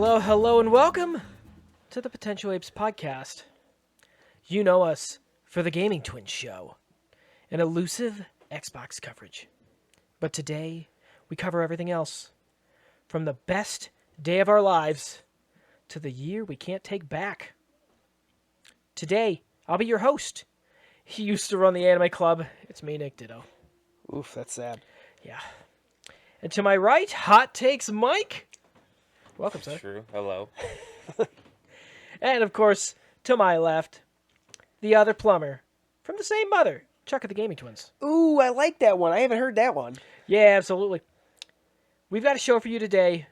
Hello, hello, and welcome to the Potential Apes podcast. You know us for the Gaming Twins show, an elusive Xbox coverage. But today, we cover everything else, from the best day of our lives to the year we can't take back. Today, I'll be your host. He used to run the anime club. It's me, Nick Ditto. Oof, that's sad. Yeah. And to my right, Hot Takes Mike. Welcome, sir. True. Hello. And, of course, to my left, the other plumber from the same mother, Chuck of the Gaming Twins. Ooh, I like that one. I haven't heard that one. Yeah, absolutely. We've got a show for you today.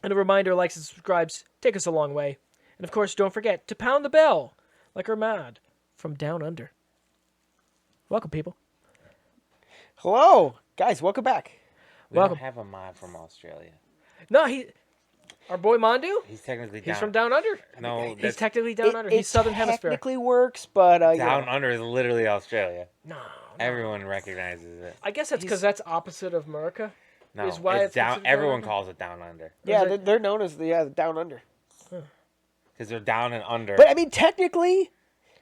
And a reminder, likes and subscribes take us a long way. And, of course, don't forget to pound the bell like our mod from Down Under. Welcome, people. Hello, guys. Welcome back. We Welcome. don't have a mod from Australia. No, our boy Mondu, He's technically he's down. from Down Under. No, He's technically Down Under. He's Southern Hemisphere. Technically works, but Down Under is literally Australia. No. Everyone recognizes it. I guess that's because that's opposite of America. No, Is why it's it's down. considered Down Everyone Under? calls it Down Under yeah, Is it- they're known as the Down Under. because they're down and under. But I mean, technically,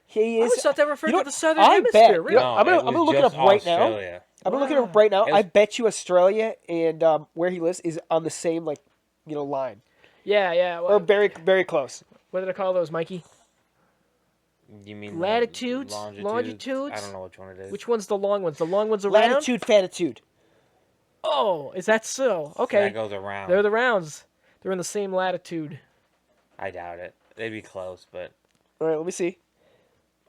he I is. always thought that referred you know to the what? Southern I Hemisphere. bet. Really? no, I'm gonna- it I'm gonna was look it just up right now. Australia. I'm gonna look it up right now. It I was- bet you Australia and where he lives is on the same line, Yeah. or very very close. What did I call those, Mikey? You mean Latitudes? longitudes? Longitudes? I don't know which one it is. Which one's the long ones? The long ones around? Latitude, fatitude. Oh, is that so? So Okay. that goes around. They're the rounds. They're in the same latitude. I doubt it. They'd be close, but All right, let me see.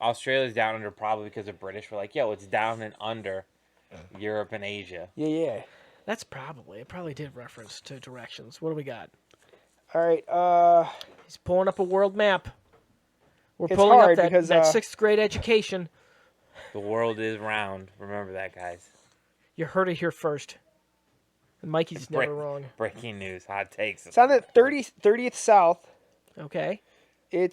Australia's down under probably because the British were like, "Yo, it's down and under Europe and Asia." Yeah. It probably did reference to directions. What do we got? All right. He's pulling up a world map. We're It's pulling hard up because, that sixth grade education. The world is round. Remember that, guys. You heard it here first. And Mikey's never wrong. Breaking news, hot takes. It's on the 30th south. Okay. I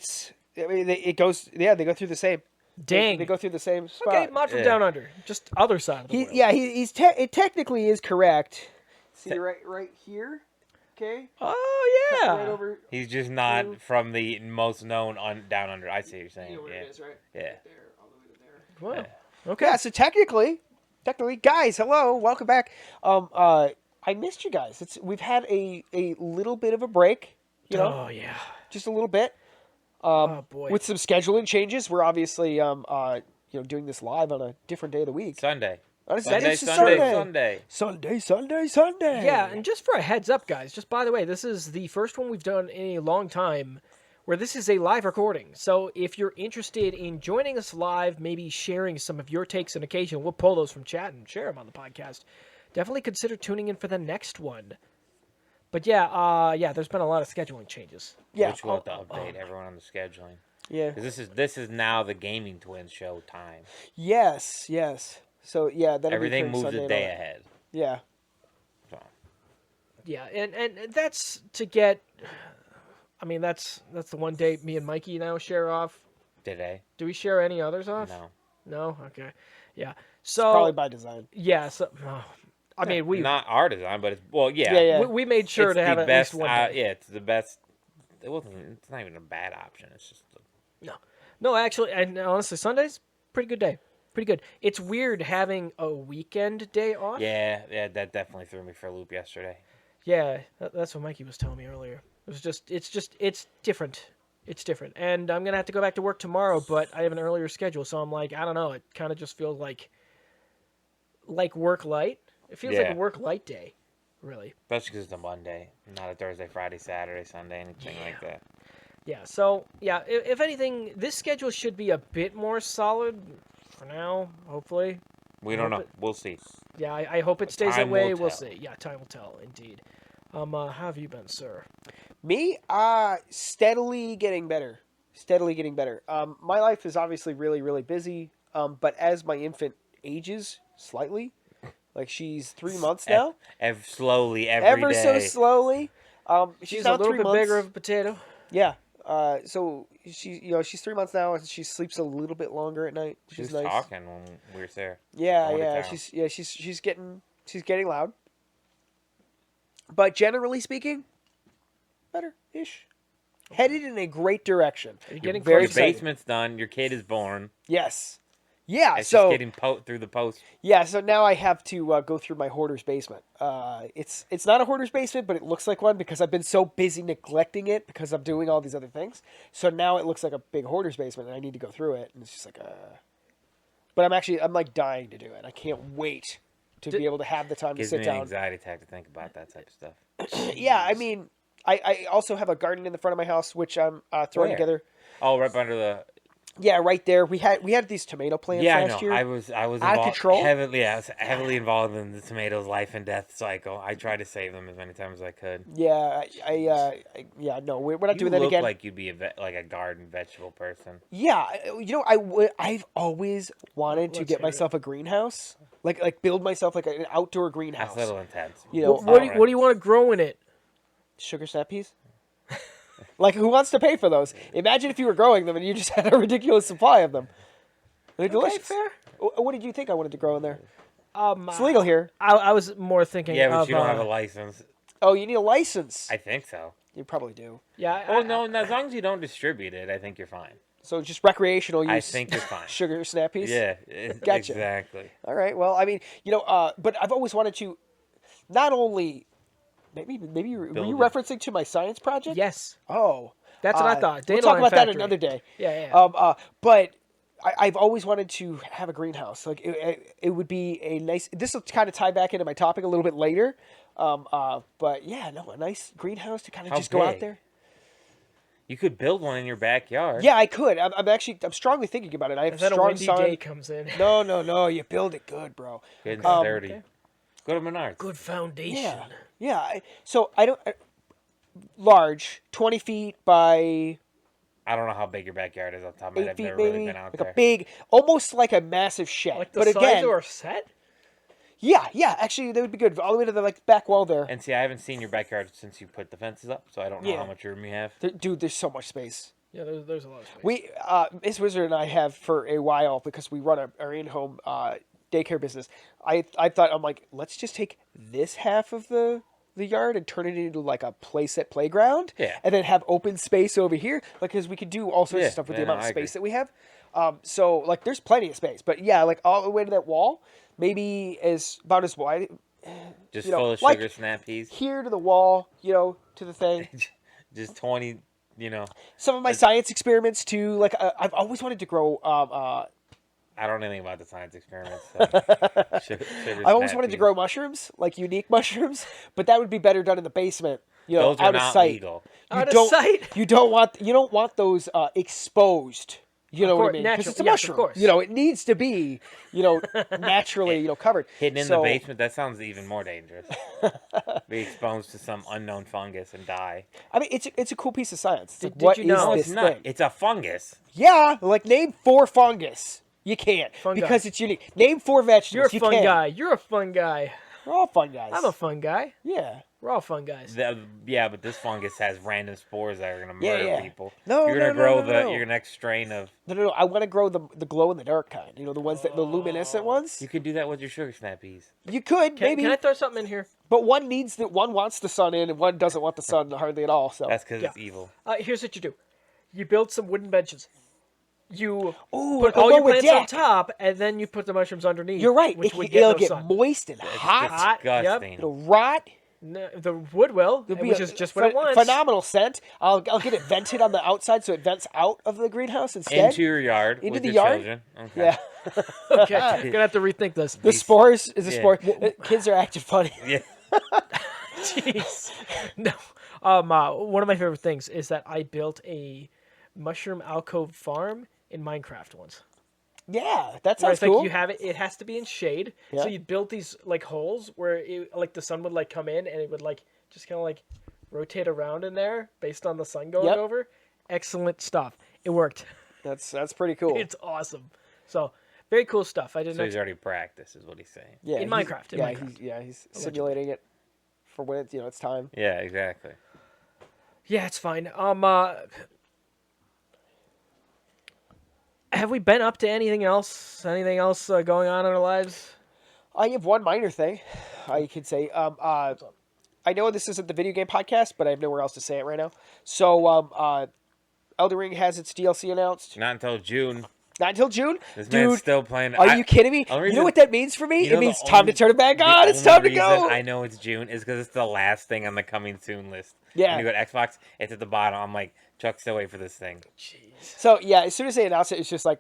mean, it goes. Yeah, they go through the same. Dang. They go through the same spot. Okay, mod from Yeah. Down Under. Just other side of the world. It technically is correct. See right here. Okay. Oh, yeah. Right over. He's just not from the most known down under. I see what you're saying. You know where Yeah. it is, right? Yeah. Right there, all the way to there. Wow. Okay. Yeah. So technically, guys, hello, welcome back. I missed you guys. We've had a little bit of a break. You know, Oh, yeah. just a little bit. Oh, boy. With some scheduling changes, we're obviously doing this live on a different day of the week. Sunday. It's Sunday. a Sunday. Sunday. Yeah, and just for a heads up, guys, just by the way, this is the first one we've done in a long time where this is a live recording. So if you're interested in joining us live, maybe sharing some of your takes on occasion, we'll pull those from chat and share them on the podcast. Definitely consider tuning in for the next one. But yeah, there's been a lot of scheduling changes. Yeah. Which we'll have to update everyone on the scheduling. Yeah. 'Cause this is now the Gaming Twins show time. Yes. So yeah, that'll Everything be moves Sunday a and day all that. ahead. Yeah. So Yeah, and that's to get. I mean, that's the one day me and Mikey now share off. today. Do we share any others off? No. No. Okay. Yeah. So Probably by design. yeah. So I mean, we Not our design, but it's Yeah. we made sure it's to have the at best. least one day. Yeah, it's the best. It's not even a bad option. It's just. No, actually, and honestly, Sunday's pretty good day. Pretty good. It's weird having a weekend day off. Yeah, that definitely threw me for a loop yesterday. Yeah, that's what Mikey was telling me earlier. It's different. It's different. And I'm going to have to go back to work tomorrow, but I have an earlier schedule, so I'm like, I don't know. It kind of just feels like work light. It feels like Yeah. a work light day, really. Especially because it's a Monday, not a Thursday, Friday, Saturday, Sunday, anything like that. Yeah, so, yeah, if anything, this schedule should be a bit more solid for now, hopefully. We don't know. Hope We'll see. Yeah, I hope it stays that Time way. will We'll tell. see. Yeah, time will tell, indeed. How have you been, sir? Me, steadily getting better. My life is obviously really, really busy. But as my infant ages slightly, like she's 3 months now, Slowly, every day. so slowly. She's now a little 3 bit months. bigger of a potato. Yeah. So she's 3 months now, and she sleeps a little bit longer at night, which She was is nice. talking when we were there. Yeah, Going to yeah. town. She's getting loud. But generally speaking, better-ish. Headed in a great direction. Are you getting very Your excited. basement's done. Your kid is born. Yes. Yeah. It's So just getting through the post. yeah. So now I have to go through my hoarder's basement. It's not a hoarder's basement, but it looks like one because I've been so busy neglecting it because I'm doing all these other things. So now it looks like a big hoarder's basement, and I need to go through it. And it's just like But I'm like dying to do it. I can't wait to be able to have the time to Gives sit me an down. anxiety attack to think about that type of stuff. Yeah, I mean, I also have a garden in the front of my house, which I'm throwing Where? together. Oh, right under the. Yeah, right there. We had these tomato plants Yeah, I last know. year. I was Out of involved control? heavily. I was heavily involved in the tomatoes' life and death cycle. I tried to save them as many times as I could. Yeah, no, we're not You doing that look again. like you'd be like a garden vegetable person. Yeah, I've always wanted to Let's get hear myself a greenhouse, like build myself like an outdoor greenhouse. That's a little intense. You know, What do you want to grow in it? sugar snap peas. Like, who wants to pay for those? Imagine if you were growing them and you just had a ridiculous supply of them. They're delicious. fair. What did you think I wanted to grow in there? Um, It's legal here. I was more thinking. Yeah, but of, you don't have a license. Oh, you need a license. I think so. You probably do. Yeah. Oh no, as long as you don't distribute it, I think you're fine. So just recreational use. I think you're fine. Sugar snap peas. Yeah, Gotcha. exactly. All right. Well, I mean, but I've always wanted to, not only, maybe were you Build it. referencing to my science project? Yes, Oh, that's what I thought. We'll talk Dandelion about that factory. another day. Yeah. But I've always wanted to have a greenhouse. Like it would be a nice. This will kind of tie back into my topic a little bit later. But yeah, no, a nice greenhouse to kind of How just go out big? there. You could build one in your backyard. Yeah, I could. I'm strongly thinking about it. I have And then a strong windy sun. day comes in. No. You build it good, bro. Good and sturdy. Okay. Go to Menards. Good foundation. Yeah, yeah. So I don't. Large, 20 feet by I don't know how big your backyard is off the top of my head. 8 I've feet, never maybe. really been out Like there. a big, almost like a massive shed. Like the but size again, of our set. yeah. Actually, that would be good. All the way to the back wall there. And see, I haven't seen your backyard since you put the fences up, so I don't know Yeah. how much room you have. Dude, there's so much space. Yeah, there's a lot of space. We, Miss Wizard and I have for a while because we run our in-home daycare business. I'm like, let's just take this half of the yard and turn it into like a playground. Yeah. And then have open space over here, like, because we could do all sorts Yeah, of stuff with yeah, the amount no, of I agree. space that we have. So like, there's plenty of space, but yeah, like all the way to that wall, maybe about as wide Just you know, full of like- sugar snap peas. here to the wall, to the thing. Just 20, Some of my science experiments too. Like I've always wanted to grow. I don't know anything about the science experiments. So sugar I always snap wanted to peas. grow mushrooms, like unique mushrooms, but that would be better done in the basement. Those are out of not sight. legal. Out of don't, sight. You don't want those exposed. You know what I course, mean? Because natural- it's a yes, of mushroom. course. It needs to be, naturally, covered. Hidden in So- the basement, that sounds even more dangerous. Be exposed to some unknown fungus and die. I mean, it's a cool piece of science. It's Did- like, did what you is know- No, this it's not. thing? It's a fungus. Yeah, like name 4 fungus. You can't Fungi. because it's unique. Name 4 vegetables. You're a you fun can. guy. You're a fun guy. We're all fun guys. I'm a fun guy. Yeah. We're all fun guys. Yeah, but this fungus has random spores that are gonna Yeah, murder yeah. people. No, you're gonna no, grow no. your next strain of. No. I want to grow the glow in the dark kind. The ones the luminescent ones. You could do that with your sugar snap peas. You could maybe, Can I throw something in here? but one wants the sun in, and one doesn't want the sun hardly at all. So That's because Yeah. it's evil. Here's what you do. You build some wooden benches. You Ooh, put like a all your lower plants on deck. top, and then you put the mushrooms underneath. You're right. Which would It'll no get sun. moist and hot. Hot, yep. Disgusting. It'll rot. No, the wood will, It'll be which a is just what it wants. Phenomenal scent. I'll get it vented on the outside so it vents out of the greenhouse instead. Into your yard Into with the your yard? children. Okay. Yeah. Okay, gonna have to rethink this. The spores is a Yeah. spore. Kids are acting funny. Yeah. Jeez. No. One of my favorite things is that I built a mushroom alcove farm in Minecraft once. Yeah, that Where sounds it's like cool. you have it. It has to be in shade. Yeah. So you build these like holes where the sun would come in and it would just kind of rotate around in there based on the sun going Yep. over. Excellent stuff. It worked. That's pretty cool. It's awesome. So very cool stuff. I didn't So know. he's already practiced, is what he's saying. Yeah, in he's- Minecraft, in yeah, Minecraft. he's simulating it for when it's time. Yeah, exactly. Yeah, it's fine. Have we been up to anything else? Anything else going on in our lives? I have one minor thing, I could say. I know this isn't the video game podcast, but I have nowhere else to say it right now. So, Elden Ring has its DLC announced. Not until June. Not until June? This Dude, man's still playing. are you kidding me? only You know reason- what that means for me? you know It the means time to only- turn it back the on. It's only time to reason go. I know it's June is because it's the last thing on the coming soon list. Yeah. When you go to Xbox, it's at the bottom. I'm like, Chuck, still wait for this thing. So, yeah, as soon as they announced it, it's just like,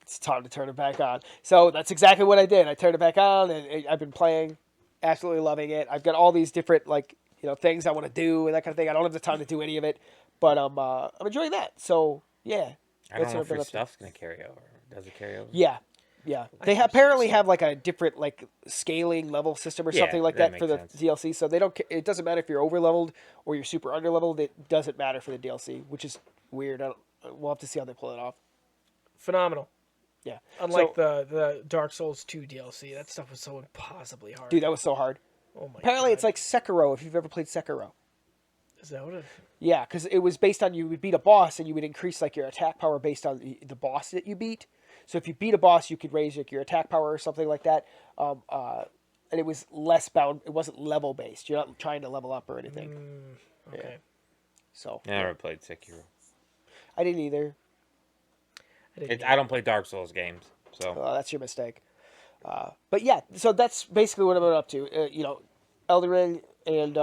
it's time to turn it back on. So that's exactly what I did. I turned it back on, and I've been playing, absolutely loving it. I've got all these different, like, things I want to do and that kind of thing. I don't have the time to do any of it, but I'm enjoying that. So, yeah. I don't That's know what if I've been your up to. stuff's gonna carry over. Does it carry over? Yeah. Yeah. They apparently have like a different like scaling level system or Yeah, something like that that for the makes sense. DLC. So they don't. It doesn't matter if you're over leveled or you're super under leveled. It doesn't matter for the DLC, which is weird. We'll have to see how they pull it off. Phenomenal. Yeah. Unlike So, the Dark Souls 2 DLC, that stuff was so impossibly hard. dude, that was so hard. Oh my Apparently, God. it's like Sekiro. If you've ever played Sekiro. Is that what it? Yeah, because it was based on you would beat a boss and you would increase like your attack power based on the boss that you beat. So if you beat a boss, you could raise like, your attack power or something like that. And it was less bound. It wasn't level based. You're not trying to level up or anything. Okay. So I never played Sekiro. I didn't either. I don't play Dark Souls games, so That's your mistake. But yeah, so that's basically what I'm up to. Elden Ring, and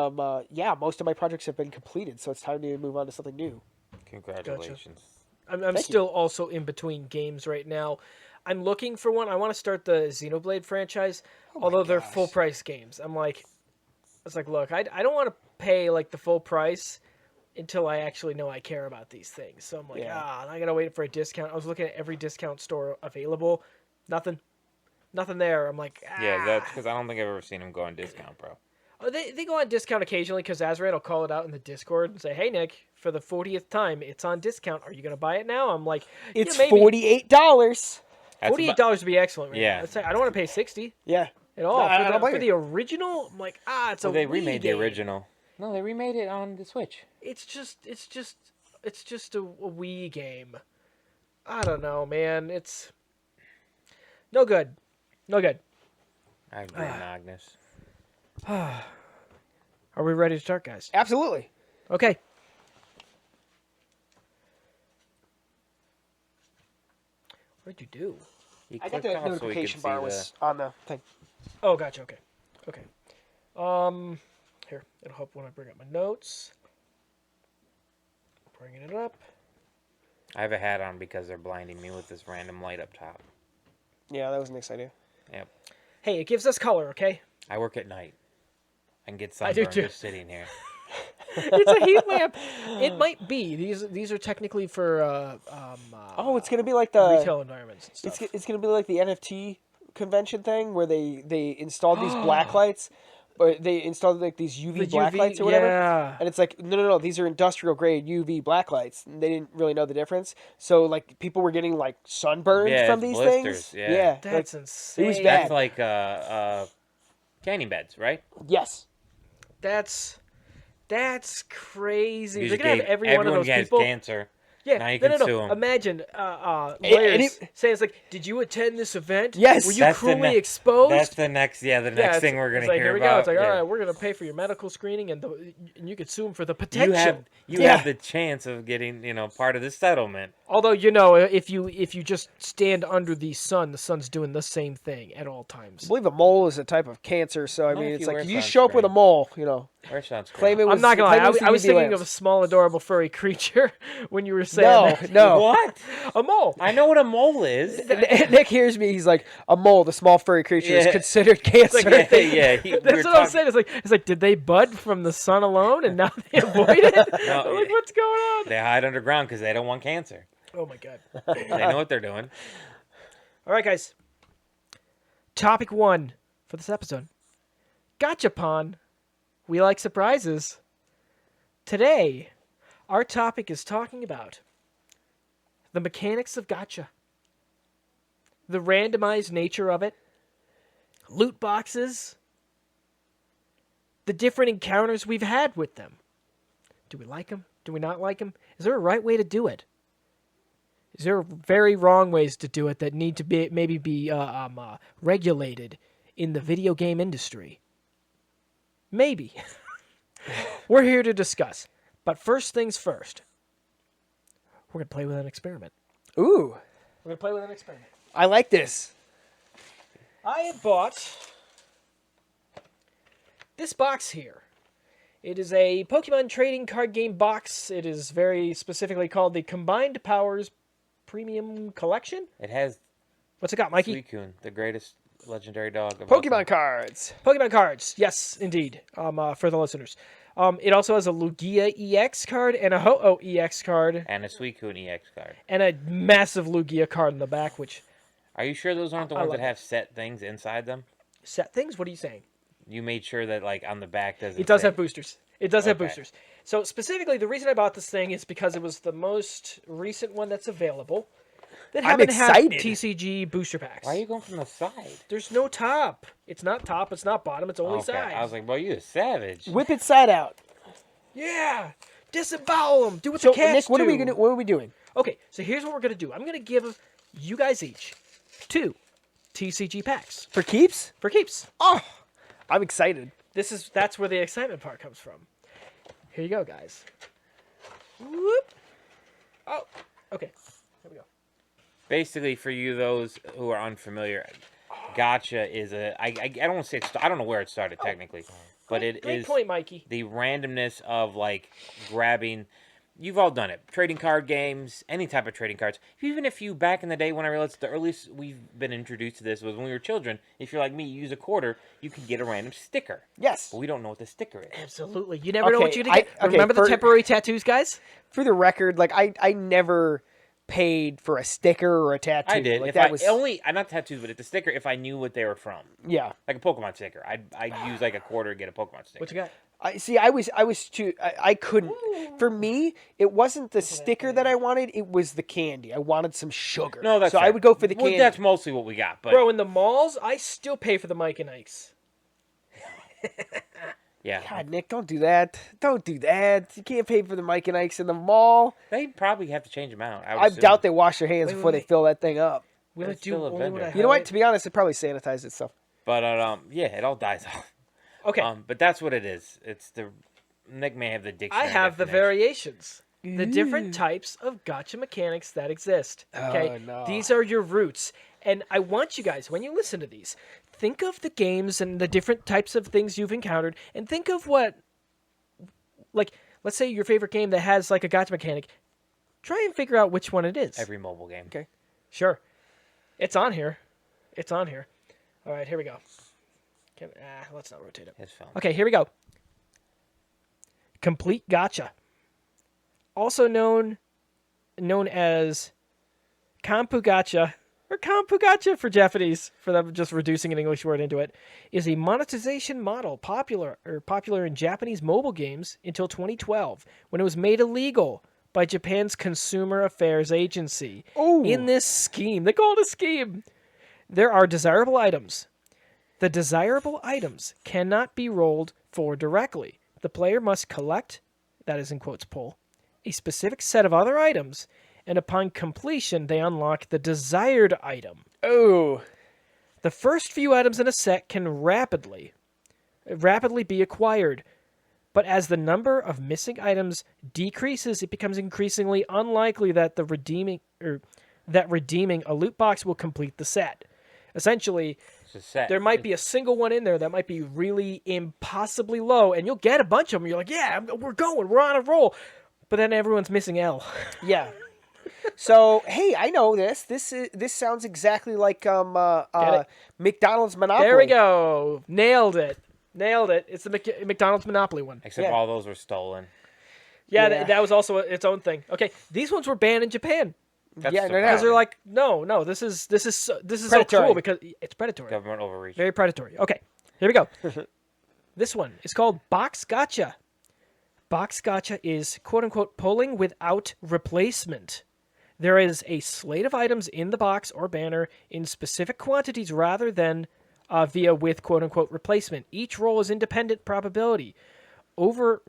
yeah, most of my projects have been completed, so it's time to move on to something new. congratulations. I'm still also in between games right now. I'm looking for one. I want to start the Xenoblade franchise, although they're gosh. full price games. It's like, look, I don't want to pay like the full price until I actually know I care about these things. So I'm like, I gotta wait for a discount. I was looking at every discount store available, nothing there. I'm like, Yeah, that's because I don't think I've ever seen him go on discount, bro. Oh, they go on discount occasionally because Azrael will call it out in the Discord and say, "Hey Nick, for the 40th time, it's on discount. Are you gonna buy it now?" I'm like, It's yeah, maybe. $48. That's $48 would be excellent. Right Yeah. now. Let's say I don't want to pay 60 Yeah. at all No, I don't for blame the you. original. I'm like, it's a Well, they Wii remade the game. original. No, they remade it on the Switch. It's just a Wii game. I don't know, man. It's no good. No good. I agree, Magnus. Are we ready to start, guys? Absolutely. Okay. What did you do? You I got clicked the off so we could notification see bar the- was on the thing. Oh, gotcha. Okay. Here, it'll help when I bring up my notes. Bringing it up. I have a hat on because they're blinding me with this random light up top. Yeah, that was Nick's idea. Yep. Hey, it gives us color, okay? I work at night. I can get I do sunburned too. just sitting here. It's a heat lamp. It might be. These are technically for Oh, it's gonna be like the retail environments and stuff. it's gonna be like the NFT convention thing where they installed these black lights, or they installed like these UV The black UV lights or whatever. yeah. And it's like no, these are industrial grade UV black lights. And they didn't really know the difference, so like people were getting like sunburned Yeah, from it's these blisters, things. yeah. That's like, insane. it was bad. That's like canning beds, right? yes. That's crazy. You They're just gonna have gave- every one of everyone those has people. cancer. Yeah, Now you no, can no, sue no. 'em. Imagine and lawyers saying it's like, "Did you attend this event? Yes. Were you That's the cruelly ne- exposed?" That's the next, the next it's- thing we're gonna it's like, hear here we about. go. It's like, yeah. all right, we're gonna pay for your medical screening, and you could sue them for the potential. You Yeah. have the chance of getting part of the settlement. Although if you just stand under the sun's doing the same thing at all I times. believe a mole is a type of cancer, so I Not mean if it's you like wear if you show up with a sunscreen. mole, Where's sunscreen? claim it was. I'm not gonna lie. claim it I was the UV thinking of a lamps. small, adorable furry creature when you were saying No, that. no. What? A mole. I know what a mole is. Nick hears me. He's like, a mole, the small furry creature, is Yeah. considered cancer. like- yeah. That's what I'm saying. It's like, did they bud from the sun alone, and now they avoid it? No, I'm like, what's going on? They hide underground because they don't want cancer. Oh my god. They know what they're doing. All right, guys. Topic 1 for this episode. Gotcha-pon. We like surprises. Today, our topic is talking about the mechanics of gotcha. The randomized nature of it. Loot boxes. The different encounters we've had with them. Do we like them? Do we not like them? Is there a right way to do it? Is there very wrong ways to do it that need to be regulated in the video game industry? Maybe. We're here to discuss. But first things first, we're going to play with an experiment. Ooh, We're going to play with an experiment. I like this. I had bought this box here. It is a Pokemon trading card game box. It is very specifically called the Combined Powers Premium Collection. It has What's it got, Mikey? Suicune, the greatest legendary dog of Pokemon cards. Pokemon cards. Yes, indeed. For the listeners. It also has a Lugia EX card and a Ho-Oh EX card and a Suicune EX card. and a massive Lugia card in the back, which Are you sure those aren't the I ones love that have set things inside them? set things. What are you saying? You made sure that like on the back doesn't. It does say- have boosters. It does have Okay. boosters. So specifically, the reason I bought this thing is because it was the most recent one that's available that I'm haven't had excited. TCG booster packs. Why are you going from the side? There's no top. It's not top. It's not bottom. It's only Okay, side. I was like, "Boy, you a savage." Whip it side out. Yeah, disembowel them. Do what So the cats Nick, what do. are we gonna? What are we doing? Okay, so here's what we're gonna do. I'm gonna give you guys each 2 TCG packs For keeps? for keeps. Oh, I'm excited. That's where the excitement part comes from. Here you go, guys. Whoop. Oh, okay. Here we go. Basically, for you those who are unfamiliar, Gotcha is I don't want to say I don't know where it started technically, but it Great is point, Mikey. the randomness of like grabbing. You've all done it. Trading card games, any type of trading cards. Even if you, back in the day when I realized the earliest we've been introduced to this was when we were children, if you're like me, you use a quarter, you can get a random sticker. Yes. But we don't know what the sticker is. Absolutely. You never know what Okay, you're gonna get. okay, Remember the for- temporary tattoos, guys? For the record, like I never paid for a sticker or a tattoo. I did. Like If that I was only, not tattoos, but it's a sticker if I knew what they were from. yeah. Like a Pokemon sticker. I'd use like a quarter to get a Pokemon sticker. What you got? I was too. I couldn't. For me, it wasn't the sticker that I wanted. It was the candy. I wanted some sugar. No, that's so I fair. would go for the Well, candy. that's mostly what we got. But Bro, in the malls, I still pay for the Mike and Ike's. yeah, God, Nick, don't do that. Don't do that. You can't pay for the Mike and Ike's in the mall. they probably have to change them out. I assume. doubt they wash their hands Wait, before wait, they fill that thing up. Will It's it do still a only vendor. what I You know what? highlight? To be honest, it probably sanitizes itself. But yeah, it all dies off. Okay, But that's what it is. It's the Nick may have the I dictionary. have the definition. variations. The different types of gotcha mechanics that exist. Okay, Oh, no. these are your roots. And I want you guys, when you listen to these, think of the games and the different types of things you've encountered, and think of what, like, let's say your favorite game that has like a gotcha mechanic. Try and figure out which one it is. Every mobile game. Okay. Sure. It's on here. It's on here. All right, here we go. Let's not rotate it. His phone. Okay, here we go. Complete Gotcha. Also known as Kampu Gotcha, or Kampu Gotcha for Japanese, for them just reducing an English word into it, is a monetization model popular in Japanese mobile games until 2012, when it was made illegal by Japan's Consumer Affairs Agency. Ooh. In this scheme, they call it a scheme. There are desirable items. The desirable items cannot be rolled for directly. The player must collect, that is in quotes pull, a specific set of other items, and upon completion, they unlock the desired item. Oh. The first few items in a set can rapidly be acquired, but as the number of missing items decreases, it becomes increasingly unlikely that redeeming a loot box will complete the set. Essentially, It's a set. there might be a single one in there that might be really impossibly low, and you'll get a bunch of them. You're like, yeah, we're on a roll. But then everyone's missing L. Yeah. So hey, I know this. This sounds exactly like it? McDonald's Monopoly. There we go. Nailed it. It's the McDonald's Monopoly one. Except Yeah. all those were stolen. Yeah, Yeah. that was also its own thing. Okay, these ones were banned in Japan That's Yeah, they're not- because they're surprising. like, no, this is so Predatory. cool because it's predatory. Government overreach. Very predatory. Okay, here we go. This one is called Box Gotcha. Box Gotcha is quote-unquote pulling without replacement. There is a slate of items in the box or banner in specific quantities rather than via with quote-unquote replacement. Each roll is independent probability. Over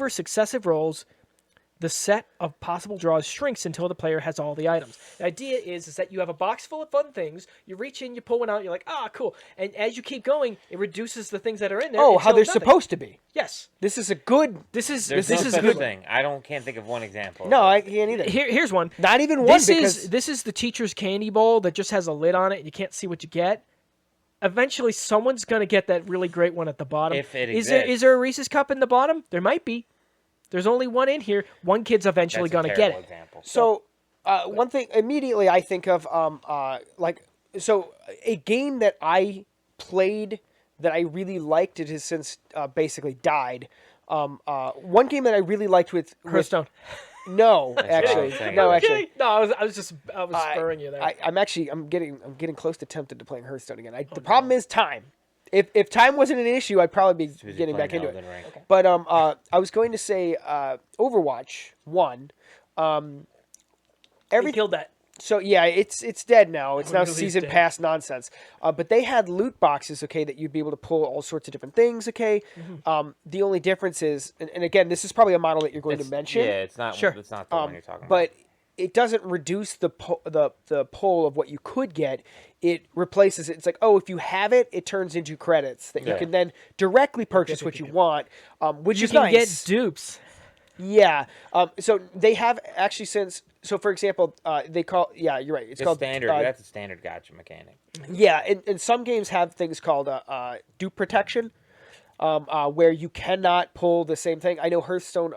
successive rolls, the set of possible draws shrinks until the player has all the items. The idea is that you have a box full of fun things. You reach in, you pull one out, you're like, cool. And as you keep going, it reduces the things that are in there. Oh, how until they're nothing. supposed to be. Yes. This is a good. This is There's this no is such good. thing. Can't think of one example. No, I can't either. Here's one. Not even one This because this is the teacher's candy bowl that just has a lid on it. And you can't see what you get. Eventually, someone's gonna get that really great one at the bottom. If it is exists. there a Reese's cup in the bottom? There might be. There's only one in here. One kid's eventually That's a gonna get terrible it. example. So, one thing immediately I think of, a game that I played that I really liked. It has since basically died. One game that I really liked with Hearthstone. no, what I actually, was saying. no, Okay. actually. No, I was spurring you there. I'm getting close to tempted to playing Hearthstone again. The problem is time. If time wasn't an issue, I'd probably be Busy getting playing back into it. Elden Ring. But I was going to say Overwatch 1. He Everything. killed that. So yeah, it's dead now. It's now Really season dead. pass nonsense. But they had loot boxes, okay, that you'd be able to pull all sorts of different things, okay. The only difference is, and again, this is probably a model that you're going to mention. Yeah, it's not. Sure. It's not the one you're talking about. But it doesn't reduce the pull of what you could get. It replaces it. It's like, if you have it, it turns into credits that you Yeah. can then directly purchase what you want, which You is can nice. get dupes. Yeah. So they have actually since. So for example, they call. Yeah, you're right. It's It's called standard. That's a standard gotcha mechanic. Yeah, and some games have things called dupe protection, where you cannot pull the same thing. I know Hearthstone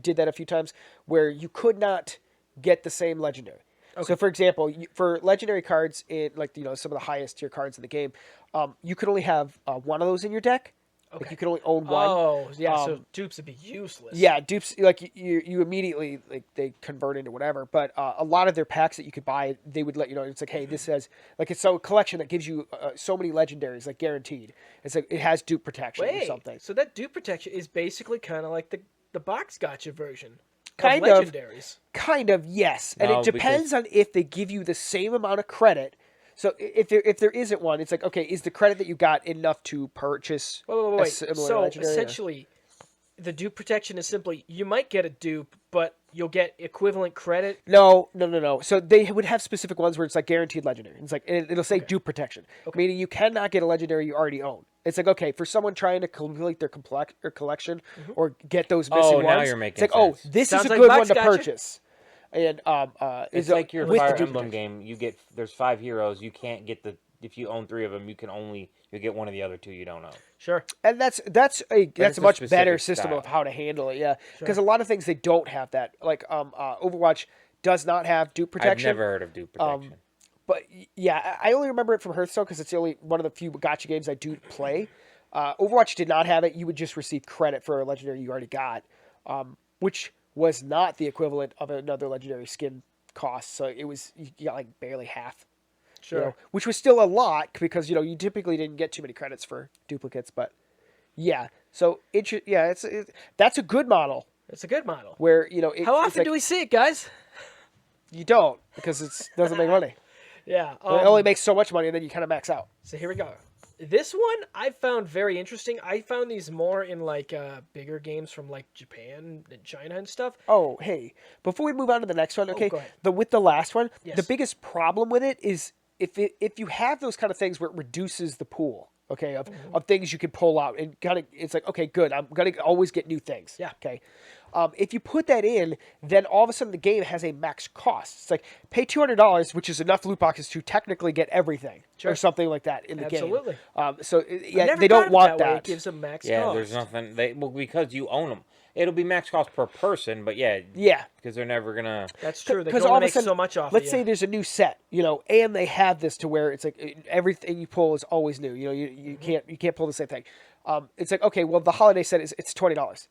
did that a few times, where you could not get the same legendary. So, for example, for legendary cards in some of the highest tier cards in the game, you could only have one of those in your deck. Like you could only own one. Oh, yeah. So dupes would be useless. Yeah, dupes you immediately they convert into whatever. But a lot of their packs that you could buy, they would let you know. It's like, hey, this has it's a collection that gives you so many legendaries, like guaranteed. It's like it has dupe protection or Wait. something. So that dupe protection is basically kind of like the box gotcha version. Kind of of. legendaries. Kind of, yes, and No, it depends on if they give you the same amount of credit. So if there isn't one, it's like, okay, is the credit that you got enough to purchase Wait. a similar So legendary? essentially, the dupe protection is simply you might get a dupe, but you'll get equivalent credit. No. So they would have specific ones where it's like guaranteed legendary. It's like it'll say dupe protection, meaning you cannot get a legendary you already own. It's like, okay, for someone trying to complete their collection or get those missing ones, now you're making it's like, sense. this Sounds is a like good Box one to Gotcha. purchase. And It's is like your with the Fire dupe Emblem protection. game. There's 5 heroes. You can't get if you own 3 of them, you get one of the other 2 you don't own. Sure. And that's a it's a much better specific system style. of how to handle it, yeah. Because a lot of things they don't have that. Like Overwatch does not have dupe protection. I've never heard of dupe protection. But yeah, I only remember it from Hearthstone because it's the only one of the few gotcha games I do play. Overwatch did not have it. You would just receive credit for a legendary you already got, which was not the equivalent of another legendary skin cost. So it was you got like barely half. Sure. Which was still a lot because you typically didn't get too many credits for duplicates. But yeah, so that's a good model It's a good model. where How often do we see it, guys? You don't because it doesn't make money. Yeah. It only makes so much money, and then you kind of max out. So here we go. This one I found very interesting. I found these more in bigger games from Japan and China and stuff. Oh, hey! Before we move on to the next one, okay? go ahead. With the last one, Yes. the biggest problem with it is if you have those kind of things where it reduces the pool, okay, of things you can pull out, and it's like, okay, good, I'm gonna always get new things. Yeah. Okay. If you put that in, then all of a sudden the game has a max cost. It's like pay $200, which is enough loot boxes to technically get everything or something like that in the Absolutely. game. Never they thought don't of it want that. Way. that. It gives a max Yeah, cost. there's nothing. Because you own them. It'll be max cost per person, but yeah, because they're never gonna. That's true. They Because can all only of a make sudden, so much off. let's of say you. there's a new set, and they have this to where it's like everything you pull is always new. You can't pull the same thing. It's like, okay, well the holiday set it's $20.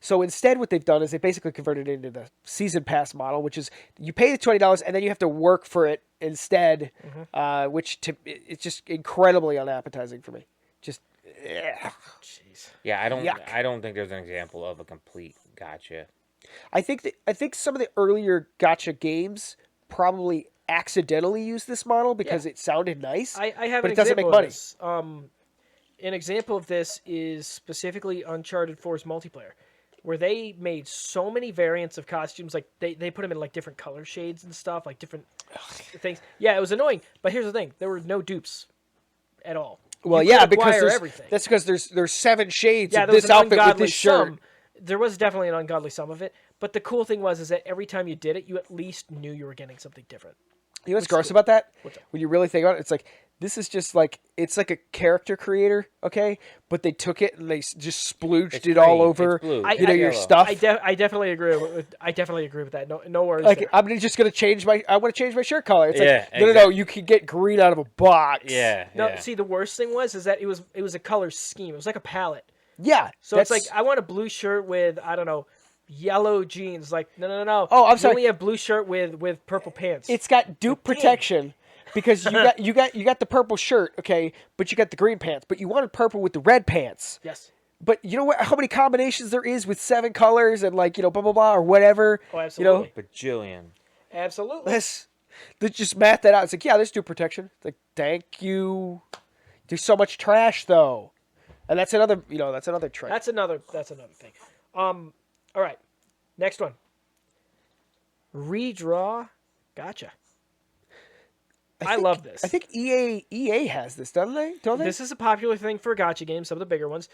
So instead, what they've done is they basically converted it into the season pass model, which is you pay the $20 and then you have to work for it instead, it's just incredibly unappetizing for me. Just Jeez. Yeah, Yuck. I don't think there's an example of a complete gotcha. I think some of the earlier gotcha games probably accidentally used this model because it sounded nice. I have but an it doesn't make example money. of this. An example of this is specifically Uncharted 4's multiplayer. where they made so many variants of costumes. Like they put them in like different color shades and stuff, like different things. Yeah, it was annoying. But here's the thing: there were no dupes at all. Well, You yeah, could because acquire there's everything. that's because there's 7 shades Yeah, of there was this an outfit with ungodly this shirt. sum. There was definitely an ungodly sum of it. But the cool thing was is that every time you did it, you at least knew you were getting something different. You know what's gross about that? What's up? When you really think about it, it's like this is just like it's like a character creator, okay? But they took it and they just splooged It's it all green, over, it's blue, you know, it's your yellow. stuff. I definitely agree with that. No worries. Like there. I'm just gonna change my. I want to change my shirt color. It's Yeah, like no. exactly. You can get green out of a box. Yeah. No, yeah. see, the worst thing was is that it was a color scheme. It was like a palette. Yeah. So it's like I want a blue shirt with I don't know yellow jeans. Like no. Oh, I'm You sorry. only have blue shirt with purple pants. It's got dupe protection because you got the purple shirt, okay, but you got the green pants. But you wanted purple with the red pants. yes. But you know what? How many combinations there is with 7 colors and like blah blah blah or whatever. Oh, absolutely. Bajillion. Absolutely. Let's just math that out. It's like yeah, there's dupe protection. It's like thank you. There's so much trash though, and that's another trick. That's another thing. All right. Next one. Redraw. Gotcha. I love this. I think EA has this, don't they? This is a popular thing for gotcha games, some of the bigger ones.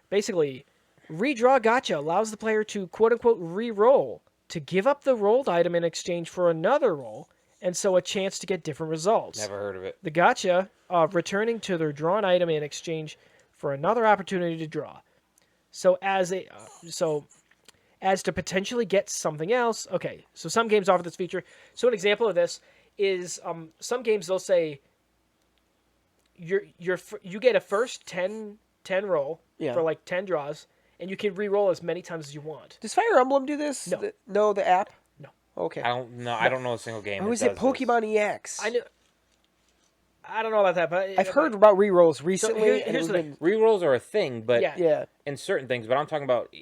Basically, redraw gotcha allows the player to quote unquote re-roll to give up the rolled item in exchange for another roll, and so a chance to get different results. Never heard of it. The gotcha returning to their drawn item in exchange for another opportunity to draw. So as to potentially get something else. Okay, so some games offer this feature. So an example of this is some games they'll say you get a first 10 roll for like 10 draws, and you can re-roll as many times as you want. Does Fire Emblem do this? No. The app? No. Okay. I don't know. I don't know a single game. Or that was it does this. Pokemon EX? I don't know about that, but I've heard about re-rolls recently. here's the thing. Rerolls are a thing, but Yeah. in certain things. But I'm talking about.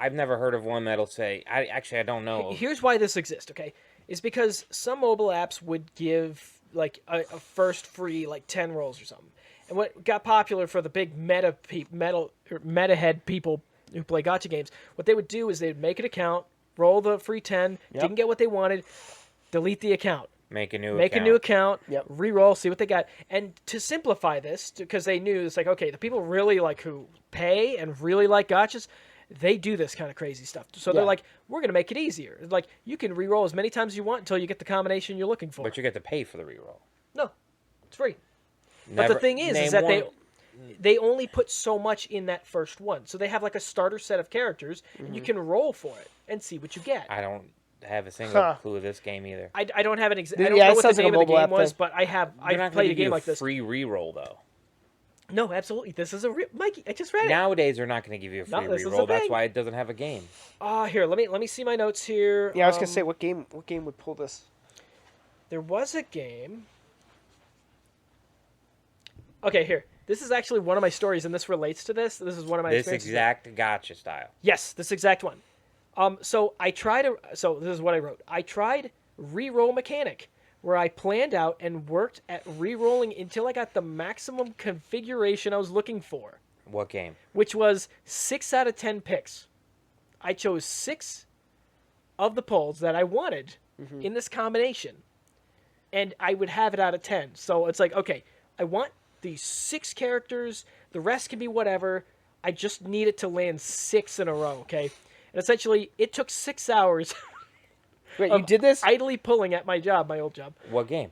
I've never heard of one that'll say. I don't know. Here's why this exists, okay? Is because some mobile apps would give like a first free like 10 rolls or something. And what got popular for the big meta head people who play gotcha games, what they would do is they'd make an account, roll the free 10, didn't get what they wanted, delete the account. Make a new account, re-roll, see what they got. And to simplify this, because they knew it's like, okay, the people really like who pay and really like gotchas, they do this kind of crazy stuff. So they're like, we're going to make it easier. Like, you can re-roll as many times as you want until you get the combination you're looking for. But you get to pay for the reroll. No, it's free. But the thing is that they only put so much in that first one. So they have like a starter set of characters, and you can roll for it and see what you get. I don't have a single clue of this game either. I don't have an I don't know what the name of the game was, but I've played a game like this. Free reroll though. No, absolutely. This is a Mikey. I just read it. Nowadays, they're not going to give you a free this is a reroll. That's thing. why it doesn't have a game. Here, let me see my notes here. Yeah, I was gonna say what game would pull this? There was a game. Okay, here. This is actually one of my stories, and this relates to this. This is one of my This experiences. exact gotcha style. Yes, this exact one. So this is what I wrote. I tried re-roll mechanic, where I planned out and worked at re-rolling until I got the maximum configuration I was looking for, What game? which was 6 out of 10 picks. I chose 6 of the pulls that I wanted in this combination, and I would have it out of 10. So it's like, okay, I want these 6 characters. The rest can be whatever. I just need it to land 6 in a row, okay? And essentially, it took 6 hours Wait, you did this? idly pulling at my old job. What game?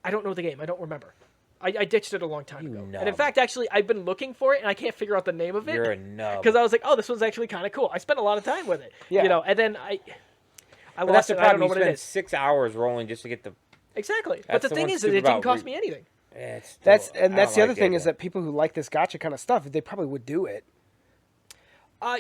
I don't know the game. I don't remember. I ditched it a long time ago. nub. And in fact, actually, I've been looking for it, and I can't figure out the name of it. You're a nub. Because I was like, oh, this one's actually kind of cool. I spent a lot of time with it. Yeah. You know, and then I But that's lost the it. I don't problem. know You what it spend is. 6 hours rolling just to get the. Exactly. But That's the the thing one is, stupid it didn't about cost me anything. It's still, That's I the don't other like thing it. is that people who like this gotcha kind of stuff, they probably would do it.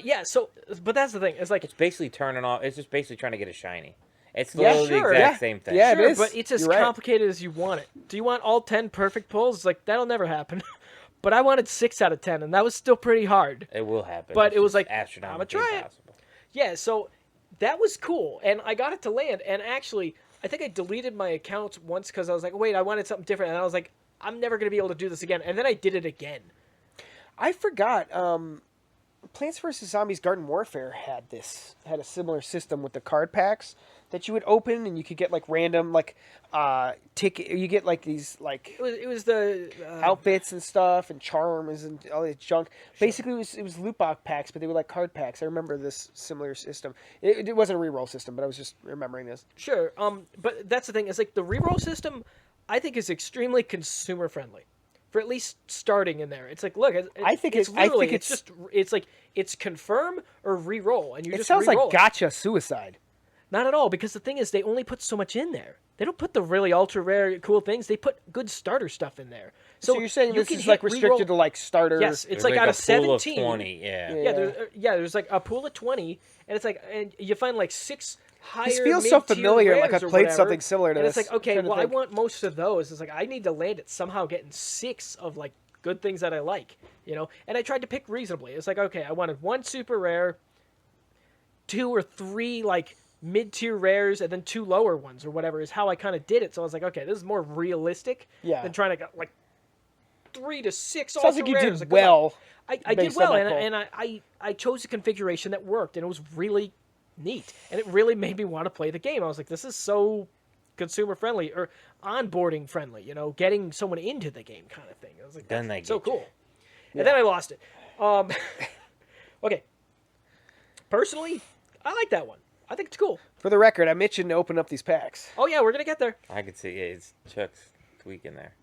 Yeah, so, but that's the thing. It's like, It's basically turning off. It's just basically trying to get a shiny. It's Yeah, literally sure. the exact Yeah. same thing. Yeah, it sure, is. but it's as You're right. complicated as you want it. Do you want all 10 perfect pulls? It's like, that'll never happen. But I wanted 6 out of 10, and that was still pretty hard. It will happen. But It's it was just like, astronomically I'ma try it. impossible. Yeah, so that was cool, and I got it to land. And actually, I think I deleted my account once because I was like, wait, I wanted something different. And I was like, I'm never going to be able to do this again. And then I did it again. I forgot. Plants vs Zombies Garden Warfare had a similar system with the card packs that you would open, and you could get like random ticket. You get like these like It was the outfits and stuff, and charms and all this junk. Basically, it was loot box packs, but they were like card packs. I remember this similar system. It wasn't a reroll system, but I was just remembering this. Sure. But that's the thing. Is like the reroll system, I think, is extremely consumer friendly. For at least starting in there, it's like, look, it's like it's confirm or re-roll, and you It just sounds like re-roll it. Gotcha Suicide. Not at all, because the thing is, they only put so much in there. They don't put the really ultra rare cool things. They put good starter stuff in there. So you're saying this can is hit like restricted reroll- to like starter? Yes, it's There's like out a of pool of 17. 20, yeah. There's like a pool of 20, and it's like, and you find like 6 higher. This feels so mid-tier familiar, like rares I or played whatever, something similar to and this. it's like, okay, I'm trying to well, I think. want most of those. It's like I need to land it somehow, getting 6 of like good things that I like, And I tried to pick reasonably. It's like, okay, I wanted 1 super rare, 2 or 3 like mid-tier rares, and then 2 lower ones or whatever is how I kind of did it. So I was like, okay, this is more realistic than trying to get like 3 to 6 Sounds ultra like you rares. did Like, come on. well. I did based on well, that and, poll. and I chose a configuration that worked, and it was really neat, and it really made me want to play the game. I was like, this is so consumer friendly or onboarding friendly, getting someone into the game kind of thing. I was like, Then that's they so get you. cool. And then I lost it. Okay. Personally, I like that one. I think it's cool. For the record, I'm itching to open up these packs. Oh yeah, we're gonna get there. I could see it's Chuck's tweak in there.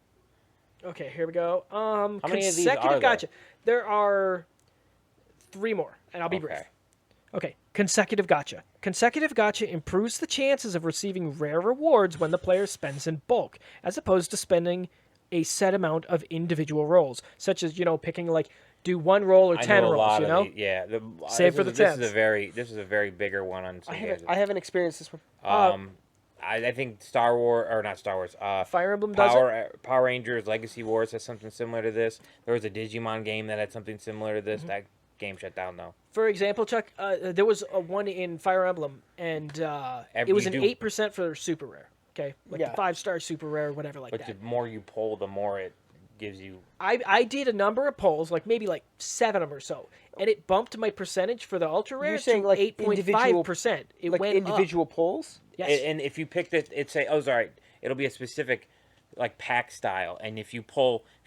Okay, here we go. many of these Consecutive are there? gotcha. There are 3 more, and I'll be brief. Okay. Okay, consecutive gotcha. Consecutive gotcha improves the chances of receiving rare rewards when the player spends in bulk, as opposed to spending a set amount of individual rolls, such as picking like do 1 roll or 10 I know a rolls. lot You of know, these, yeah. Save for the This is tens. this is a very bigger one on some games. I haven't experienced this one. I think Star Wars or not Star Wars. Fire Emblem does it. Power Rangers Legacy Wars has something similar to this. There was a Digimon game that had something similar to this. Mm-hmm. That game shut down though. For example, Chuck, there was a one in Fire Emblem, and it was you an do- 8% for super rare. Okay, like Yeah. the 5-star super rare, or whatever like But that. the more you pull, the more it gives you. I did a number of polls, like maybe like 7 of them or so, and it bumped my percentage for the ultra rare You're saying to like 8.5%. It like went individual up. polls? Yes. And if you pick this, it say, oh, sorry, it'll be a specific like pack style, and if you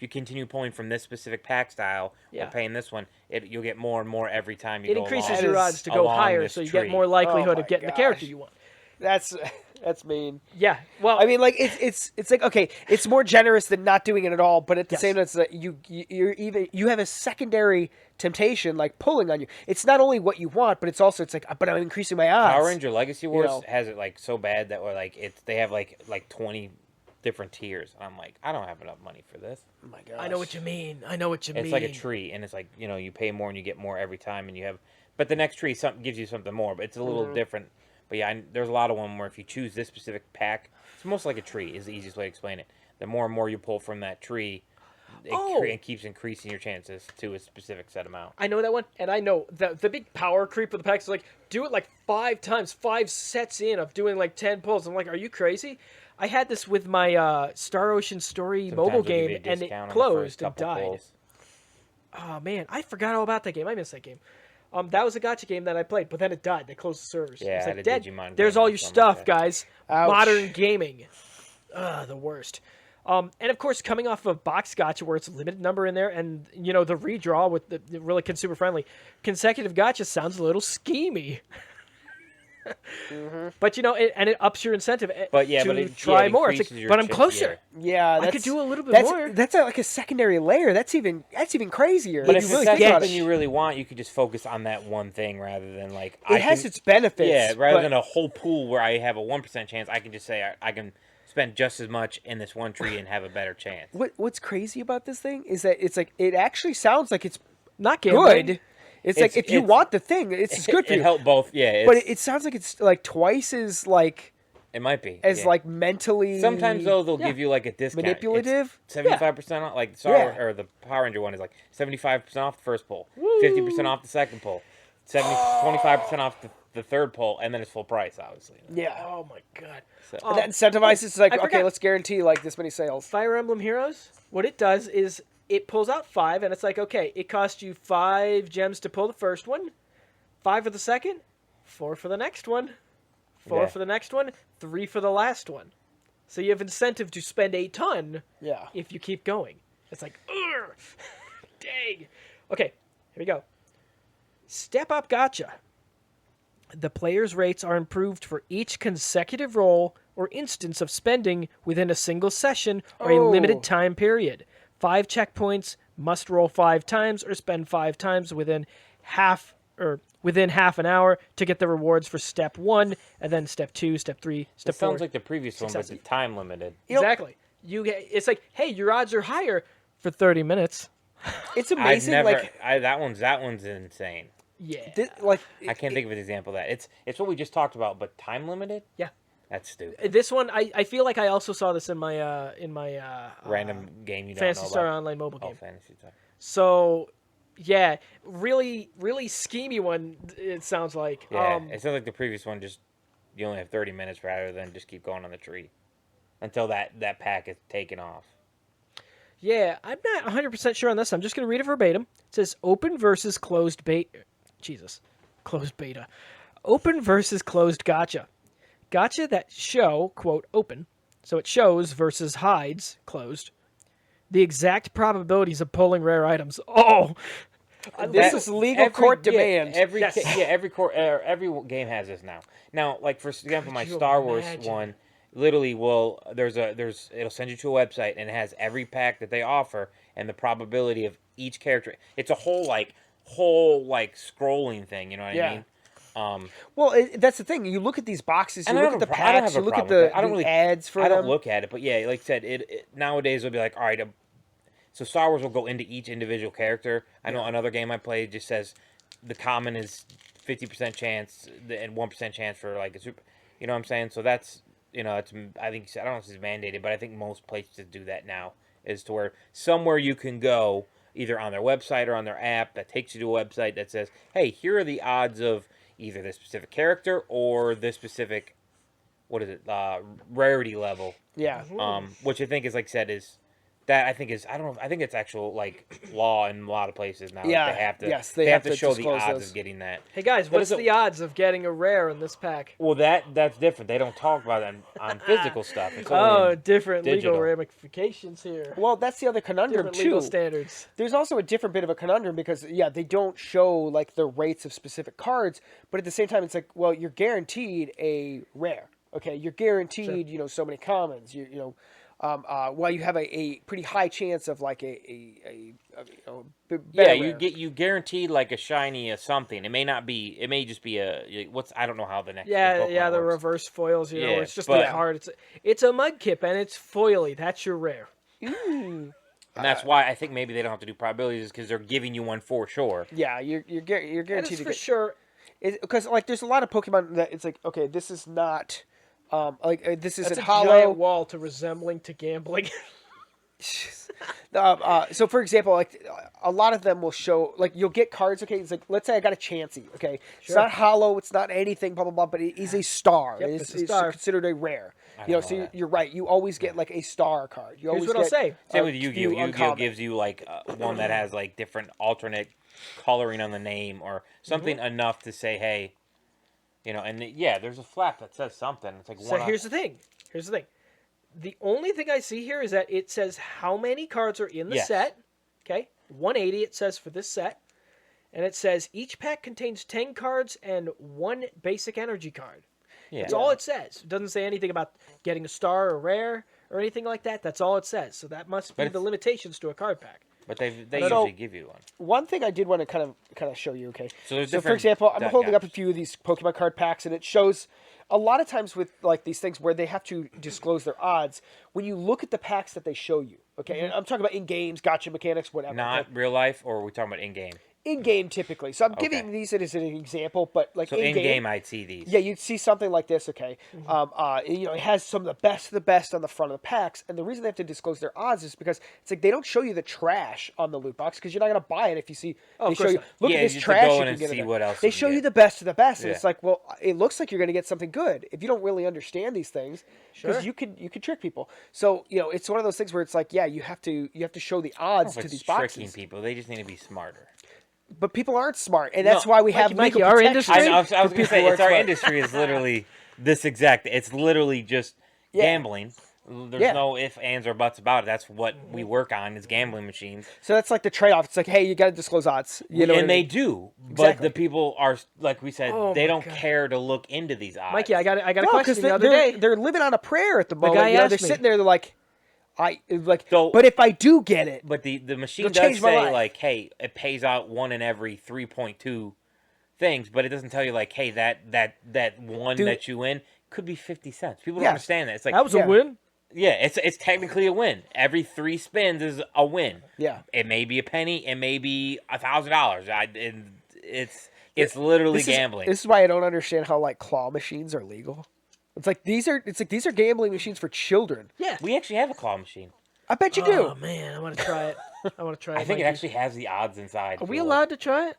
continue pulling from this specific pack style or paying this one, you'll get more and more every time you It go increases along. your That odds is to go along higher, this so you tree. get more likelihood Oh of getting my the character gosh. you want. That's mean. Yeah. Well, I mean, like it's like okay, it's more generous than not doing it at all. But at the Yes. same time, it's like you have a secondary temptation like pulling on you. It's not only what you want, but it's like, but I'm increasing my odds. Power Ranger Legacy Wars know. has it like so bad that we're like they have like 20 different tiers. And I'm like, I don't have enough money for this. Oh my gosh. I know what you mean. I know what you mean. It's like a tree, and it's like you pay more and you get more every time, and you have. But the next tree gives you something more, but it's a little different. But yeah, there's a lot of them where if you choose this specific pack, it's almost like a tree. Is the easiest way to explain it. The more and more you pull from that tree, it keeps increasing your chances to a specific set amount. I know that one, and I know the big power creep of the packs is like, do it like 5 times, 5 sets in of doing like 10 pulls. I'm like, are you crazy? I had this with my Star Ocean Story Sometimes mobile they'll give you a game, and it discount on the closed first and couple died. pulls. Oh man, I forgot all about that game. I missed that game. That was a gotcha game that I played, but then it died. They closed the servers. Yeah, It was I like, had a dead. Digimon There's game all or your something like stuff, that. guys. Ouch. Modern gaming. The worst. And of course, coming off of box gotcha, where it's a limited number in there, and the redraw with the really consumer friendly, consecutive gotcha sounds a little schemy. But and it ups your incentive But yeah, to but it try more. It's increases like, your but I'm chance, closer. Yeah, I could do a little bit that's, more. That's like a secondary layer. That's even crazier. But If if you really that's think about something it. you really want, you could just focus on that one thing rather than like. It has its benefits. Yeah, rather but- than a whole pool where I have a 1% chance, I can just say I can spend just as much in this one tree and have a better chance. What's crazy about this thing is that it's like it actually sounds like it's Not gambling. good. It's like if you want the thing, it's good for It you. helped both, yeah. But it sounds like it's like twice as like it might be as yeah. like mentally. Sometimes though they'll Yeah. give you like a discount. Manipulative? 75% off, like or the Power Ranger one is like 75% off the first pull, 50% off the second pull, 25% off the third pull, and then it's full price, obviously. Yeah. Oh my god. So, And that incentivizes it's like I okay, forgot. let's guarantee like this many sales. Fire Emblem Heroes, what it does is it pulls out 5, and it's like, okay, it cost you 5 gems to pull the first one, 5 for the second, 4 for the next one, 4 Yeah. for the next one, 3 for the last one. So you have incentive to spend a ton Yeah. if you keep going. It's like, ugh, dang. Okay, here we go. Step Up Gotcha. The player's rates are improved for each consecutive roll or instance of spending within a single session or a Oh. limited time period. 5 checkpoints, must roll 5 times or spend 5 times within half an hour to get the rewards for step 1, and then step 2, step 3, step It 4. sounds like the previous one, but Successive. it's time limited. Exactly. It's like, hey, your odds are higher for 30 minutes. It's I've amazing. never. Like, That one's insane. Yeah. I can't think of an example of that. It's what we just talked about, but time limited. Yeah. That's stupid. This one, I feel like I also saw this in my Random game you don't Fantasy know Star about. Online mobile Oh, game. Fantasy Star. So, yeah, really, really schemy one. It sounds like. Yeah, it sounds like the previous one. Just you only have 30 minutes rather than just keep going on the tree until that pack is taken off. Yeah, I'm not 100% sure on this. I'm just going to read it verbatim. It says open versus closed beta. Jesus. Closed beta. Open versus closed gotcha. Gotcha that show, quote, open. So it shows versus hides, closed. The exact probabilities of pulling rare items. Oh! this is legal court demand. Every Yes. every game has this now. Now, like for example, my you Star Wars imagine? one, literally it'll send you to a website and it has every pack that they offer and the probability of each character. It's a whole scrolling thing. You know what Yeah. I mean? Well, that's the thing. You look at these boxes, you And I look don't at the have a pro- I don't packs, have you a look at problem with that. I don't the really- ads for I them. don't look at it, but yeah, like I said, it nowadays will be like, all right, so Star Wars will go into each individual character. I know another game I played just says the common is 50% chance and 1% chance for like a super. You know what I'm saying? So that's it's I think I don't know if it's mandated, but I think most places do that now. Is to where somewhere you can go either on their website or on their app that takes you to a website that says, hey, here are the odds of either this specific character or this specific rarity level. Yeah. Which I think is like I said is that I think it's actual like law in a lot of places now. Yeah, They have to yes, they have to show the disclose odds those. of getting that. Hey guys, That what's doesn't- the odds of getting a rare in this pack? Well, that's different. They don't talk about it on physical stuff. It's Oh, only different legal digital. ramifications here. Well, that's the other conundrum Different legal too. standards. There's also a different bit of a conundrum because they don't show like the rates of specific cards, but at the same time it's like, well, you're guaranteed a rare. Okay, you're guaranteed, so many commons. While you have a pretty high chance of like a better rare. you guaranteed like a shiny something. It may not be. It may just be I don't know how the next. Yeah, Pokemon the works. reverse foils. Yeah, It's just but- a card. It's a Mudkip and it's foily. That's your rare. And that's why I think maybe they don't have to do probabilities because they're giving you one for sure. Yeah, you're And guaranteed it's to for get sure. because like there's a lot of Pokemon that it's like, okay, this is not this That's isn't a hollow. giant wall to resembling to gambling. So for example, like a lot of them will show like you'll get cards. Okay, it's like let's say I got a Chansey. Okay, it's Sure. not hollow, it's not anything, blah blah blah, but it is a star. Yep, it's it's a star. considered a rare. don't So know that. you're right. You always get like a star card. You Here's always what I'll get say. Same a with Yu-Gi-Oh. few Yu-Gi-Oh uncommon. gives you like one that has like different alternate coloring on the name or something enough to say, hey, and there's a flap that says something. It's like So here's the thing. The only thing I see here is that it says how many cards are in the Yes. set. Okay, 180 it says for this set. And it says each pack contains 10 cards and 1 basic energy card. Yeah. That's all it says. It doesn't say anything about getting a star or rare or anything like that. That's all it says. So that must be But the limitations to a card pack. But they So- usually give you one. One thing I did want to kind of show you. Okay, So there's for different example, I'm holding up a gotchas. few of these Pokemon card packs, and it shows a lot of times with like these things where they have to disclose their odds. When you look at the packs that they show you, okay, and I'm talking about in games, gotcha mechanics, whatever. Not okay? real life, or are we talking about in game? in game typically. So I'm Okay. giving these as an example, but like So in game, I'd see these. yeah, you'd see something like this. Okay, it has some of the best on the front of the packs, and the reason they have to disclose their odds is because it's like they don't show you the trash on the loot box because you're not gonna buy it if you see they of show course you not. look Yeah, at this you have to trash go you in can and get in see there. what else They you can show you get. the best of the best, and Yeah. it's like, well, it looks like you're gonna get something good if you don't really understand these things because Sure. you could trick people. So it's one of those things where it's like, yeah, you have to show the I don't odds know if to it's these tricking boxes, people. They just need to be smarter. but people aren't smart, and that's No, why we have Mikey, legal our protection. industry- I know. I was for going to people say who it's aren't our smart. industry is literally this exact. It's literally just Yeah. gambling. There's Yeah. no ifs, ands, or buts about it. That's what we work on is gambling machines. So that's like the trade-off. It's like, hey, you got to disclose odds. You know what I And they mean? do, but Exactly. the people are like we said, Oh they my don't God. care to look into these odds. Mikey, I got a No, question because the other day. they're living on a prayer at the moment. guy They're asked me. sitting there. They're like, So- but if I do get it, But the machine It'll does change my say life. like, hey, it pays out 1 in every 3.2 things, but it doesn't tell you like, hey, that one Dude. that you win could be 50 cents. People don't Yes. understand that. It's like That was Yeah. a win. yeah, it's technically a win. Every 3 spins is a win. yeah, It may be a penny, it may be $1,000. It's literally gambling. This is why I don't understand how like claw machines are legal. It's like these are gambling machines for children. Yeah. We actually have a claw machine. I bet you Oh do. man, I want to try it. I want to try it. I think it Mikey. actually has the odds inside. Are we for- allowed to try it?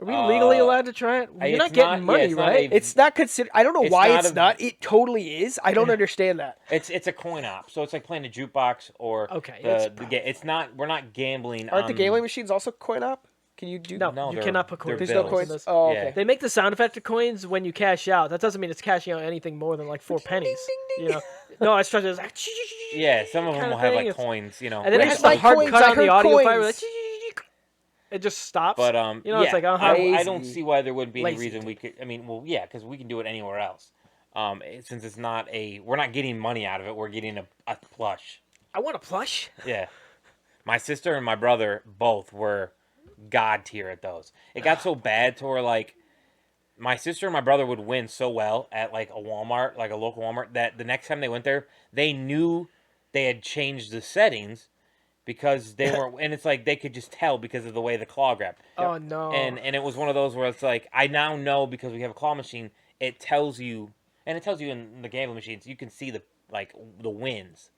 Are we legally allowed to try it? You're not it's getting not- yeah, money, it's not right? a- It's not considered. I don't know It's why not it's a- not. It totally is. I don't understand that. It's a coin op, so it's like playing a jukebox or Okay, It's not. We're not gambling. Aren't the on- gambling machines also coin op? Can you do? No, No, you they're- cannot put they're coins. There's no bills. coins. This. Oh, Yeah. okay. They make the sound effect of coins when you cash out. That doesn't mean it's cashing out anything more than like 4 pennies. You know? No, I started just like. Yeah, some of them kinda will have thing. like It's- coins, you know. And then it Where's has my the hard coins? cut I on the heard audio file. coins. Like, it just stops. But you know, it's yeah, like I don't Lazy. see why there wouldn't be any Lazy. reason we could. I mean, well, yeah, because we can do it anywhere else. Since it's not we're not getting money out of it. We're getting a plush. I want a plush. Yeah, my sister and my brother both were god tier at those. It got so bad to where like my sister and my brother would win so well at like a Walmart, like a local Walmart, that the next time they went there, they knew they had changed the settings because they weren't, and it's like they could just tell because of the way the claw grabbed. Oh no. And it was one of those where it's like I now know because we have a claw machine, it tells you, and it tells you in the gambling machines, you can see the wins,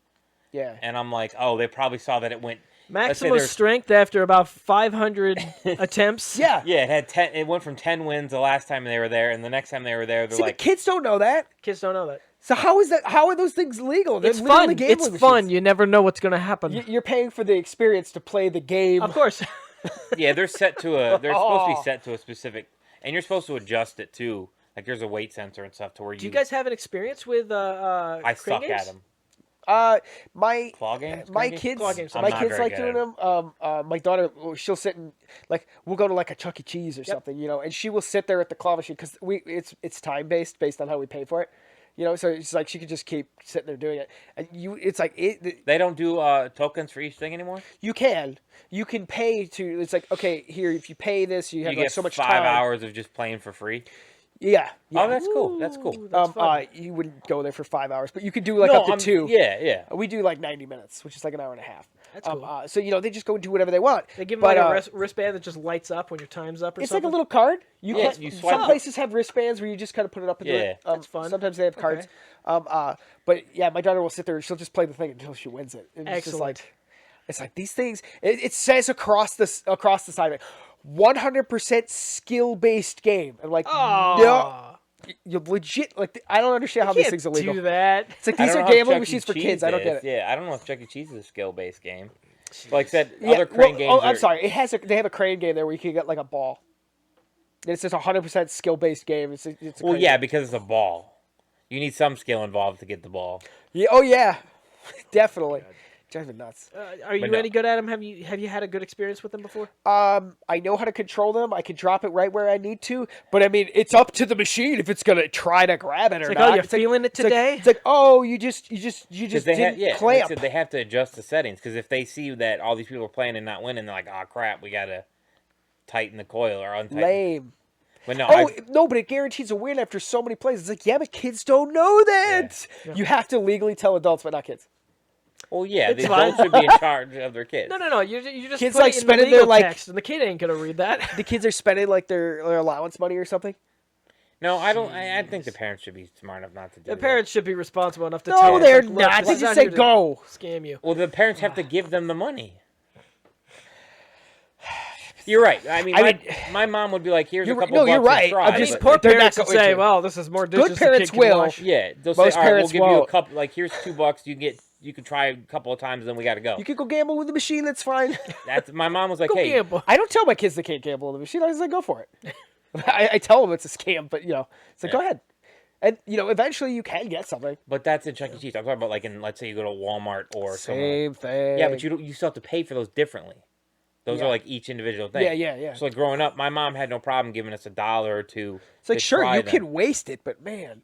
Yeah. and I'm like, oh, they probably saw that it went. let's say Maximum there's- strength after about 500 attempts. Yeah. Yeah, it had 10. It went from 10 wins the last time they were there, and the next time they were there, they're See, like, but kids don't know that. Kids don't know that. So how is that? How are those things legal? They're It's literally fun. gambling It's fun. machines. You never know what's going to happen. You're paying for the experience to play the game. Of course. yeah, they're set to a. They're supposed to Oh. be set to a specific, and you're supposed to adjust it too. Like there's a weight sensor and stuff to where Do you guys have an experience with I crane suck games? at them. My Claw games. my crane games? kids, Claw games. I'm my not kids very like good doing at them. My daughter, she'll sit and like we'll go to like a Chuck E. Cheese or something, and she will sit there at the claw machine because it's time based on how we pay for it, So it's like she could just keep sitting there doing it, and it's like They don't do tokens for each thing anymore. you can pay to. It's like okay, here if you pay this, you have You like get so much 5 time. hours of just playing for free. Yeah. Oh, that's cool. That's cool. Ooh, that's fun. You wouldn't go there for 5 hours, but you could do like No, up to 2. Yeah. We do like 90 minutes, which is like an hour and a half. That's cool. So they just go and do whatever they want. They give them but, like a wristband that just lights up when your time's up or It's something. like a little card. Yeah, you swipe some up. places have wristbands where you just kind of put it up. Into Yeah. it. That's fun. Sometimes they have cards. But yeah, my daughter will sit there and she'll just play the thing until she wins it. And Excellent. It's like these things. It says across the side of it, 100% skill based game. I'm like, no. You legit I don't understand how You these can't things are legal. do that. It's like I these don't are know how gambling Chuck E. machines for Cheese kids. I don't get is. it. Yeah, I don't know if Chuck E. Cheese is a skill based game. Like I said, Yeah, other crane games. I'm are- sorry. They have a crane game there where you can get like a ball. And it's just 100% skill based game. It's a Well, crane yeah, game. because it's a ball. You need some skill involved to get the ball. Yeah. Oh yeah, definitely. Drives me nuts. Are you no. any good at them? Have you had a good experience with them before? I know how to control them. I can drop it right where I need to. But I mean, it's up to the machine if it's gonna try to grab it or like, not. oh, you're feeling it today? It's like, oh, you just They didn't like clamp. I said, they have to adjust the settings because if they see that all these people are playing and not winning, they're like, "Oh crap, we gotta tighten the coil or untighten." Lame. But no, Oh no, but it guarantees a win after so many plays. It's like, yeah, but kids don't know that. Yeah. You have to legally tell adults, but not kids. Well, yeah, It's the fine. adults should be in charge of their kids. No. You just Kids, put like, it in spending the their, legal like- text, and the kid ain't gonna read that. The kids are spending like their allowance money or something. No, I don't. I think the parents should be smart enough not to do The that. parents should be responsible enough to No, tell. they're Look, not. this They is just out say here to go. Scam you. Well, the parents have to give them the money. You're right. I mean, my mom would be like, "Here's a couple bucks you're right. and try." I'm I mean, just- poor they're not parents would going say, to. "Well, this is more dishes Good the parents kid can will. wash." Yeah, they'll Most say, "All right, we'll parents give you a won't. couple. Like, here's $2. You can try a couple of times, then we got to go." You can go gamble with the machine. That's fine. That's my mom was like, Go "Hey, gamble. I don't tell my kids they can't gamble with the machine. I just like, go for it. I tell them it's a scam, but it's like, go ahead. And eventually you can get something. but that's in Chuck E. Cheese. I'm talking about like in, let's say you go to Walmart or somewhere. Same thing. Yeah, but you still have to pay for those differently. Those Yeah. are like each individual thing. Yeah. So like growing up, my mom had no problem giving us $1 or $2. It's like, to sure, try you them. can waste it, but man,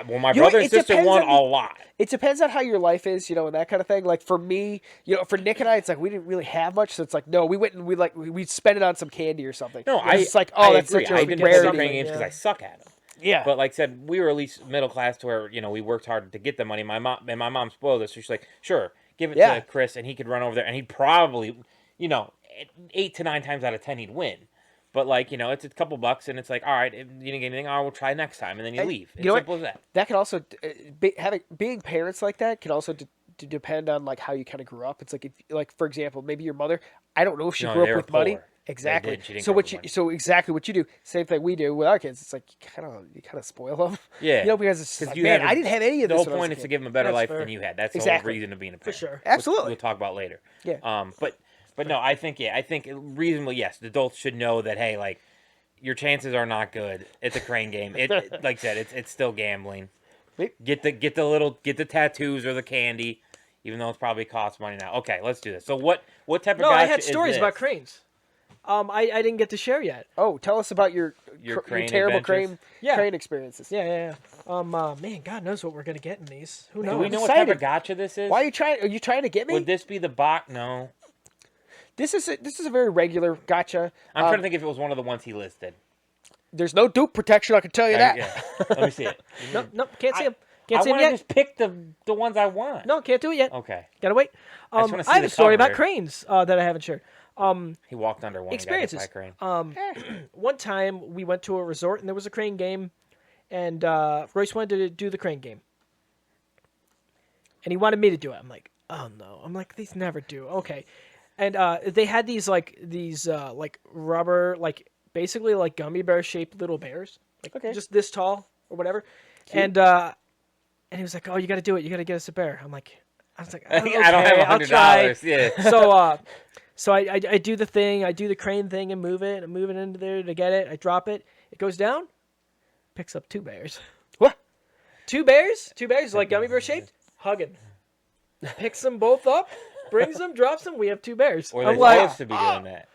Well, my You know brother what, and it sister depends won on a the- lot. it depends on how your life is, and that kind of thing. Like for me, for Nick and I, it's like we didn't really have much, so it's like no, we went and we spent it on some candy or something. No, It's like I that's agree. such a I didn't rarity. play playing games because yeah. I suck at them. Yeah, But like I said, we were at least middle class to where we worked hard to get the money. My mom spoiled us, so she's like, "Sure, give it Yeah. to Chris, and he could run over there, and he'd probably, 8 to 9 times out of 10 he'd win." But like it's a couple bucks, and it's like, all right, if you didn't get anything, all right, we'll try next time, and then you leave. It's you know simple as that. that can also being parents like that can also depend on like how you kind of grew up. It's like if for example, maybe your mother, I don't know if she No, grew they up were with money. poor. Exactly. They did. She didn't So grow up with money. so exactly what you do, same thing we do with our kids. It's like you kind of spoil them. Yeah. Because it's just like, you man, had I didn't have any of The this. whole when I was point a is to kid. give them a better That's life fair. than you had. That's Exactly. the whole reason of being a parent. sure. Absolutely. We'll talk about later. Yeah. But no, I think reasonably yes, the adults should know that hey, like your chances are not good. It's a crane game. It like I said, it's still gambling. Get the tattoos or the candy, even though it's probably costs money now. Okay, let's do this. So what type of No, I gotcha had is stories this? about cranes. I didn't get to share yet. Oh, tell us about your crane terrible adventures? crane experiences. Yeah. Man, God knows what we're gonna get in these. Who knows? Do we know excited. what type of gotcha this is? Why are you trying to get me? Would this be the box? No. This is a very regular gotcha. I'm trying to think if it was one of the ones he listed. There's no dupe protection. I can tell you that. Yeah. Let me see it. Nope, can't see him. I Can't see him want to yet. just pick the ones I want. No, can't do it yet. Okay. Gotta wait. just wanna see I have the a story about cover. cranes that I haven't shared. He walked under one. Experiences. And got hit by a crane. One time we went to a resort and there was a crane game, and Royce wanted to do the crane game, and he wanted me to do it. I'm like, oh no. I'm like, these never do. Okay, and they had these rubber, basically like gummy bear shaped little bears, just this tall or whatever, and he was like, oh, you got to do it. You got to get us a bear. I was like, oh, okay, I don't have I'll try. $100. Yeah. So I do the thing, I do the crane thing and move it, and I move it into there to get it. I drop it, it goes down, picks up 2 bears. What? 2 bears, like gummy bear shaped, hugging. Picks them both up, brings them, drops them. We have 2 bears. Or I'm they're like, supposed to be doing that.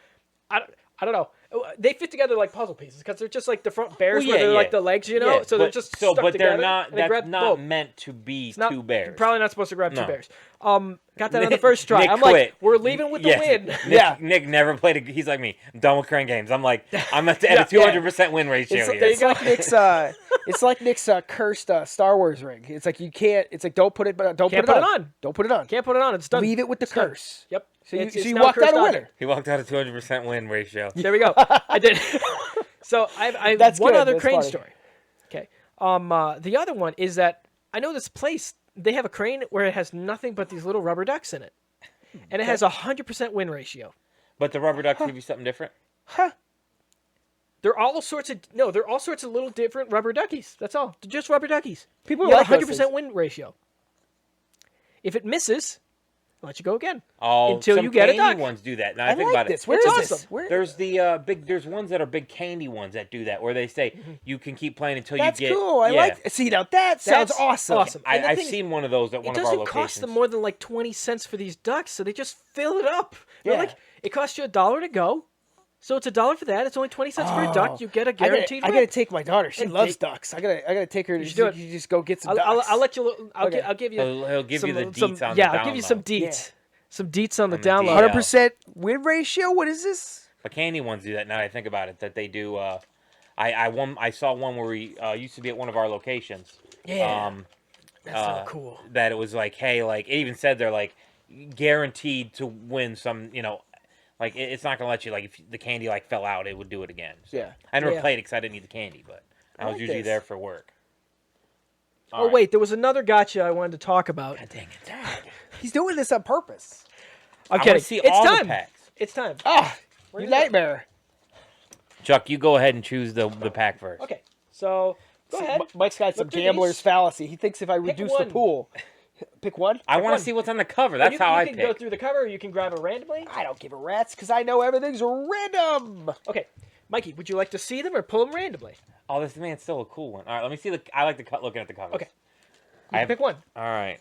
I don't know. They fit together like puzzle pieces because they're just like the front bears Well, where they're yeah. like the legs, Yeah, so they're just stuck but together. they're not. and they That's grab not both. meant to be It's not- 2 bears. You're probably not supposed to grab 2 No. bears. Got that on the first try. Nick I'm like, quit. we're leaving with the Yes. win. Nick never played. He's like me. I'm done with crane games. I'm like, I'm at a Yeah. 200% win ratio It's, here. it's like Nick's. It's like Nick's cursed Star Wars ring. It's like you can't. It's like don't put it. Don't Can't put it on. Don't put it on. Can't put it on. It's done. Leave it with the It's done. curse. Yep. So you, It's so you now walked cursed out a object. winner. He walked out a 200% win ratio. There we go. I did. So I have That's one good. other That's crane funny. story. Okay. The other one is that I know this place. They have a crane where it has nothing but these little rubber ducks in it, and it has 100% win ratio. But the rubber ducks give you something different. They're all sorts of little different rubber duckies. That's all. They're just rubber duckies. People You like have those 100% things. win ratio. If it misses, I'll let you go again. Oh, Until some you get a candy duck. ones do that. Now I I think like about this. it. Where It's is awesome. this? Where? There's the big. There's ones that are big candy ones that do that, where they say you can keep playing until That's you get. cool. I yeah. like. See now that sounds That's awesome. awesome. And the I've thing is, seen one of those at It one of our doesn't locations. cost them more than like 20 cents for these ducks, so they just fill it up. They're Yeah. like, it costs you $1 to go, so it's $1 for that. It's only 20 cents for a duck. You get a guaranteed I win. gotta take my daughter. She And loves they- ducks. I gotta take her. To should do it. You just go get some I'll ducks. let you. Okay. I'll give you. He'll give you the deets on yeah, the I'll give you some download. deets. Some deets on the On the download. DL. 100% win ratio. What is this? But candy ones do that. Now that I think about it, that they do. I saw one where we used to be at one of our locations. Yeah. That's so cool. That it was like, hey, like it even said they're like guaranteed to win some, like it's not gonna let you like if the candy like fell out, it would do it again. So, Yeah. I never Yeah. played it because I didn't need the candy, but I was like usually this. there for work. Oh, All right. wait, there was another gotcha I wanted to talk about. God dang it! He's doing this on purpose. I'm I kidding. want to see It's all time. the packs. It's time. Ah, Where you did it go? nightmare. Chuck, you go ahead and choose the pack first. Okay, so go ahead. Mike's got some Look through gambler's these. fallacy. He thinks if I reduce the one. pool, pick one. I want one. to see what's on the cover. Oh, That's you, how you I can go pick. through the cover, or you can grab it randomly. I don't give a rat's because I know everything's random. Okay, Mikey, would you like to see them or pull them randomly? Oh, this man's still a cool one. All right, let me see. I like looking at the covers. Okay, I you have, pick one. All right,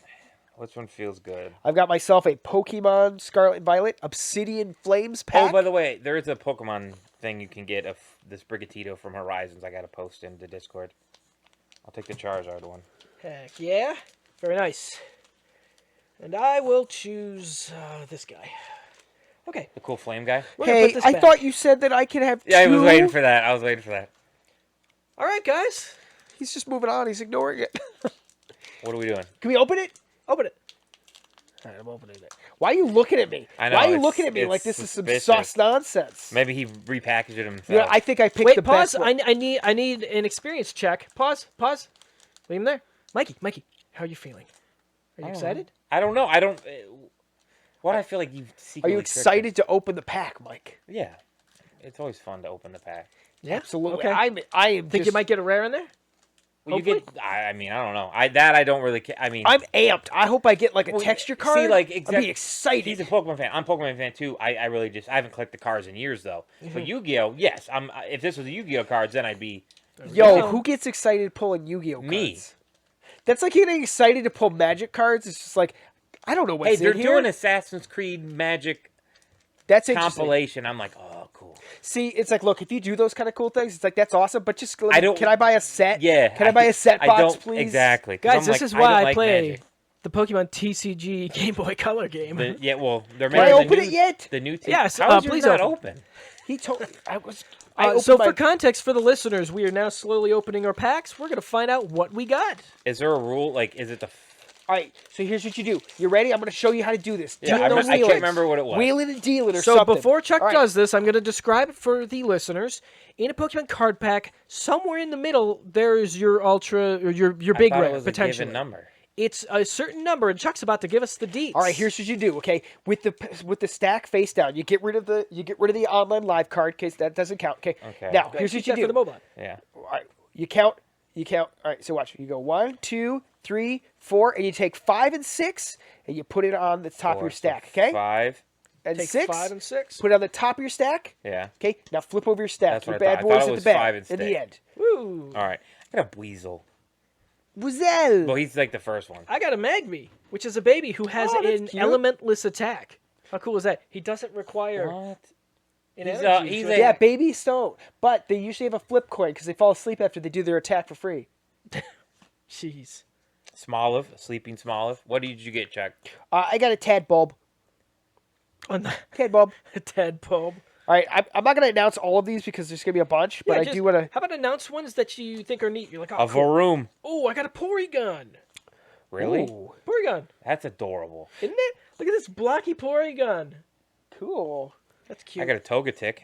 which one feels good? I've got myself a Pokemon Scarlet and Violet Obsidian Flames pack. Oh, by the way, there is a Pokemon thing you can get of this Brigatito from Horizons. I got to post into Discord. I'll take the Charizard one. Heck yeah, very nice. And I will choose this guy. Okay, The cool flame guy. we're gonna Hey, put this I back. thought you said that I could have two. Yeah, I was waiting for that. All right, guys, He's just moving on. He's ignoring it. What are we doing? Can we open it? open it. All right, I'm opening it. Why are you looking at me? I know, Why are you it's- looking at me it's like this is some suspicious. sus nonsense? Maybe he repackaged it himself. You know, I think I picked Wait, the pause. best one. I need an experience check. Pause. Leave him there. Mikey, how are you feeling? Are you excited? I don't know. I don't. What I feel like you Are secretly you tricked us. excited to open the pack, Mike? Yeah, it's always fun to open the pack. Yeah, Absolutely. Okay. I am Think just, you might get a rare in there? Well, you Hopefully. get. I mean, I don't know. I don't really. I mean, I'm amped. I hope I get like a Well, texture see, card. like, I'll be excited. He's a Pokemon fan. I'm a Pokemon fan too. I really just I haven't collected the cards in years though. But Yu-Gi-Oh, yes. If this was the Yu-Gi-Oh cards, then I'd be Yo, go. who gets excited pulling Yu-Gi-Oh cards? Me. That's like getting excited to pull Magic cards. It's just like I don't know what's Hey, they're in here. doing Assassin's Creed Magic That's interesting. compilation. I'm like, oh, cool. See, it's like, look, if you do those kind of cool things, it's like that's awesome. But just let me, I don't- can I buy a set? Yeah. Can I buy a set I box, don't, please? Exactly. 'Cause Guys, I'm this like, is don't why I like play Magic. the Pokemon TCG Game Boy Color game. Yeah, well, they're Can I making open the it new, yet? The new. Yes, How is please yours not open. open? He told me I was. I So opened my- for context for the listeners, we are now slowly opening our packs. We're going to find out what we got. Is there a rule? Like, is it the? All right, so here's what you do. You ready? I'm going to show you how to do this. Yeah, Dealing I or can't wheeling. remember what it was. Wheeling and dealing or So something. before Chuck All right. does this, I'm going to describe it for the listeners. In a Pokemon card pack, somewhere in the middle, there's your ultra or your big I thought rare it was potentially. a given number. It's a certain number, and Chuck's about to give us the deets. All right, here's what you do. Okay, with the stack face down, you get rid of the online live card case that doesn't count. Okay. Okay. Now Okay, here's keep what you that do. for the mobile. Yeah. All right, you count. All right, so watch. You go 1, 2, 3, 4, and you take 5 and 6, and you put it on the top of your So stack. Okay. 5. And Take 6. 5 and 6. Put it on the top of your stack. Yeah. Okay. Now flip over your stack. That's Your what I bad thought. I thought boys it at was the back. 5 and In the 6. end. Woo! All right. I got a Weasel. Wazelle. Well, he's like the first one. I got a Magby, which is a baby who has Oh, that's an cute. elementless attack. How cool is that? He doesn't require What? an He's, energy. he's to a- Yeah, attack. baby stone. But they usually have a flip coin because they fall asleep after they do their attack for free. Jeez. Smoliv, Sleeping Smoliv. What did you get, Chuck? I got a Tadbulb. On the Tadbulb. Tadpole. All right, I'm not going to announce all of these because there's going to be a bunch, but I do want to. How about announce ones that you think are neat? You're like, oh, A cool. Varoom. Oh, I got a Porygon. Really? Porygon, That's adorable. isn't it? Look at this blocky Porygon. Cool. That's cute. I got a Togetic.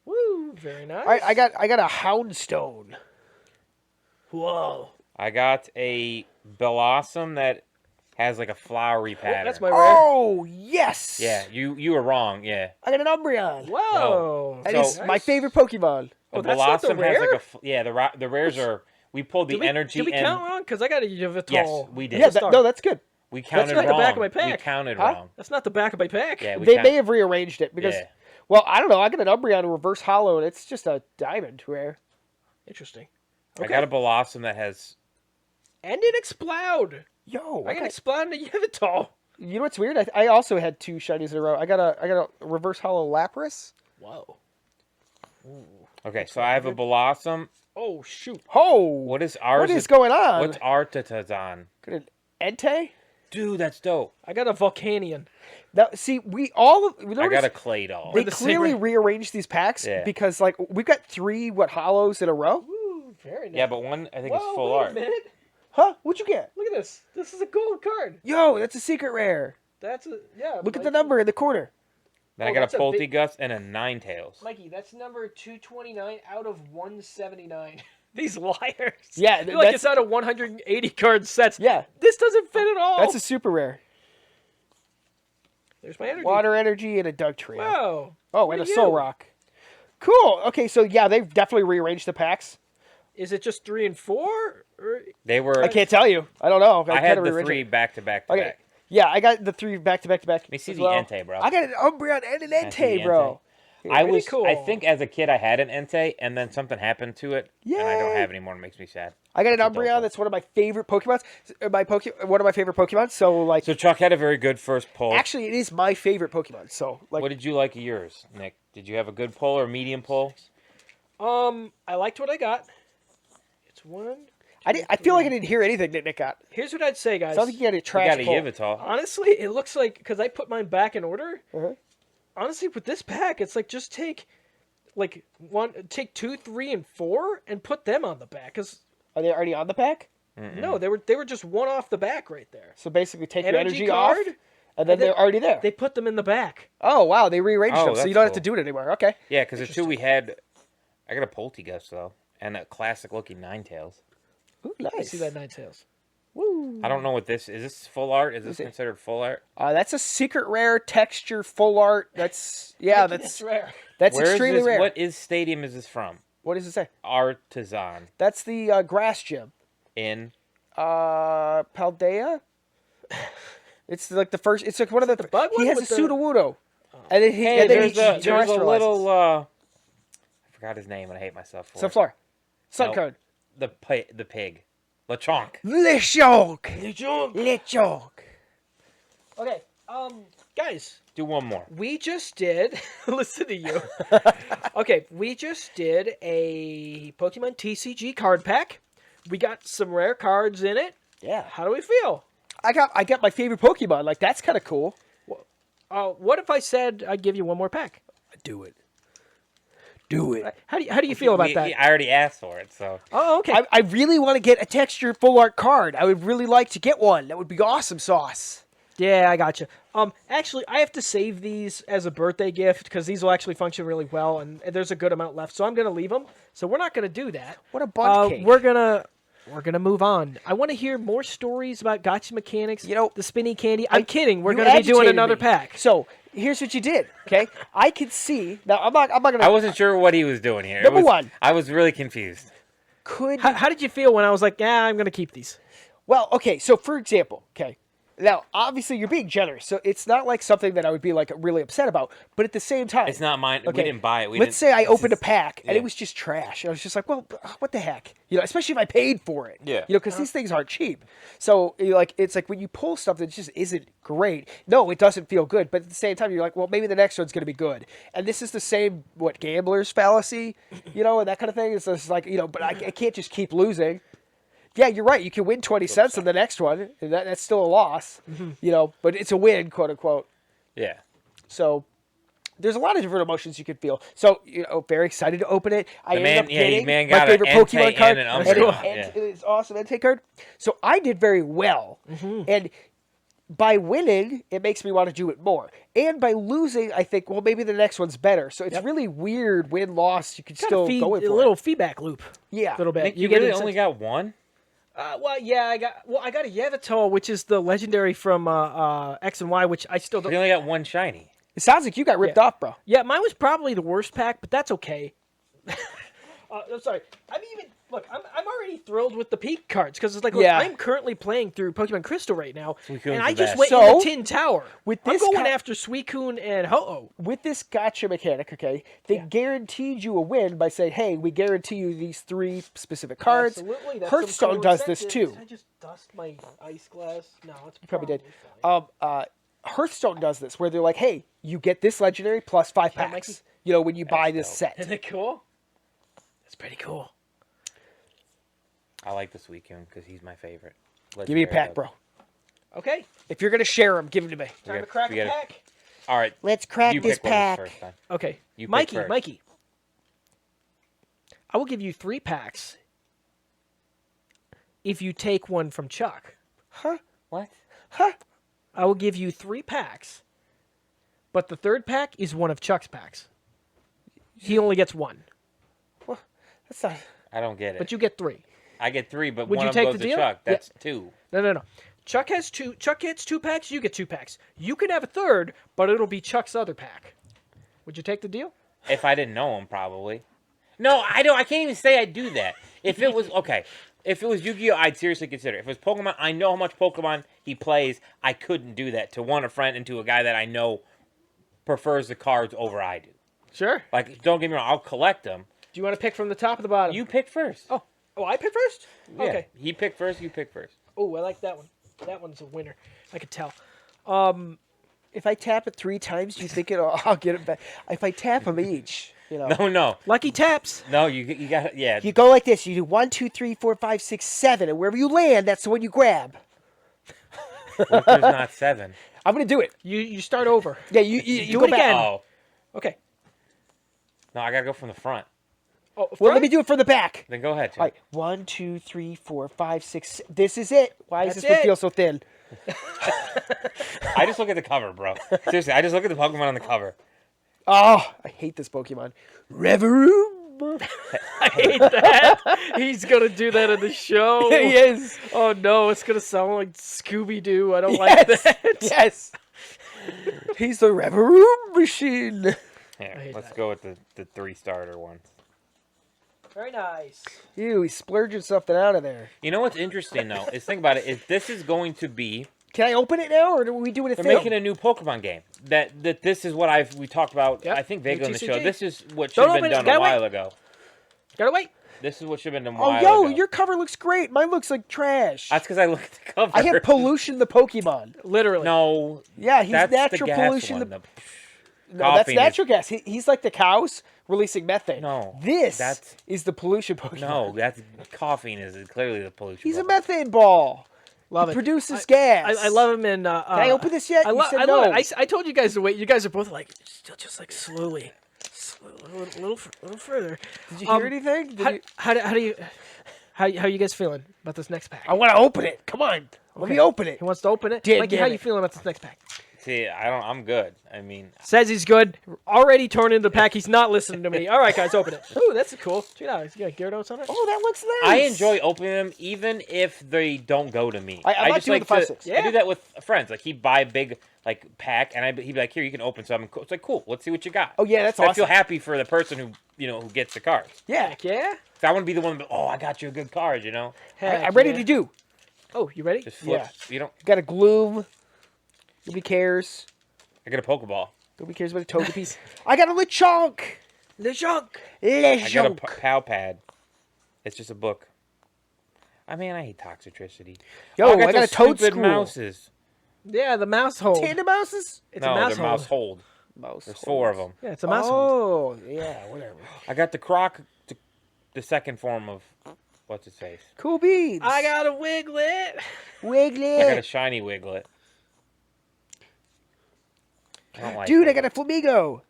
Woo, very nice. All right, I got a Houndstone. Whoa. I got a Bellossom that has like a flowery Oh, pattern. that's my rare. Oh yes. Yeah, you were wrong. Yeah. I got an Umbreon. Whoa. That So- is my favorite Pokemon. Oh, The that's not the Bellossom has like rare? the rares are. We pulled the Did we, energy did we and count wrong? Because I got a Yveltal. yes, we did. Yeah, Star. no, that's good. We counted not the wrong. back of my pack. We counted Huh? wrong. That's not the back of my pack. Yeah, we They count- may have rearranged it because, Yeah. well, I don't know. I got an Umbreon in reverse hollow, and it's just a diamond rare. Interesting. I got a Bellossom that has. And it explode. Yo, I got explode into Yveltal. you know what's weird? I also had 2 shinies in a row. I got a reverse hollow Lapras. Whoa. Okay, so I have a Bellossom. Oh, shoot. Oh, What is ours? what is going on? What's Artatazan? Got an Entei? Dude, that's dope. I got a Volcanion. Now, see, we all we I noticed got a clay doll. they the clearly same- rearranged these packs Yeah. because, like, we've got 3 hollows in a row. Ooh, very nice. Yeah, but one I think is Whoa, full wait art. a minute. Huh? What'd you get? Look at this. This card. Yo, that's a secret rare. That's yeah. Look at the number in the corner. Then Oh, I got that's a a big- Poltegus and a Ninetales. Mikey, that's number 229 out of 179. These liars. Yeah, They're like it's out of 180 card sets. Yeah. This doesn't fit at all. That's a super rare. There's my energy. Water energy and a Doug Trio. Whoa. Oh, and a Soul Rock. Cool. Okay, so yeah, they've definitely rearranged the packs. Is it just 3 and 4? Or... They were. I can't tell you. I don't know. I had kinda the rearranged 3 it. back to back to Okay. back. Yeah, I got the 3 back to back to back. Let me see as the well. Entei, bro. I got an Umbreon and an I see Entei, the bro. I Pretty was. cool. I think as a kid I had an Entei, and then something happened to it, and I don't Yay. have it anymore. It makes me sad. I got an It's a Umbreon dope that's one of my favorite Pokemon. One of my favorite Pokemon. So like, So Chuck had a very good first pull. actually, it is my favorite Pokemon. So like, What did you like of yours, Nick? Did you have a good pull or medium pull? I liked what I got. It's one. I feel like I didn't hear anything that Nick got. Here's what I'd say, guys. Sounds like you got a You trash got a pull. Yveltal. Honestly, it looks like because I put mine back in order. Uh-huh. Honestly, with this pack, it's like just take, take 2, 3, and 4 and put them on the back. Cause Are they already on the pack? no, they were just one off the back right there. So basically, take your Energy energy off, card, and then and then they're already there. They put them in the back. Oh wow, they rearranged Oh, them, so you that's don't have to cool. do it anymore. Okay. Yeah, because the 2 we had, I got a Poltegus though, and a classic looking Ninetales. Ooh, I nice. see that Ninetales. Woo. I don't know what this is. This full art? Is this it? considered full art? That's a secret rare texture full art. That's that's rare. that's Where is extremely this? rare. What is stadium is this from? What does it say? Artisan That's the grass gym. in. Paldea. It's like the first. It's like one of the. bug he one has a with the- Sudowoodo, and then he Hey, and then there's he a terrestrializes. little. I forgot his name, and I hate myself for it. Sunflower. Nope. Suncone. The pig, Lechonk. Lechonk. Lechonk. Okay, guys, Do one more. we just did. Listen to you. Okay, we just did a Pokemon TCG card pack. We got some rare cards in it. Yeah. How do we feel? I got my favorite Pokemon. Like that's kind of cool. What if I said I'd give you one more pack? Do it. Do it. How do you feel about that? I already asked for it, so. Oh, okay. I really want to get a texture full art card. I would really like to get one. That would be awesome sauce. Yeah, I got you. Actually, I have to save these as a birthday gift because these will actually function really well, and there's a good amount left. So I'm gonna leave them. So we're not gonna do that. What a bundt cake. We're gonna move on. I want to hear more stories about gotcha mechanics. You know, the spinny candy. I'm kidding. We're You gonna be doing agitated another me. pack. So here's what you did. Okay, I could see. Now I'm not gonna. I wasn't sure what he was doing here. Number one. I was really confused. Could How did you feel when I was like, yeah, I'm gonna keep these? well, okay. So for example, okay. Now, obviously, you're being generous, so it's not like something that I would be like really upset about. But at the same time, It's not mine. Okay, We didn't buy it. Let's say I opened a is- pack and yeah. it was just trash. I was just like, well, what the heck? You know, especially if I paid for it. Yeah. You know, because these things aren't cheap. So, it's like when you pull stuff that just isn't great. No, it doesn't feel good. But at the same time, you're like, well, maybe the next one's going to be good. And this is the same, gambler's fallacy, and that kind of thing. It's just like, but I can't just keep losing. Yeah, you're right. You can win 20 cents on the next one, and that's still a loss, but it's a win, quote unquote. Yeah. So there's a lot of different emotions you could feel. So, very excited to open it. I ended up getting man my got favorite an Pokemon Entei card. and an And Umbreon, it's awesome Entei card. So I did very well. And by winning, it makes me want to do it more. And by losing, I think, well, maybe the next one's better. So it's really weird win-loss. You can Gotta still feed go in a for little it. feedback loop. Yeah. A little bit. Nick, you get really incentive- only got one? Well, yeah, I got a Yveltal, which is the legendary from X and Y, which I still You don't. only got one shiny. It sounds like you got ripped off, bro. Yeah, mine was probably the worst pack, but that's okay. I'm sorry. I'm already thrilled with the peak cards because it's like, look, Yeah. I'm currently playing through Pokemon Crystal right now, Suicune's and I the just best. went in So, the Tin Tower. with I'm this going ki- after Suicune and Ho-Oh. With this gotcha mechanic, okay, they guaranteed you a win by saying, hey, we guarantee you these 3 specific cards. Absolutely. That's Hearthstone some cool does this incentives. too. Did I just dust my ice glass? No, it's Probably did. fine. Hearthstone does this where they're like, hey, you get this legendary plus 5 Yeah, packs. Mikey. When you buy this set. Isn't it cool? That's pretty cool. I like the Suicune because he's my favorite. Give me a Legendary pack, dog. bro. Okay, If you're gonna share them, give them to me. time to got- crack we a gotta- pack. All right. Let's crack You this pick what was pack. first time. Okay, You pick Mikey, first. Mikey. I will give you 3 packs if you take one from Chuck. Huh? What? I will give you 3 packs, but the third pack is one of Chuck's packs. He only gets 1, That's not. I don't get it. but you get 3. I get 3, but Would one you of them take goes the to deal? Chuck. Yeah. That's 2. No. Chuck has 2. Chuck gets 2 packs. You get 2 packs. You can have a third, but it'll be Chuck's other pack. Would you take the deal? If I didn't know him, probably. No, I don't. I can't even say I'd do that. If it was okay, if it was Yu-Gi-Oh, I'd seriously consider it. If it was Pokemon, I know how much Pokemon he plays. I couldn't do that to a friend and to a guy that I know prefers the cards over I do. Sure. Like, don't get me wrong, I'll collect them. Do you want to pick from the top or the bottom? You pick first. Oh, I pick first? Yeah. Okay. He picked first. You pick first. Oh, I like that one. That one's a winner. I could tell. If I tap it 3 times, do you think I'll get it back? If I tap them each, No. Lucky taps. No, you got yeah. You go like this. You do 1, 2, 3, 4, 5, 6, 7, and wherever you land, that's the one you grab. What if there's not 7? I'm gonna do it. You start over. Yeah, you Do go it back. again. Oh. Okay. No, I got to go from the front. Oh, Well, let me do it from the back. Then go ahead, Chuck. All right, 1, 2, 3, 4, 5, 6. This is it. Why does That's this one it. feel so thin? I just look at the cover, bro. Seriously, I just look at the Pokemon on the cover. Oh, I hate this Pokemon. Reverum. I hate that. He's gonna do that in the show. He is. Oh no, it's gonna sound like Scooby Doo. I don't like that. Yes. He's the Reverum machine. Here, hate let's that. go with the 3 starter ones. Very nice. Ew, he's splurging something out of there. You know what's interesting though is think about it. Is this is going to be Can I open it now, or do we do it at they're film? making a new Pokemon game. That this is what we talked about. Yep, I think vaguely on the show. TCG. This is what Don't should have open been it, done a gotta while wait. ago. Gotta wait. This is what should have been done a Oh, while yo, ago. your cover looks great. Mine looks like trash. That's because I looked at the cover. I have Pollution the Pokemon. Literally. No, Yeah, he's that's natural the gas pollution. one. No, that's coughing is- natural gas. He's like the cows releasing methane. No, This that's- is the pollution Pokemon. No, that's coughing is clearly the pollution. He's a Pokemon. methane ball. Love He it. produces gas. I love him in. Can I open this yet? You said I love no. it. I told you guys to wait. You guys are both like still just like slowly, a little further. Did you hear anything? How do you how you guys feeling about this next pack? I want to open it. Come on. Let me open it. He wants to open it. Damn, Mikey, damn how it. you feeling about this next pack? See, I'm good. I mean, Says he's good. Already torn into the pack. He's not listening to me. All right, guys, open it. Ooh, that's cool. Check it out. He's got Gyarados on it. Oh, that looks nice. I enjoy opening them even if they don't go to me. I like just doing like the 5, to. 6. I Yeah. do that with friends. Like he'd buy a big pack, and he'd be like, "Here, you can open some." It's like, cool. Let's see what you got. Oh, yeah, that's So I awesome. feel happy for the person who gets the cards. Yeah. Heck yeah. 'Cause I want to be the one. Oh, I got you a good card. Heck I'm ready yeah. to do. Oh, you ready? Just flip. Yeah. You don't. Got a Gloom. Nobody cares. I get a Pokeball. Nobody cares about a Togepi. I got a Lechonk. Lechonk. I got a Lechonk. Pal Pad. It's just a book. I mean, I hate toxicity. Yo, Oh, I got those a Toad stupid School. mouses. Yeah, the mouse hole. Tandem mouses? It's No, a mouse they're hole. mouse hold. Mouse. There's 4 of them. Yeah, it's a mouse hole. Oh, yeah, whatever. I got the Croc, the second form of what's his face. Cool beans. I got a Wiglet. Wiglet. I got a shiny Wiglet. I don't like Dude, I Wiglet. got a Flamingo.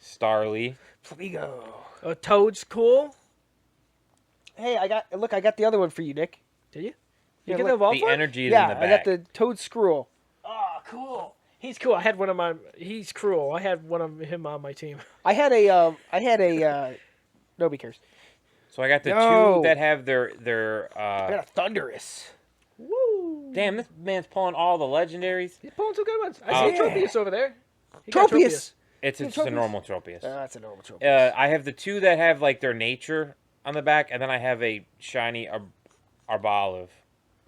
Starly. Flamingo. A Toad's cool. Hey, I got the other one for you, Nick. Did you? Yeah, You get look. the evolve The one? energy is Yeah, in the I got back. the Toad Screw. Oh, cool. He's cool. I had one of my. He's cruel. I had one of him on my team. I had a nobody cares. So I got the No. 2 that have their I got a Thunderous. Woo! Damn, this man's pulling all the legendaries. He's pulling some good ones. I see Yeah. Tropius over there. He got Tropius. It's just a Tropius? normal Tropius. That's a normal Tropius. I have the 2 that have like their nature on the back, and then I have a shiny Arbolive.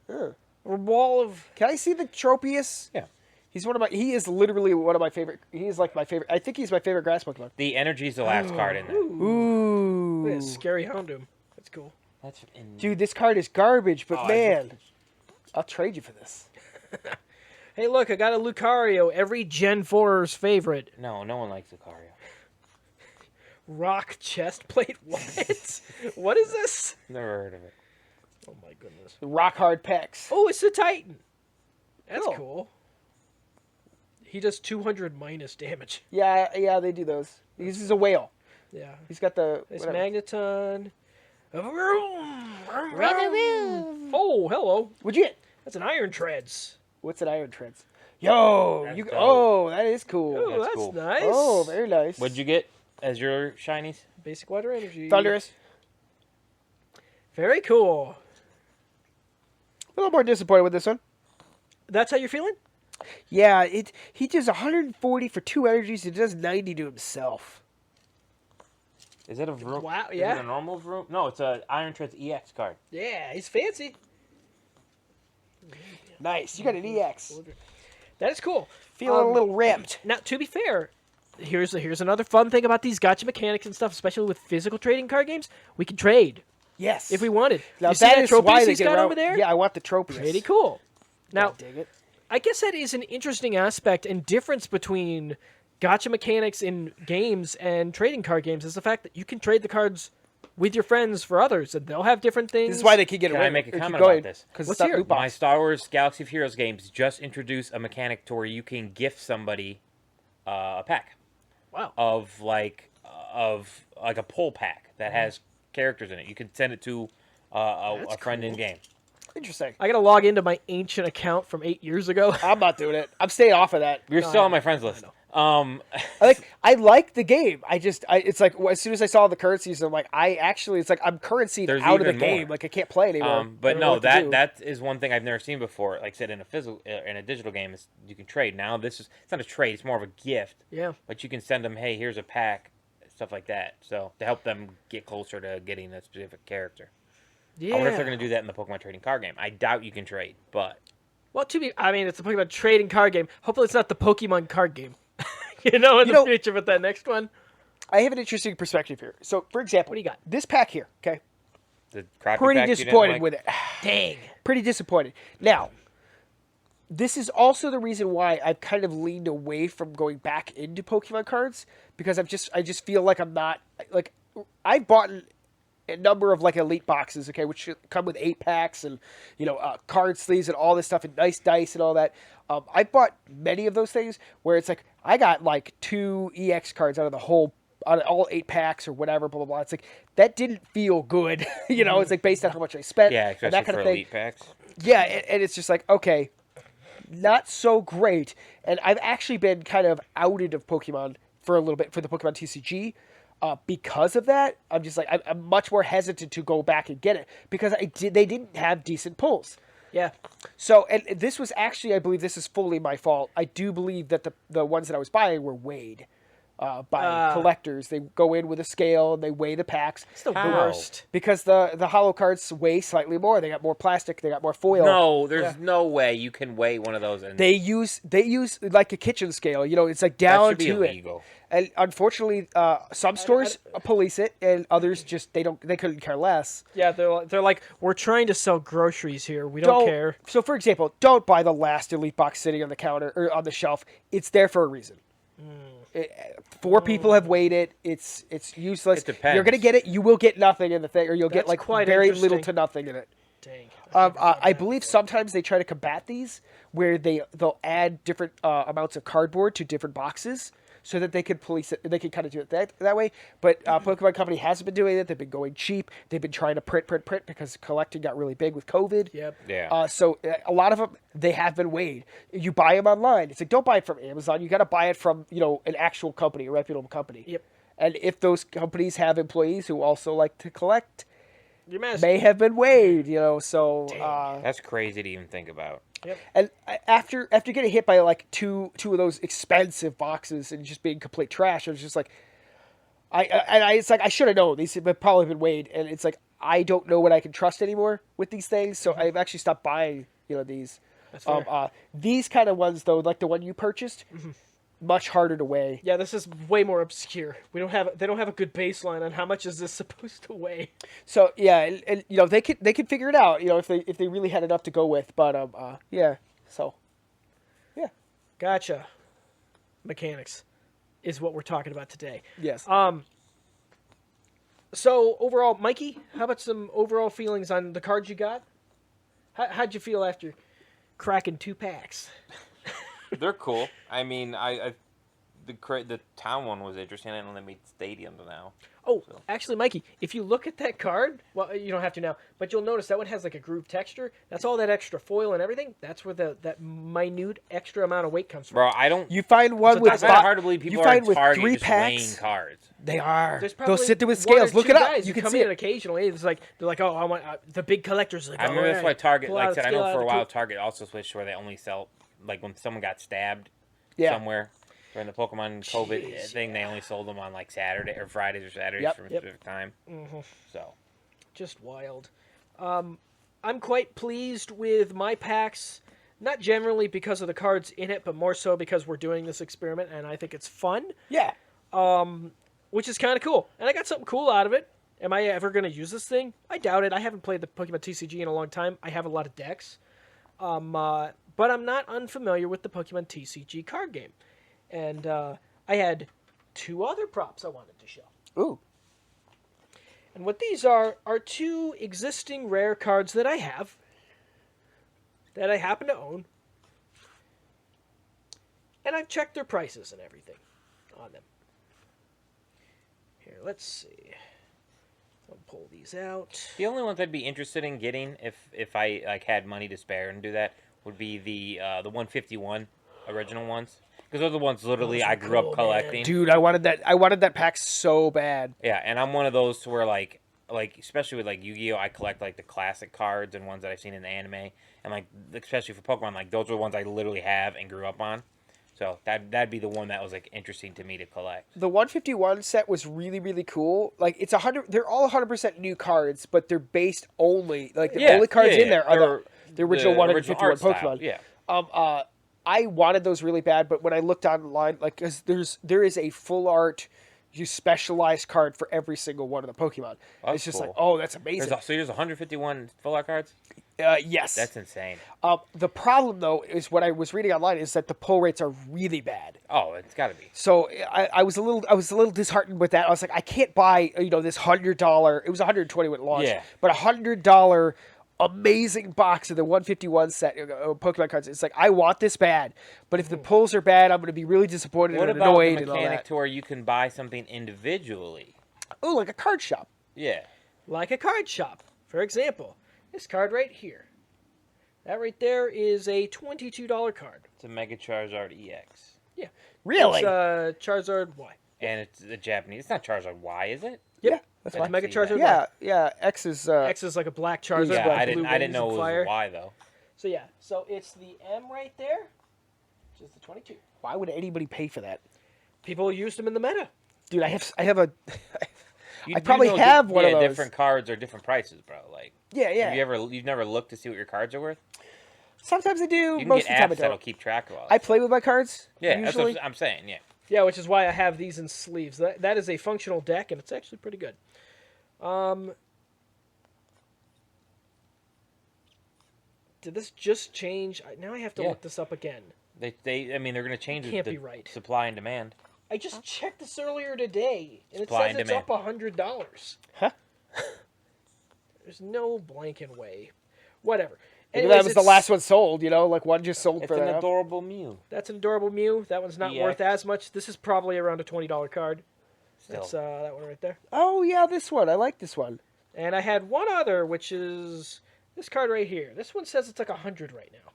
Huh. A wall of. Can I see the Tropius? Yeah. He is literally one of my favorite. He is like my favorite. I think he's my favorite grass Pokemon. The energy's the last card in there. Ooh. Look at this scary Houndoom. That's cool. That's in... Dude, this card is garbage, but Oh, man, I'll trade you for this. Hey, look, I got a Lucario, every Gen 4's favorite. No one likes Lucario. Rock chest plate. What? What is this? Never heard of it. Oh my goodness. Rock hard pecs. Oh, it's a Titan. That's Oh. cool. He does 200 minus damage. Yeah, they do those. This is a whale. Yeah. He's got the. It's whatever. Magneton. Oh, hello. What'd you get? That's an Iron Treads. What's an Iron Treads? Yo, That's you. dope. Oh, that is cool. Ooh, That's that's cool. nice. Oh, very nice. What'd you get as your shinies? Basic water energy. Thunderous. Very cool. A little more disappointed with this one. That's how you're feeling? Yeah, he does 140 for 2 energies. He does 90 to himself. Is it a vroom? Wow, Is yeah. it a normal vroom? No, it's a Iron Treads EX card. Yeah, he's fancy. Nice. You got an EX. That is cool. Feeling a little ripped. Now, to be fair, here's another fun thing about these gotcha mechanics and stuff, especially with physical trading card games. We can trade Yes. if we wanted. Now You see that is Tropius why they he's get got around. over there? Yeah, I want the Tropius. Pretty cool. Now, dig it. I guess that is an interesting aspect and difference between gotcha mechanics in games and trading card games is the fact that you can trade the cards with your friends for others, and they'll have different things. This is why they keep getting Can away I make a or keep comment going, about this? Because Let's it's not hear it. loot My box. Star Wars Galaxy of Heroes games just introduced a mechanic to where you can gift somebody a pack Wow. of like a pull pack that has characters in it. You can send it to That's a friend cool. in game. Interesting. I gotta log into my ancient account from 8 years ago. I'm not doing it. I'm staying off of that. You're No, still I on my know. friends list. I like the game. It's like as soon as I saw the currencies, I'm like, it's like I'm currency There's out of the even more. game. Like I can't play anymore. I But don't know no, what to do. that is one thing I've never seen before. Like I said, in a digital game, is you can trade. Now it's not a trade; it's more of a gift. Yeah. But you can send them, hey, here's a pack, stuff like that. So to help them get closer to getting a specific character. Yeah. I wonder if they're going to do that in the Pokemon trading card game. I doubt you can trade, but Well, it's a Pokemon trading card game. Hopefully, it's not the Pokemon card game. in the future with that next one. I have an interesting perspective here. So, for example, What do you got? This pack here, okay? the crappy Pretty pack you didn't disappointed like- with it. Dang. Pretty disappointed. Now, this is also the reason why I've kind of leaned away from going back into Pokemon cards because I just feel like I'm not like I've bought a number of like elite boxes, okay, which come with 8 packs and card sleeves and all this stuff and nice dice and all that. I bought many of those things where it's like I got like 2 EX cards out of all 8 packs or whatever, blah blah blah. It's like that didn't feel good, It's like based on how much I spent, Yeah, and especially that kind for of thing. elite packs. Yeah, and it's just like, okay, not so great. And I've actually been kind of outed of Pokemon for a little bit for the Pokemon TCG. Because of that, I'm just like, I'm much more hesitant to go back and get it because they didn't have decent pulls. Yeah. So, and this was actually, I believe this is fully my fault. I do believe that the ones that I was buying were weighed by collectors. They go in with a scale and they weigh the packs. It's the How? worst. Because the hollow cards weigh slightly more. They got more plastic. They got more foil. No, there's no way you can weigh one of those. And They use like a kitchen scale. It's like that down should be to illegal. it. And unfortunately, some stores police it, and others just they couldn't care less. Yeah, they're like, we're trying to sell groceries here. We don't care. So, for example, don't buy the last elite box sitting on the counter or on the shelf. It's there for a reason. 4 people have weighed it. It's useless. It depends. You're gonna get it. You will get nothing in the thing, or you'll get That's like quite very little interesting. to nothing in it. Dang. I believe sometimes they try to combat these where they'll add different amounts of cardboard to different boxes so that they could police it. They can kind of do it that way. But Pokemon Company hasn't been doing it. They've been going cheap. They've been trying to print because collecting got really big with COVID. Yep. Yeah. So a lot of them they have been weighed. You buy them online. It's like don't buy it from Amazon. You got to buy it from an actual company, a reputable company. Yep. And if those companies have employees who also like to collect, You're messed. may have been weighed. So. That's crazy to even think about. Yep. And after getting hit by like two of those expensive boxes and just being complete trash, I was just like, it's like I should have known these have probably been weighed, and it's like I don't know what I can trust anymore with these things, so I've actually stopped buying these. That's fair. These kind of ones though, like the one you purchased, much harder to weigh. Yeah, this is way more obscure. They don't have a good baseline on how much is this supposed to weigh. So yeah, and they could figure it out, if they really had enough to go with, but yeah, so yeah, Gotcha. Mechanics is what we're talking about today. yes. So overall, Mikey, how about some overall feelings on the cards you got? How'd you feel after cracking 2 packs? They're cool. I mean, the town one was interesting. I know they made stadiums now. Oh, So. actually, Mikey, if you look at that card, well, you don't have to now, but you'll notice that one has like a groove texture. That's all that extra foil and everything. That's where that minute extra amount of weight comes from. Bro, I don't. You find one So with that's I find it hard to believe you people are find at with Target 3 just weighing packs. cards. They are. There's probably They'll sit there with one or scales. Look two it up. guys You who can come see in it. occasionally. It's like they're like, oh, I want the big collectors. Like, I remember that's why Target, pull like I out said, a I know scale for a out of while the Target also switched where they only sell, like when someone got stabbed Yeah. somewhere during the Pokemon COVID Jeez, thing, they only sold them on like Saturday or Fridays or Saturdays Yep. from a specific time. Mm-hmm. So Just wild. I'm quite pleased with my packs, not generally because of the cards in it, but more so because we're doing this experiment and I think it's fun, Yeah. which is kind of cool. And I got something cool out of it. Am I ever going to use this thing? I doubt it. I haven't played the Pokemon TCG in a long time. I have a lot of decks. But I'm not unfamiliar with the Pokemon TCG card game. And I had 2 other props I wanted to show. Ooh. And what these are 2 existing rare cards that I have, that I happen to own. And I've checked their prices and everything on them. Here, let's see. I'll pull these out. the only ones I'd be interested in getting if I like had money to spare and do that would be the 151 original ones. Because those are the ones literally Those are I grew cool, up collecting. Dude, I wanted that pack so bad. Yeah, and I'm one of those to where like especially with like Yu-Gi-Oh, I collect like the classic cards and ones that I've seen in the anime, and like especially for Pokemon, like those are the ones I literally have and grew up on. So that'd be the one that was like interesting to me to collect. The 151 set was really, really cool. Like it's 100. They're all 100% new cards, but they're based only like the only cards in there are the original 151 art Pokemon. style, yeah. I wanted those really bad, but when I looked online, like, cause there is a full art, specialized card for every single one of the Pokemon. That's it's just cool. like, oh, that's amazing. So there's 151 full art cards. Yes. That's insane. The problem though is what I was reading online is that the pull rates are really bad. Oh, it's got to be. So I was a little disheartened with that. I was like, I can't buy this $100. It was $120 when it launched, Yeah. but $100 amazing box of the 151 set Pokemon cards. It's like I want this bad, but if the pulls are bad, I'm going to be really disappointed What and about annoyed the and all mechanic that. to where you can buy something individually? Oh, like a card shop. Yeah. Like a card shop. For example, this card right here. That right there is a $22 card. It's a Mega Charizard EX. Yeah. Really? It's Charizard Y. And it's the Japanese. It's not Charizard Y, is it? Yep. Yeah, that's It's fine. Mega see that. Charizard Yeah, Y. yeah. X is X is like a black Charizard. Yeah, black I blue didn't wings know and it was fire. a Y though. So yeah, so it's the M right there, which is the 22. Why would anybody pay for that? People used them in the meta. Dude, I have a You I probably know have one of those. different cards are different prices, bro. Like, yeah, yeah. you've never looked to see what your cards are worth? Sometimes I do. You can Most get of the time I apps that'll don't. keep track of all. I play with my cards. yeah, usually. that's what I'm saying. Yeah. Yeah, which is why I have these in sleeves. That is a functional deck, and it's actually pretty good. Did this just change? Now I have to Yeah. look this up again. They're going to change Can't the be right. supply and demand. I just checked this earlier today, and Supply it says and it's demand. up $100. Huh? There's no blanking way. Whatever. Maybe Anyways, that was the last one sold. Like one just sold It's for an that. adorable Mew. That's an adorable Mew. That one's not EX. worth as much. This is probably around a $20 card. Still. That's that one right there. Oh yeah, this one. I like this one. And I had one other, which is this card right here. This one says it's like 100 right now.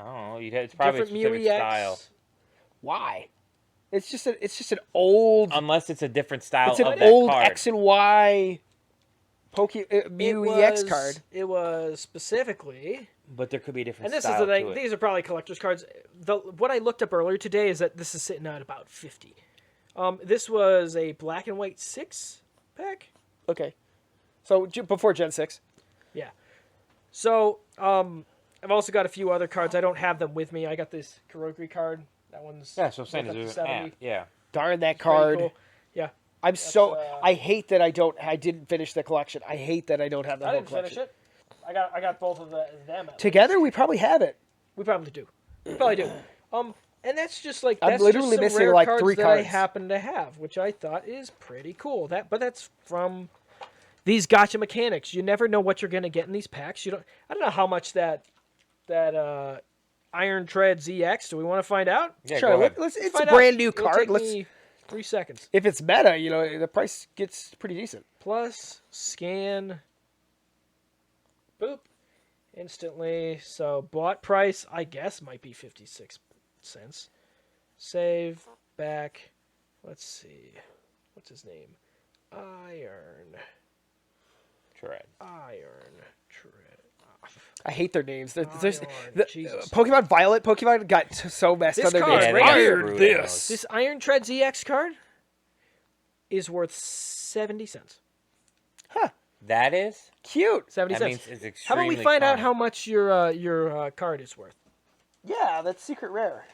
I don't know. It's probably a Different Mew specific EX. style. Why? It's just an old. Unless it's a different style It's of an that old card. X and Y Mew EX card. It was specifically, But there could be a different and this style is the to thing. it. These are probably collector's cards. What I looked up earlier today is that this is sitting at about 50. This was a black and white 6-pack. Okay. So before Gen 6. Yeah. So I've also got a few other cards. I don't have them with me. I got this Kurogri card. That one's Yeah, so I'm saying worth up to there's an 70. app. Yeah. Darn that Pretty card. cool. Yeah. I hate that I didn't finish the collection. I hate that I don't have the I whole didn't collection. finish it. I got both of them. At Together we probably have it. We probably do. We probably do. And that's just like I'm that's literally just some missing, rare like, cards 3 that I cards. happen to have, which I thought is pretty cool. But that's from these gotcha mechanics. You never know what you're gonna get in these packs. I don't know how much that Iron Tread ZX. Do we want to find out? Yeah, sure. go ahead. It's Find a out. brand new It'll card. take me 3 seconds. If it's meta, the price gets pretty decent. Plus, scan, boop, instantly. So, bought price, I guess, might be 56 cents. Save, back, let's see. What's his name? Iron Tread. Tread. I hate their names. Iron, Jesus. Pokemon Violet, Pokemon got so messed This on their card names. right here. Iron Screwed this. This Iron Tread ZX card is worth 70 cents. That is? Cute. 70 That cents. means it's extremely How about we find out common. how much your card is worth? Yeah, that's secret rare.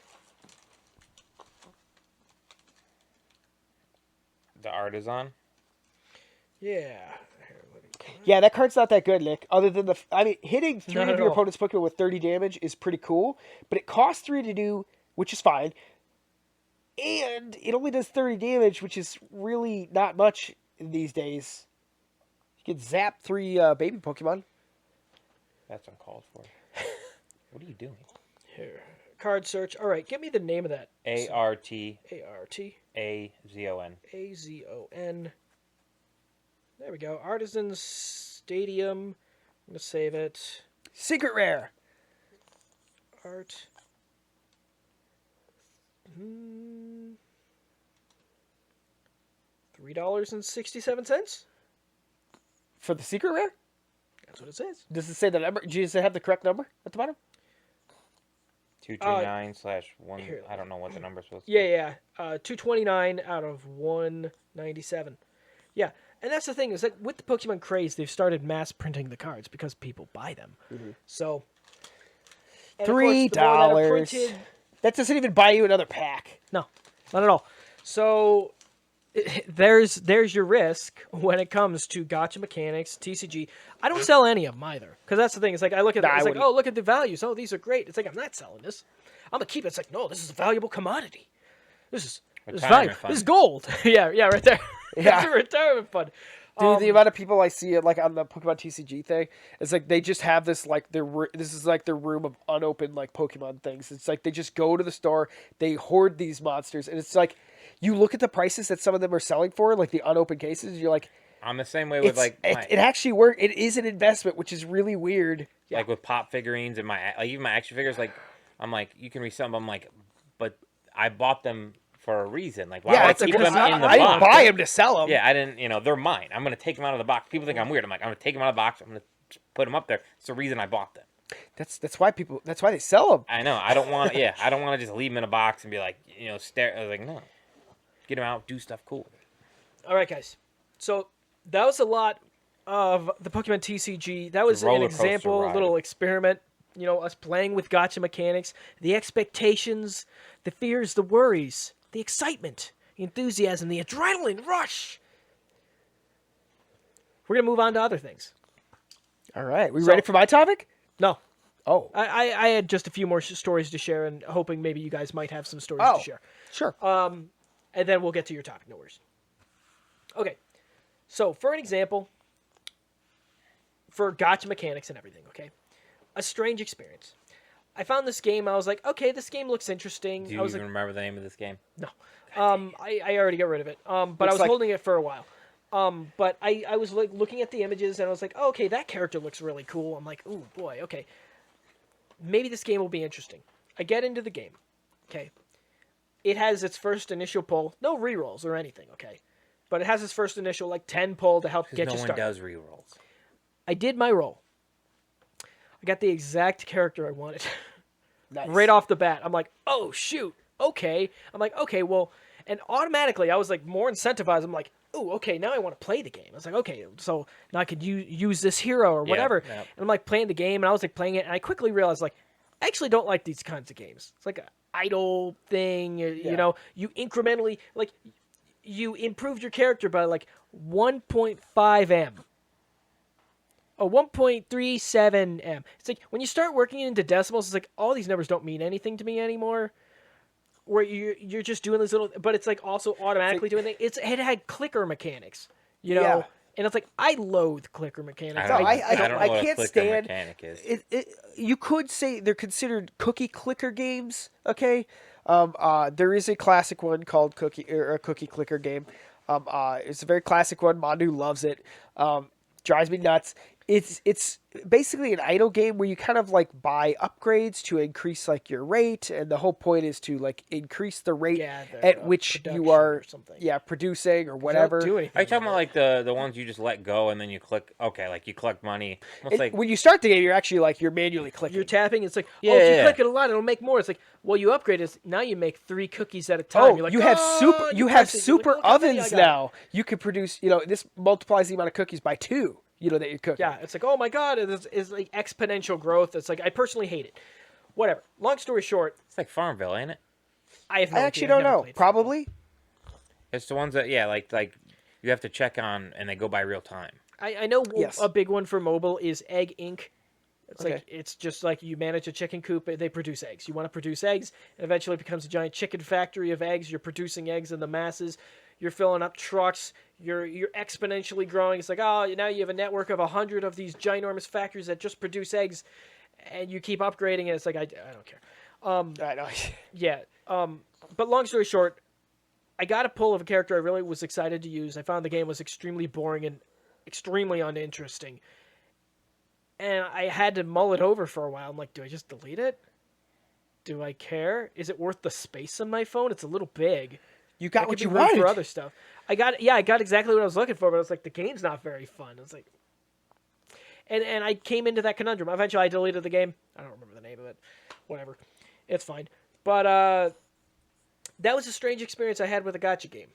The artisan? Yeah. Yeah, that card's not that good, Nick. Other than hitting 3 Not of at your all. opponent's Pokemon with 30 damage is pretty cool, but it costs 3 to do, which is fine. And it only does 30 damage, which is really not much these days. You can zap 3 baby Pokemon. That's uncalled for. What are you doing? Here. Card search. All right, give me the name of that. ART ART AZON. AZON. There we go. Artisans Stadium. I'm going to save it. Secret rare. Art. $3.67? For the secret rare? That's what it says. Does it say the number? Does it have the correct number at the bottom? 229/1. here. I don't know what the number's supposed to Yeah. 229 out of 197. Yeah, and that's the thing is that with the Pokemon craze, they've started mass printing the cards because people buy them. So, and of course, the more that are $3. printed- That doesn't even buy you another pack. No, not at all. So there's your risk when it comes to gotcha mechanics, TCG. I don't sell any of them either because that's the thing. It's like I look at Nah, it, I it's like, wouldn't. oh, look at the values. Oh, these are great. It's like I'm not selling this. I'm gonna keep it. It's like, no, this is a valuable commodity. This is Retirement valuable. fund. This is gold. yeah, right there. Yeah. It's a retirement fund. Dude, the amount of people I see like on the Pokemon TCG thing, it's like they just have this like this is like their room of unopened like Pokemon things. It's like they just go to the store, they hoard these monsters, and it's like you look at the prices that some of them are selling for, like the unopened cases, and you're like, I'm the same way with it actually works. It is an investment, which is really weird. like with pop figurines and even my action figures. Like I'm like you can resell them. I'm like, but I bought them for a reason. Like why would I it's keep because them in the I box? didn't buy them to sell them. Yeah, I didn't. They're mine. I'm gonna take them out of the box. People think I'm weird. I'm like, I'm gonna take them out of the box. I'm gonna put them up there. It's the reason I bought them. That's why they sell them. I know. I don't want. Yeah, I don't want to just leave them in a box and be like, stare. I was like, no, get them out, do stuff cool. All right, guys. So that was a lot of the Pokemon TCG. That was an roller coaster example, ride. little experiment. Us playing with gotcha mechanics, the expectations, the fears, the worries, the excitement, the enthusiasm, the adrenaline rush. We're gonna move on to other things. All right, we So- ready for my topic? No, Oh, I had just a few more stories to share, and hoping maybe you guys might have some stories Oh. to share. sure. And then we'll get to your topic. No worries. Okay, so for an example, for gotcha mechanics and everything, okay, a strange experience. I found this game. I was like, okay, this game looks interesting. Do you I was even like, remember the name of this game? no. I already got rid of it. But I Looks was like- holding it for a while. But I was like looking at the images and I was like, oh, okay, that character looks really cool. I'm like, ooh, boy, okay. Maybe this game will be interesting. I get into the game. Okay. It has its first initial pull. No rerolls or anything, okay? But it has its first initial, 10 pull to help Because get no you one started. does rerolls. I did my roll. I got the exact character I wanted. Nice. Right off the bat. I'm like, oh, shoot. Okay. I'm like, okay, well, and automatically I was more incentivized. I'm like, oh, okay, now I want to play the game. I was like, okay, so now I could use this hero or whatever. yeah. And I'm playing the game, and I was playing it, and I quickly realized I actually don't like these kinds of games. It's like an idle thing, you know. You incrementally you improved your character by 1.5 M. Oh, 1.37 M. It's like when you start working into decimals, it's like all these numbers don't mean anything to me anymore. Where you're just doing this little, but it's also automatically doing things. It had clicker mechanics, you know, Yeah. And it's like I loathe clicker mechanics. I don't, know, I I don't know I what a can't clicker stand- mechanic is. You could say they're considered cookie clicker games. Okay, there is a classic one called a cookie clicker game. It's a very classic one. Mandu loves it. Drives me nuts. It's basically an idle game where you kind of like buy upgrades to increase like your rate, and the whole point is to like increase the rate Gather, at which you production are or something. producing or You don't whatever. do anything Are you talking with about it. like the ones you just let go and then you click? Okay, like you collect money. Almost And like when you start the game, you're actually like you're manually clicking. You're tapping. It's like, Yeah, oh, if you yeah. click it a lot, it'll make more. It's like, well, you upgrade it. Now you make 3 cookies at a time. Oh, You're like, you have "Oh," super. You have press it. You're like, super "Look how many I ovens got." now. You can produce. This multiplies the amount of cookies by 2. That you're cooking. Yeah, it's like, oh my god, it's like exponential growth. It's like I personally hate it. Whatever. Long story short, it's like Farmville, ain't it? I have no I actually idea. I've don't never know. played Probably. It's the ones that like you have to check on and they go by real time. I know Yes. a big one for mobile is Egg Inc. It's like Okay. it's just like you manage a chicken coop. They produce eggs. You want to produce eggs, and eventually it becomes a giant chicken factory of eggs. You're producing eggs in the masses. You're filling up trucks. You're exponentially growing. It's like, oh, now you have a network of 100 of these ginormous factories that just produce eggs, and you keep upgrading it. It's like I don't care. I know. Yeah. But long story short, I got a pull of a character I really was excited to use. I found the game was extremely boring and extremely uninteresting. And I had to mull it over for a while. I'm like, do I just delete it? Do I care? Is it worth the space on my phone? It's a little big. You got It what could you be good wanted. for other stuff. I got exactly what I was looking for, but I was like, the game's not very fun. It's like, and I came into that conundrum. Eventually, I deleted the game. I don't remember the name of it. Whatever, it's fine. But that was a strange experience I had with a gotcha game.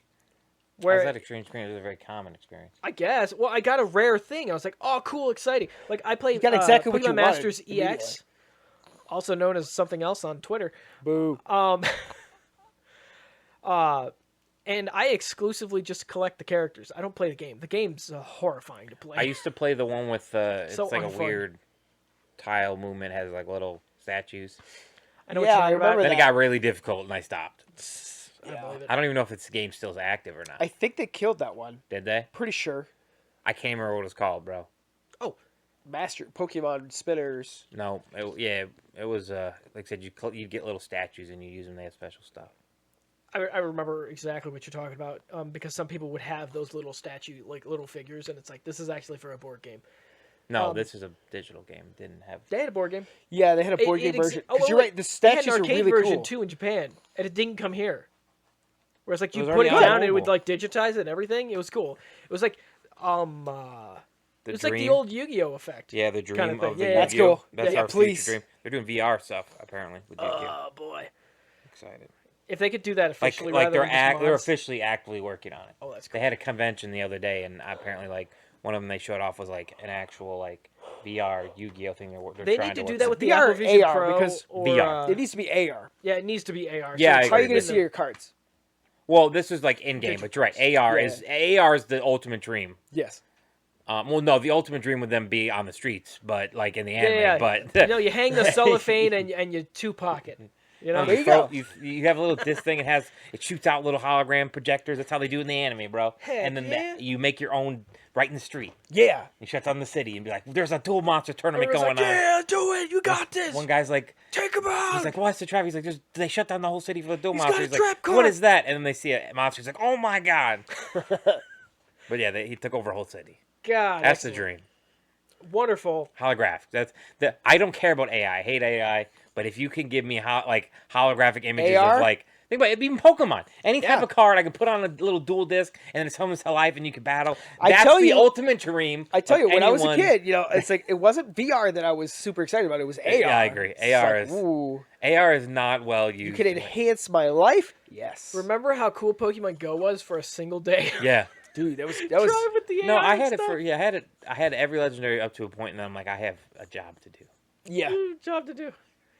Where Where that experience is a very common experience. I guess, well, I got a rare thing. I was like, oh, cool, exciting. Like I played You got exactly what Pokemon you wanted Masters EX, immediately. also known as something else on Twitter. Boo. And I exclusively just collect the characters. I don't play the game. The game's horrifying to play. I used to play the one with it's So like unfun. a weird tile movement, has like little statues. I know Yeah, what I you're talking remember about. Then it got really difficult and I stopped. I believe it. I don't even know if this game still's active or not. I think they killed that one. Did they? Pretty sure. I can't remember what it was called, bro. Oh, Master Pokemon Spinners. No, it was like I said, you'd get little statues and you use them. They have special stuff. I remember exactly what you're talking about because some people would have those little statue, like little figures, and it's like, this is actually for a board game. No, this is a digital game. It didn't have. They had a board game. Yeah, they had a board game version. Because you're right, the statues they had are an arcade really version cool. too in Japan, and it didn't come here. Whereas like It you was put it already on down and it would mobile. like digitize it and everything. It was cool. It was like it was like the old Yu-Gi-Oh effect. Yeah, the dream kinda thing. of the Yeah, that's Yu-Gi-Oh. cool. That's Yeah, our please. future dream. They're doing VR stuff apparently with Yu-Gi-Oh. Oh boy! Excited. If they could do that Like officially, rather they're than just they're mods. officially actively working on it. Oh, that's They cool. had a convention the other day, and apparently, like one of them they showed off was like an actual like VR Yu-Gi-Oh thing. They're They trying need to work do that on. with the VR or Apple Vision AR, Pro because or VR. It needs to be AR. yeah, it needs to be AR. Yeah, I it's How are you agree. going to see your cards? Well, this is like in game, but you're right. AR Yeah. is the ultimate dream. Yes. Well, no, the ultimate dream would then be on the streets, but like in the Yeah, anime. yeah. But You know, you hang the cellophane and you two pocket. You know, There you go. You have a little this thing. It shoots out little hologram projectors. That's how they do it in the anime, bro. Heck and then yeah. you make your own right in the street. Yeah. You shut down the city and be like, "There's a dual monster tournament everyone's going like, on." yeah, do it. You got this. One guy's like, Take him out. he's like, "What's the traffic?" He's like, they shut down the whole city for the dual He's monster." got a He's like, trap "What card." is that?" And then they see a monster. He's like, "Oh my god!" But yeah, he took over a whole city. God, That's the excellent. dream. Wonderful. Holographic. I don't care about AI. I hate AI. But if you can give me holographic images AR? of like, think about it, even Pokemon, any type Yeah. of card, I can put on a little dual disc and then it summons to life and you can battle. I That's tell the you- ultimate dream. I tell of you, when I was a anyone. kid, it's like it wasn't VR that I was super excited about. It was AR. Yeah, I agree. It's AR like, is- ooh, AR is not well used. you can enhance my life. Yes. Remember how cool Pokemon Go was for a single day? Yeah. Dude, that was Drive with the No, AR I had and it for stuff. I had every legendary up to a point, and then I'm like, I have a job to do. yeah. Job to do.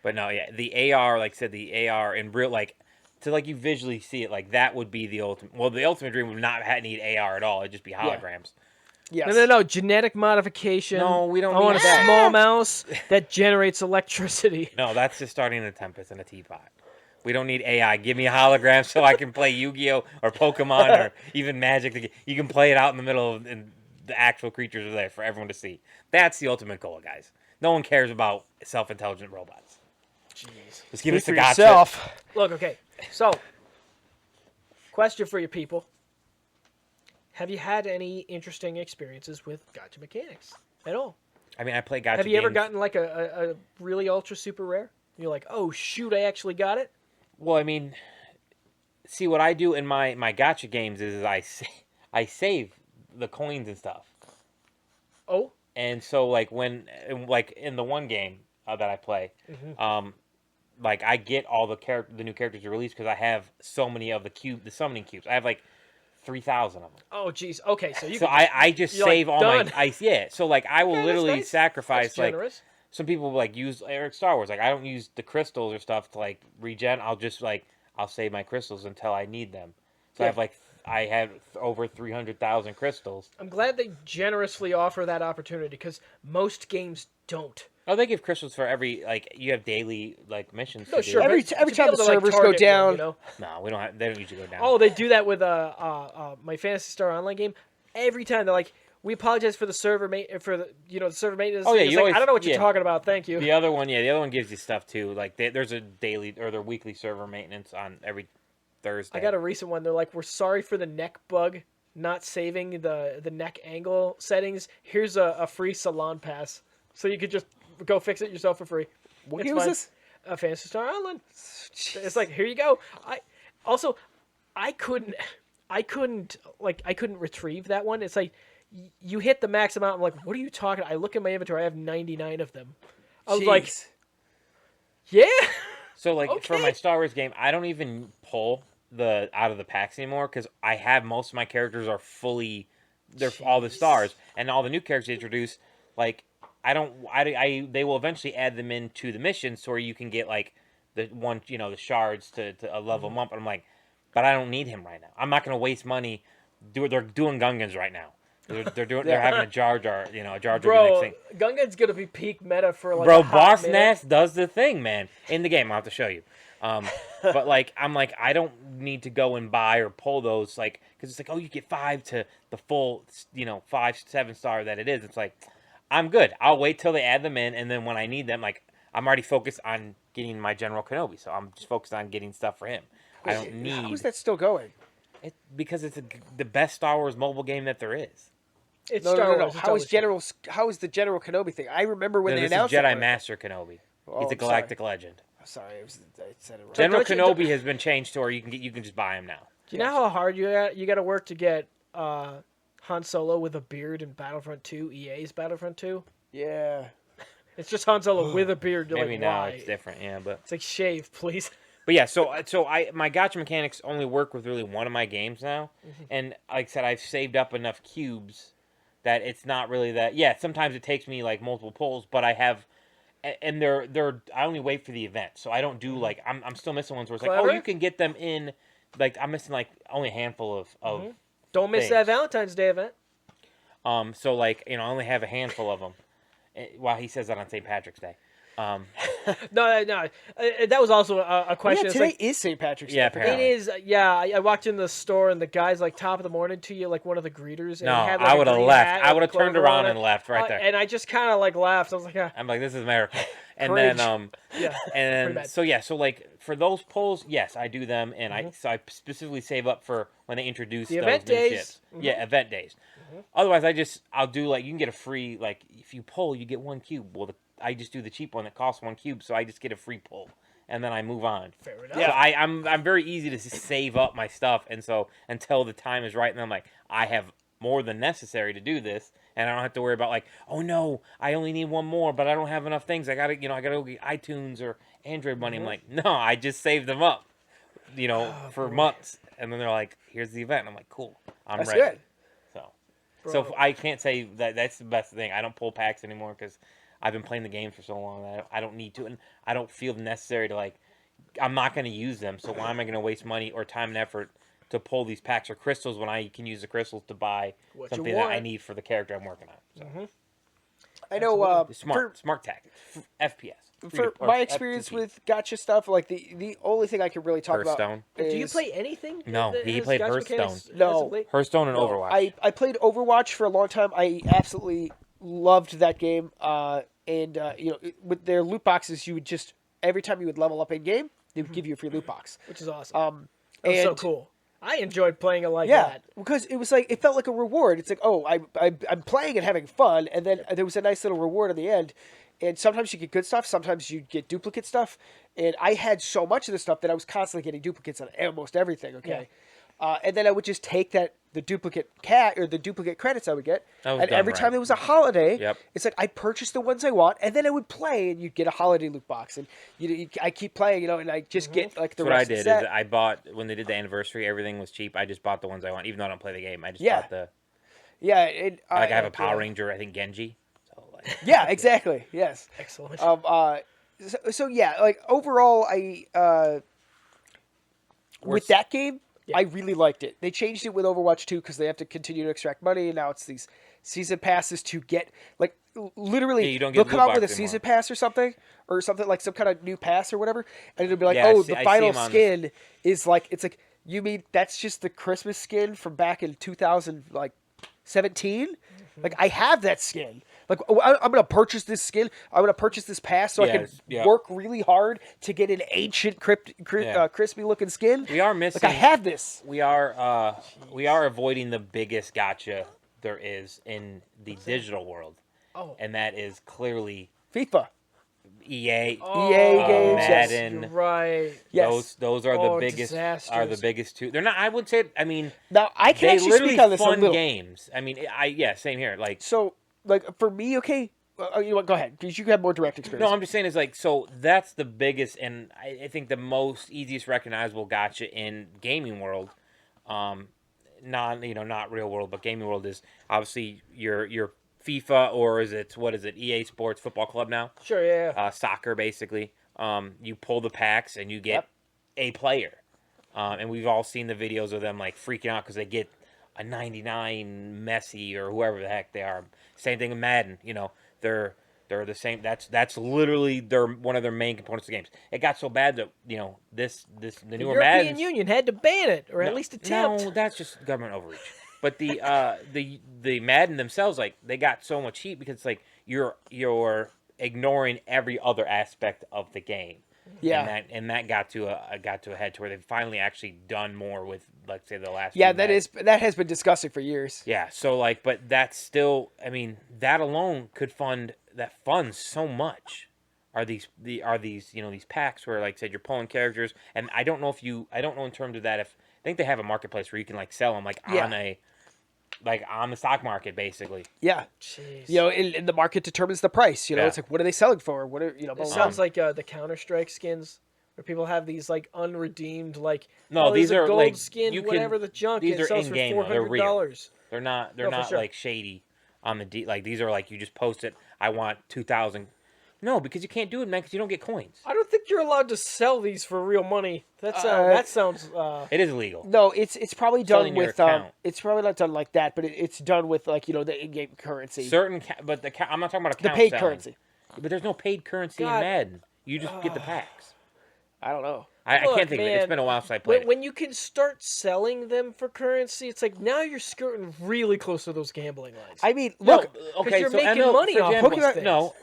But no, yeah, the AR, like I said, the AR in real, like, to like you visually see it, like that would be the ultimate. Well, the ultimate dream would not need AR at all. It'd just be holograms. Yes. No. Genetic modification. No, we don't I want need a that. small mouse that generates electricity. No, that's just starting a tempest in a teapot. We don't need AI. Give me a hologram so I can play Yu-Gi-Oh or Pokemon or even Magic. You can play it out in the middle of the actual creatures are there for everyone to see. That's the ultimate goal, guys. No one cares about self-intelligent robots. Jeez. Just give us Speak the for gotcha. yourself. Look, okay. So, question for you people. Have you had any interesting experiences with gotcha mechanics at all? I mean, I play gotcha Have you ever games. gotten like a really ultra super rare? You're like, oh shoot, I actually got it. Well, I mean, see what I do in my gotcha games is I save the coins and stuff. Oh, And so like like in the one game that I play, like I get all the new characters released because I have so many of the summoning cubes. I have like 3,000 of them. oh, geez. Okay, so you. So can I just you're save like, all done. my yeah. So like I will Okay, that's literally nice. sacrifice That's like generous. some people like use Eric Star Wars. Like I don't use the crystals or stuff to like regen. I'll just like I'll save my crystals until I need them. So Yeah. I have over 300,000 crystals. I'm glad they generously offer that opportunity because most games don't. Oh, they give crystals for every like you have daily like missions. No, to sure. do. Every but every to be time able the to, like, servers go target one, down, you know? No, we don't have. They don't usually go down. Oh, they do that with my Fantasy Star Online game. Every time they're like, "We apologize for the server the server maintenance." Oh, yeah, It's you like, always- I don't know what you're yeah. talking about. Thank you. The other one, yeah, the other one gives you stuff too. Like there's a daily or their weekly server maintenance on every Thursday. I got a recent one. They're like, "We're sorry for the neck bug, not saving the neck angle settings. Here's a free salon pass, so you could just go fix it yourself for free." what It's game was fine. this? A Fantasy Star Online. It's like, here you go. I couldn't retrieve that one. It's like you hit the max amount. I'm like, what are you talking? I look at my inventory. I have 99 of them. I was like, Jeez. yeah. So like for Okay. my Star Wars game, I don't even pull the out of the packs anymore because I have most of my characters are fully, they're all the Jeez. stars and all the new characters they introduce. Like they will eventually add them into the missions where you can get like the one the shards to level them up. And I'm like, but I don't need him right now. I'm not gonna waste money. They're doing Gungans right now. They're having a Jar Jar a Jar Jar be the next Bro, thing. Gungan's gonna be peak meta for like Bro, a hot Boss minute. Nass does the thing, man. In the game, I'll have to show you. But like, I'm like, I don't need to go and buy or pull those, like, because it's like, oh, you get 5 to the full, 5-7 star that it is. It's like, I'm good. I'll wait till they add them in, and then when I need them, like, I'm already focused on getting my General Kenobi, so I'm just focused on getting stuff for him. I don't need How is that still going? it because it's the best Star Wars mobile game that there is. It's No, Star no, no, no. Wars. It's How always is How is the General Kenobi thing? I remember when No, they this is announced Jedi it. Master Kenobi. Oh, He's a I'm galactic legend. Sorry, I said it wrong. General don't you- Kenobi has been changed to where you can just buy him now. Do you know how hard you got to work to get Han Solo with a beard in Battlefront 2, EA's Battlefront 2? Yeah. It's just Han Solo with a beard. You're Maybe like, now why? it's different, yeah, but It's like, shave, please. yeah. So my gotcha mechanics only work with really one of my games now, and like I said, I've saved up enough cubes that it's not really that. Yeah, sometimes it takes me like multiple pulls, but I have. And they're I only wait for the event, so I don't do like I'm still missing ones where it's like, oh, Clever. you can get them in, like I'm missing like only a handful of Don't miss Thanks. that Valentine's Day event. so like I only have a handful of them. While he says that on St. Patrick's Day. No. That was also a Yeah, question. It's today like, is St. Patrick's Day. Yeah, it apparently. is. Yeah, I walked in the store and the guy's like top of the morning to you, like one of the greeters. And No, he had, like, I a would have green left. hat I with would a have turned clover around on and it. left right there. And I just kind of like laughed. I was like, I'm like, this is America. And Cringe. then yeah. and bad. so yeah, so like for those polls, yes, I do them, and I specifically save up for when they introduce The those event new days. ships. Yeah, event days. Otherwise, I'll do like you can get a free like if you pull, you get 1 cube. Well, I just do the cheap one that costs 1 cube, so I just get a free pull, and then I move on. Fair enough. So I'm very easy to save up my stuff, and so until the time is right, and I'm like I have more than necessary to do this, and I don't have to worry about like, oh no, I only need 1 more, but I don't have enough things. I gotta go get iTunes or Android money. I'm like, no, I just saved them up, for months, and then they're like, here's the event. And I'm like, cool, I'm That's ready. good. So I can't say that that's the best thing. I don't pull packs anymore because I've been playing the game for so long that I don't need to, and I don't feel necessary to like. I'm not going to use them, so why am I going to waste money or time and effort to pull these packs or crystals when I can use the crystals to buy What you something that I want. need for the character I'm working on? So I know. smart tactics, FPS. for my experience with gotcha stuff, like the only thing I can really talk Hearthstone. about is... Do you play anything? No, that he has played gotcha Hearthstone. mechanics No. as of late? Hearthstone and No, Overwatch. I played Overwatch for a long time. I absolutely loved that game. With their loot boxes, you would just every time you would level up in game, they would give you a free loot box. Which is awesome. And That was so cool. I enjoyed playing it like yeah, that. because it was like it felt like a reward. It's like, oh, I'm playing and having fun, and then there was a nice little reward at the end. And sometimes you get good stuff, sometimes you get duplicate stuff. And I had so much of this stuff that I was constantly getting duplicates on almost everything. Okay, and then I would just take the duplicate the duplicate credits I would get, That was and done every right. time there was a holiday, Yep. it's like I purchased the ones I want, and then I would play, and you'd get a holiday loot box, and I keep playing, and I just get like the That's what I rest did. of the Is set. I bought when they did the anniversary. Everything was cheap. I just bought the ones I want, even though I don't play the game. I just Yeah. bought the Yeah, and like I have a Power Ranger. I think Genji. So like, Yeah, exactly. Yes. Excellent. So yeah, like overall, with that game, I really liked it. They changed it with Overwatch 2 because they have to continue to extract money, and now it's these season passes to get like literally. Yeah, you don't get they'll come loot out with a box season anymore. pass or something like some kind of new pass or whatever, and it'll be like, Yeah, oh, I see the final 'em on- skin is like it's like you mean that's just the Christmas skin from back in 2017? Like I have that skin. Like I'm gonna purchase this skin. I'm gonna purchase this pass so I can work really hard to get an ancient, crispy looking skin. we are missing. Like I have this. We are avoiding the biggest gotcha there is in the digital world, and that is clearly FIFA, EA. EA games, yes. Madden. You're right. Yes. Those are the biggest. disasters. Are the biggest two. They're not. I would say. I mean, Now I can they actually literally speak on this a fun little. games. I mean, same here. Like So, like for me, okay, you know what? Go ahead because you have more direct experience. no, I'm just saying is like so that's the biggest and I think the most easiest recognizable gotcha in gaming world, not real world but gaming world is obviously your FIFA or what is it EA Sports Football Club now? Sure, yeah. Soccer basically. You pull the packs and you get a player, and we've all seen the videos of them like freaking out because they get a 99 Messi or whoever the heck they are. Same thing with Madden. They're the same. That's literally one of their main components of games. It got so bad that the The newer European Madden. Union had to ban it, or at least attempt. No, that's just government overreach. But the Madden themselves, like they got so much heat because like you're ignoring every other aspect of the game. Yeah. And that got to a head to where they've finally actually done more with, like, say, the last. Yeah, few that has been disgusting for years. Yeah, so like, but that's still. I mean, that alone could funds so much. Are these these packs where like said you're pulling characters, and I don't know in terms of that if I think they have a marketplace where you can like sell them on the stock market basically. Yeah. Jeez. And the market determines the price. It's like, what are they selling for? What are blah, It blah, sounds blah. like the Counter-Strike skins, where people have these like unredeemed like. No, these are are gold like skin, you whatever can, the junk these is, are sells in-game, for though. They're real. $400. They're not for sure. like shady on the like these are like you just post it. I want 2,000. No, because you can't do it, man. Because you don't get coins. I don't think you're allowed to sell these for real money. That sounds. It is illegal. No, it's probably Selling done your with account. it's probably not done like that, but it's done with like the in-game currency, But I'm not talking about the account paid selling. currency. But there's no paid currency God. in Madden. You just get the packs. I don't know. I Look, can't think of it. It's man, been a while since I played it. When you can start selling them for currency, it's like now you're skirting really close to those gambling lines. I mean, No, look, okay, you're so making ML, money for off example, those things. No,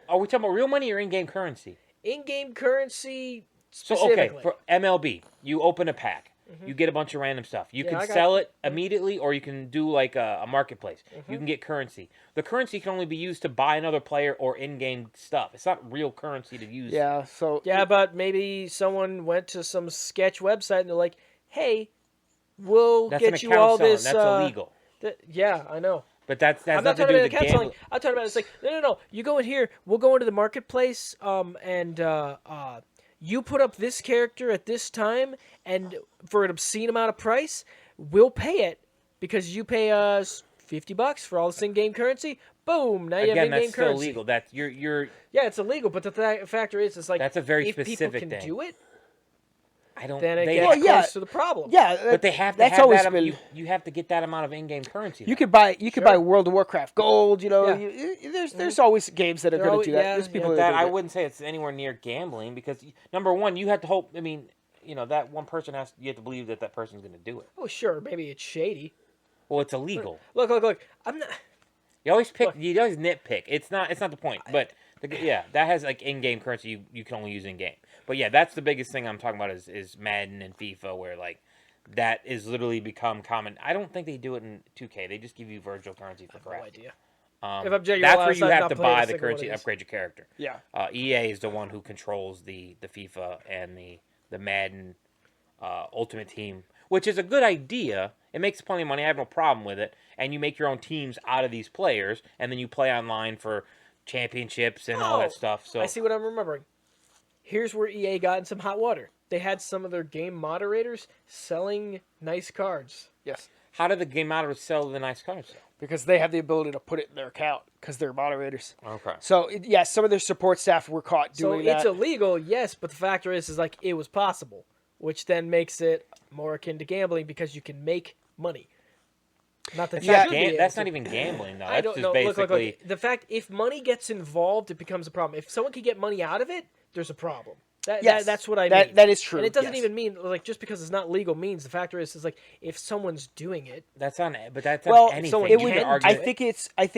are we talking about real money or in-game currency? In-game currency So specifically. okay, for MLB, you open a pack, you get a bunch of random stuff. You Yeah, can I got sell it. it immediately, or you can do like a marketplace. You can get currency. The currency can only be used to buy another player or in-game stuff. It's not real currency to use. yeah. So Yeah, but maybe someone went to some sketch website and they're like, "Hey, we'll That's an get you account all selling. this." That's illegal. Yeah, I know. But that's I'm not nothing to talking do about with the account selling. gambling. I'm talking about it's like no. You go in here. We'll go into the marketplace. And you put up this character at this time, and for an obscene amount of price, we'll pay it because you pay us $50 for all this in-game currency. Boom! Now you have Again, in-game that's still currency. illegal. That you're Yeah, it's illegal. But the factor is, it's like That's a very if people specific can thing. do it. I don't. then it They, gets Well, yeah. close to the problem. Yeah, but they have to that's have always that. been. You have to get that amount of in-game currency. You though. could buy Sure. buy World of Warcraft gold. You know, Yeah. there's always games that are There going always- to do that. yeah, There's yeah. people But that that are I doing it. wouldn't say it's anywhere near gambling because number one, you have to hope. I mean, that one person you have to believe that person's going to do it. Oh, sure, maybe it's shady. Well, it's illegal. Look. I'm not. You always pick. Look. You always nitpick. It's not the point. But that has like in-game currency you can only use in-game. But yeah, that's the biggest thing I'm talking about is Madden and FIFA, where like that is literally become common. I don't think they do it in 2K. They just give you virtual currency for crap. No idea. Um, If I'm genuinely that's where honest, you I've have not to played a buy the single currency one to of these. upgrade your character. Yeah. EA is the one who controls the FIFA and the Madden Ultimate Team, which is a good idea. It makes plenty of money. I have no problem with it. And you make your own teams out of these players, and then you play online for championships and all that stuff. So I see what I'm remembering. Here's where EA got in some hot water. They had some of their game moderators selling nice cards. Yes. how did the game moderators sell the nice cards? Because they have the ability to put it in their account because they're moderators. Okay. So yes, some of their support staff were caught doing So it's that. illegal, yes, but the factor is like it was possible, which then makes it more akin to gambling because you can make money. Not that you Yeah, should be able That's to. not even gambling though. I That's don't just know. basically. Look. The fact if money gets involved, it becomes a problem. If someone can get money out of it, there's a problem. Yes, That's what I that- mean. that is true, And it doesn't yes. even mean like just because it's not legal means the factor is like if someone's doing it. That's on. But that's Well, on anything. someone it You would. can can argue I it. think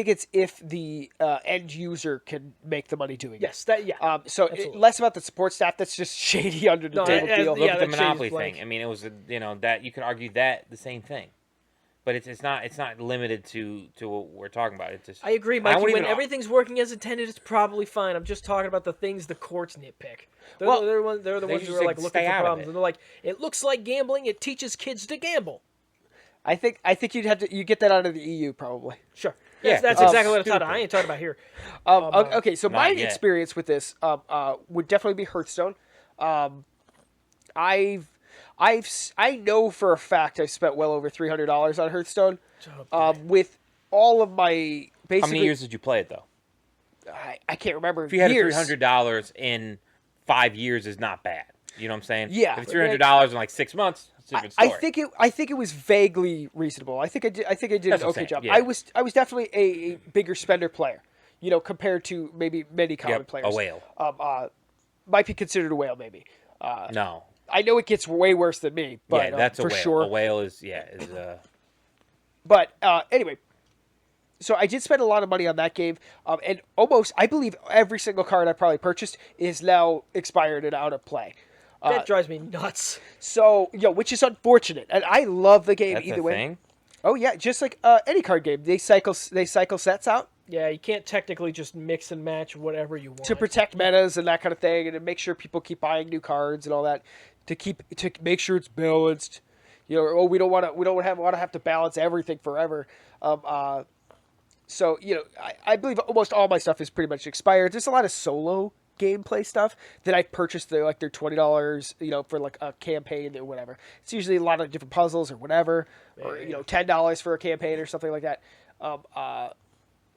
it's if the end user can make the money doing it. Yes, that yeah. So Absolutely. less about the support staff. That's just shady under the No, table as- deal. Look yeah, at the that shades Monopoly blank. thing. I mean, it was that you could argue that the same thing, but it's not limited to what we're talking about. It's just I agree, I Mikey. won't When even- everything's working as intended, it's probably fine. I'm just talking about the things the courts nitpick. They're, Well, they're the they ones who just are like say, looking "Stay for out of problems. it." And they're like, it looks like gambling. It teaches kids to gamble. I think you get that out of the EU probably. Sure. Yeah, That's it's exactly what I'm talking about. stupid. I ain't talking about here. Okay, so Not my yet. experience with this would definitely be Hearthstone. I know for a fact I've spent well over $300 on Hearthstone. With all of my basically, how many years did you play it though? I can't remember. If you had years. $300 in 5 years, is not bad. You know what I'm saying? Yeah. If it's $300 in like 6 months, it's a different story. I think it was vaguely reasonable. I think I did That's an what I'm okay saying, job. yeah. I was definitely a bigger spender player, compared to maybe many common Yep, players. a whale. Might be considered a whale, maybe. No. I know it gets way worse than me, but Yeah, that's a for whale. sure. A whale is But anyway, so I did spend a lot of money on that game, and almost I believe every single card I probably purchased is now expired and out of play. That drives me nuts. So which is unfortunate, and I love the game that's either a way. thing. Oh yeah, just like any card game, they cycle sets out Yeah, you can't technically just mix and match whatever you want. to protect metas and that kind of thing, and to make sure people keep buying new cards and all that to make sure it's balanced. We don't want to have to balance everything forever. So I believe almost all my stuff is pretty much expired. There's a lot of solo gameplay stuff that I purchased. They're $20, for like a campaign or whatever. It's usually a lot of different puzzles or whatever, or $10 for a campaign or something like that.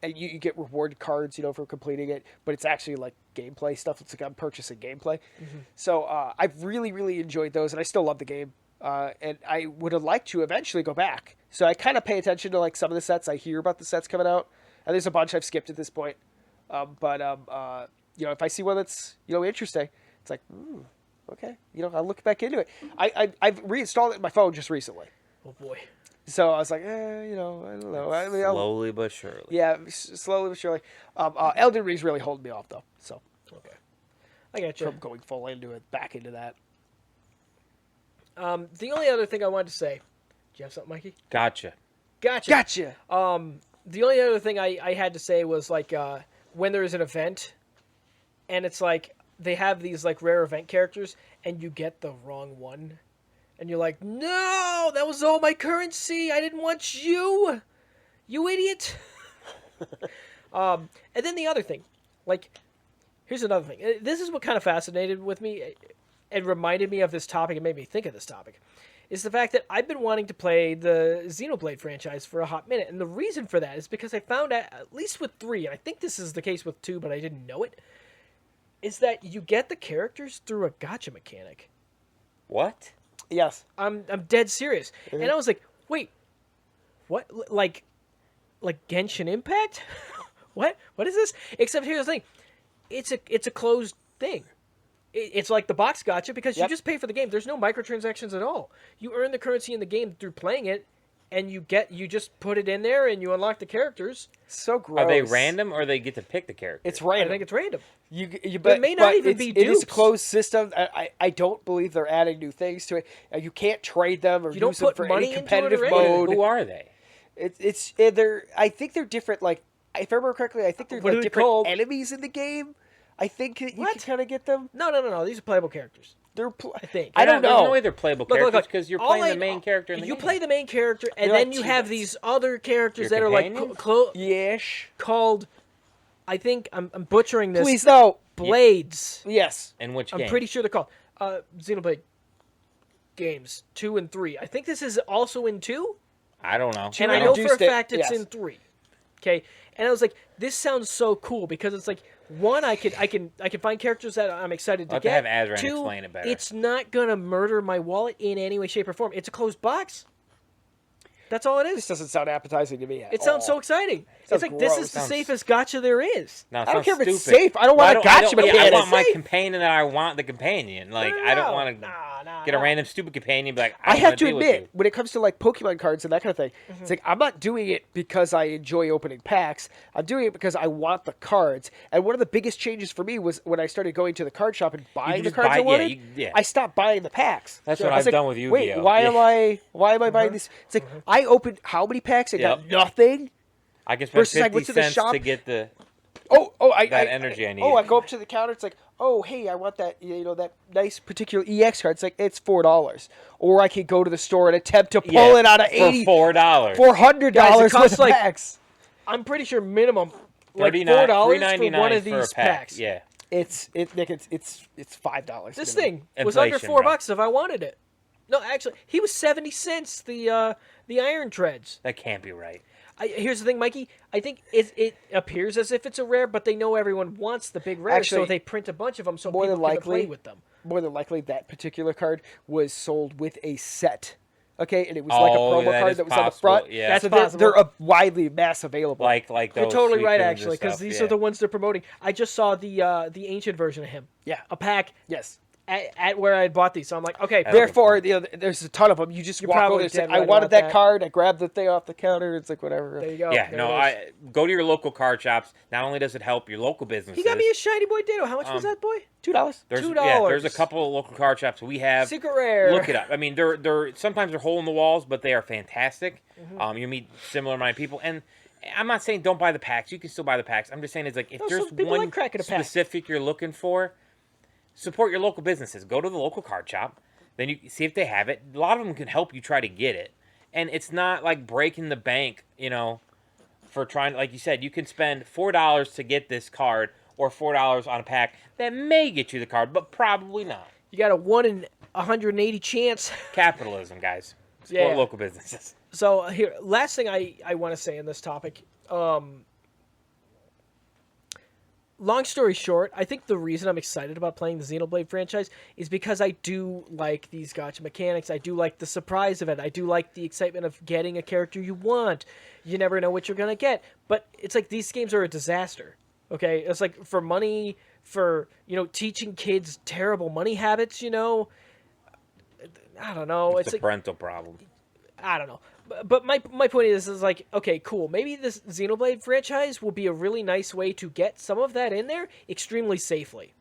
And you get reward cards, for completing it, but it's actually like gameplay stuff. It's like I'm purchasing gameplay. Mm-hmm. So I've really, really enjoyed those, and I still love the game. And I would have liked to eventually go back. So I kind of pay attention to like some of the sets. I hear about the sets coming out, and there's a bunch I've skipped at this point. But if I see one that's interesting, it's like, okay, I'll look back into it. I've reinstalled it in my phone just recently. Oh boy. So I was like, I don't know. I mean, Slowly but surely. yeah, slowly but surely. Elden Ring's really holding me off though. So Okay. I got you. from going full into it, back into that. The only other thing I wanted to say. Do you have something, Mikey? Gotcha. Gotcha. The only other thing I had to say was like when there's an event, and it's like they have these like rare event characters, and you get the wrong one, and you're like, no, that was all my currency. I didn't want you, you idiot. And then the other thing, like, here's another thing. This is what kind of fascinated with me and reminded me of this topic and made me think of this topic. Is the fact that I've been wanting to play the Xenoblade franchise for a hot minute. And the reason for that is because I found out, at least with 3, and I think this is the case with 2, but I didn't know it, is that you get the characters through a gotcha mechanic. What? Yes. I'm dead serious. And I was like, wait, what? Like Genshin Impact? What is this? Except here's the thing, it's a closed thing. It's like the box gotcha because you Yep. just pay for the game. There's no microtransactions at all. You earn the currency in the game through playing it, and you just put it in there and you unlock the characters. So gross. Are they random or they get to pick the character? It's I random. think it's random. But may not even be It is a dupes. closed system. I don't believe they're adding new things to it. You can't trade them or You don't use them put for money any into it competitive or anything. mode. Who are they? They're. I think they're different. Like if I remember correctly, I think they're What are like they different called? enemies in the game. I think that you What? can kind of get them. No. These are playable characters. I think. I don't There's know. no way they're playable Look, characters look. because you're All playing I- the main character in the You game. play the main character, and They're then like you have teammates. these other characters Your that are like companions? Yes. called. I think I'm butchering this. Please no. Blades. Yes. In which I'm game? pretty sure they're called Xenoblade games 2 and 3. I think this is also in 2, I don't know. and I know for a introduced it, fact it's yes. in 3. Okay, and I was like, this sounds so cool because it's like one, I can find characters that I'm excited to I'll have to get. have Azran 2, explain it better. it's not gonna murder my wallet in any way, shape, or form. It's a closed box. That's all it This is. doesn't sound appetizing to me. It sounds so exciting. Sounds It's like this gross. is the Sounds- safest gotcha there is. No, it I don't sounds care if it's stupid. safe. I don't Well, want a gotcha yeah, I mechanic. want my Safe. companion and I want the companion. Like, I don't want to get a random stupid companion and be like, I don't have wanna to deal with admit, you. when it comes to like Pokemon cards and that kind of thing, it's like I'm not doing it because I enjoy opening packs. I'm doing it because I want the cards. And one of the biggest changes for me was when I started going to the card shop and buying the just cards buy- I yeah, wanted. yeah. I stopped buying the packs. That's I what was I've like, done with Wait, Yu-Gi-Oh. why Yeah. am I buying this? It's like I opened how many packs and got Yep. nothing. I can spend versus I 50 went to the cents shop- to get the... That energy I need. Oh, I go up to the counter. It's like, oh, hey, I want that. That nice particular EX card. It's like it's $4. Or I could go to the store and attempt to pull it out of for $4. $400 Guys, it worth costs of like- packs. I'm pretty sure minimum like $39 $4 for $3.99 one of for a these pack. packs. Yeah. Nick, it's $5. This minimum. thing was under Inflation, bro. $4 if I wanted it. No, actually, he was 70 cents. The Iron Treads. That can't be right. Here's the thing, Mikey. I think it appears as if it's a rare, but they know everyone wants the big rare, so Actually, they print a bunch of them so more people than can likely- play with them. More than likely, that particular card was sold with a set. Okay, and it was like a Oh, promo that card is that was on the possible, front. yeah. That's so possible. they're a widely mass available. Like You're those totally right, Suicunes and actually, because stuff, these yeah. are the ones they're promoting. I just saw the ancient version of him. Yeah. A pack Yes. at where I had bought these, so I'm like, okay, That's Therefore, there's a ton of them. You just walk probably over and say, dead I right wanted about that that. card. I grabbed the thing off the counter. It's like, whatever. there you go. Yeah, There no, it is. I go to your local card shops. Not only does it help your local businesses. He got me a shiny boy Ditto. How much was that boy? $2. There's, $2. Yeah, there's a couple of local card shops we have. Secret rare. Look it up. I mean, they're sometimes they're hole in the walls, but they are fantastic. Mm-hmm. You meet similar minded people, and I'm not saying don't buy the packs. You can still buy the packs. I'm just saying it's like if No, there's some people one like cracking a pack. specific you're looking for, support your local businesses. Go to the local card shop. Then you see if they have it. A lot of them can help you try to get it, and it's not like breaking the bank. For trying, like you said, you can spend $4 to get this card or $4 on a pack that may get you the card, but probably not. You got a 1 in 180 chance. Capitalism, guys. Support Yeah. local businesses. So here, last thing I want to say on this topic. Long story short, I think the reason I'm excited about playing the Xenoblade franchise is because I do like these gotcha mechanics. I do like the surprise of it. I do like the excitement of getting a character you want. You never know what you're going to get. But it's like these games are a disaster. Okay? It's like for money, for, teaching kids terrible money habits, I don't know. It's It's a like, parental problem. I don't know. But my point is like, okay, cool. Maybe this Xenoblade franchise will be a really nice way to get some of that in there extremely safely.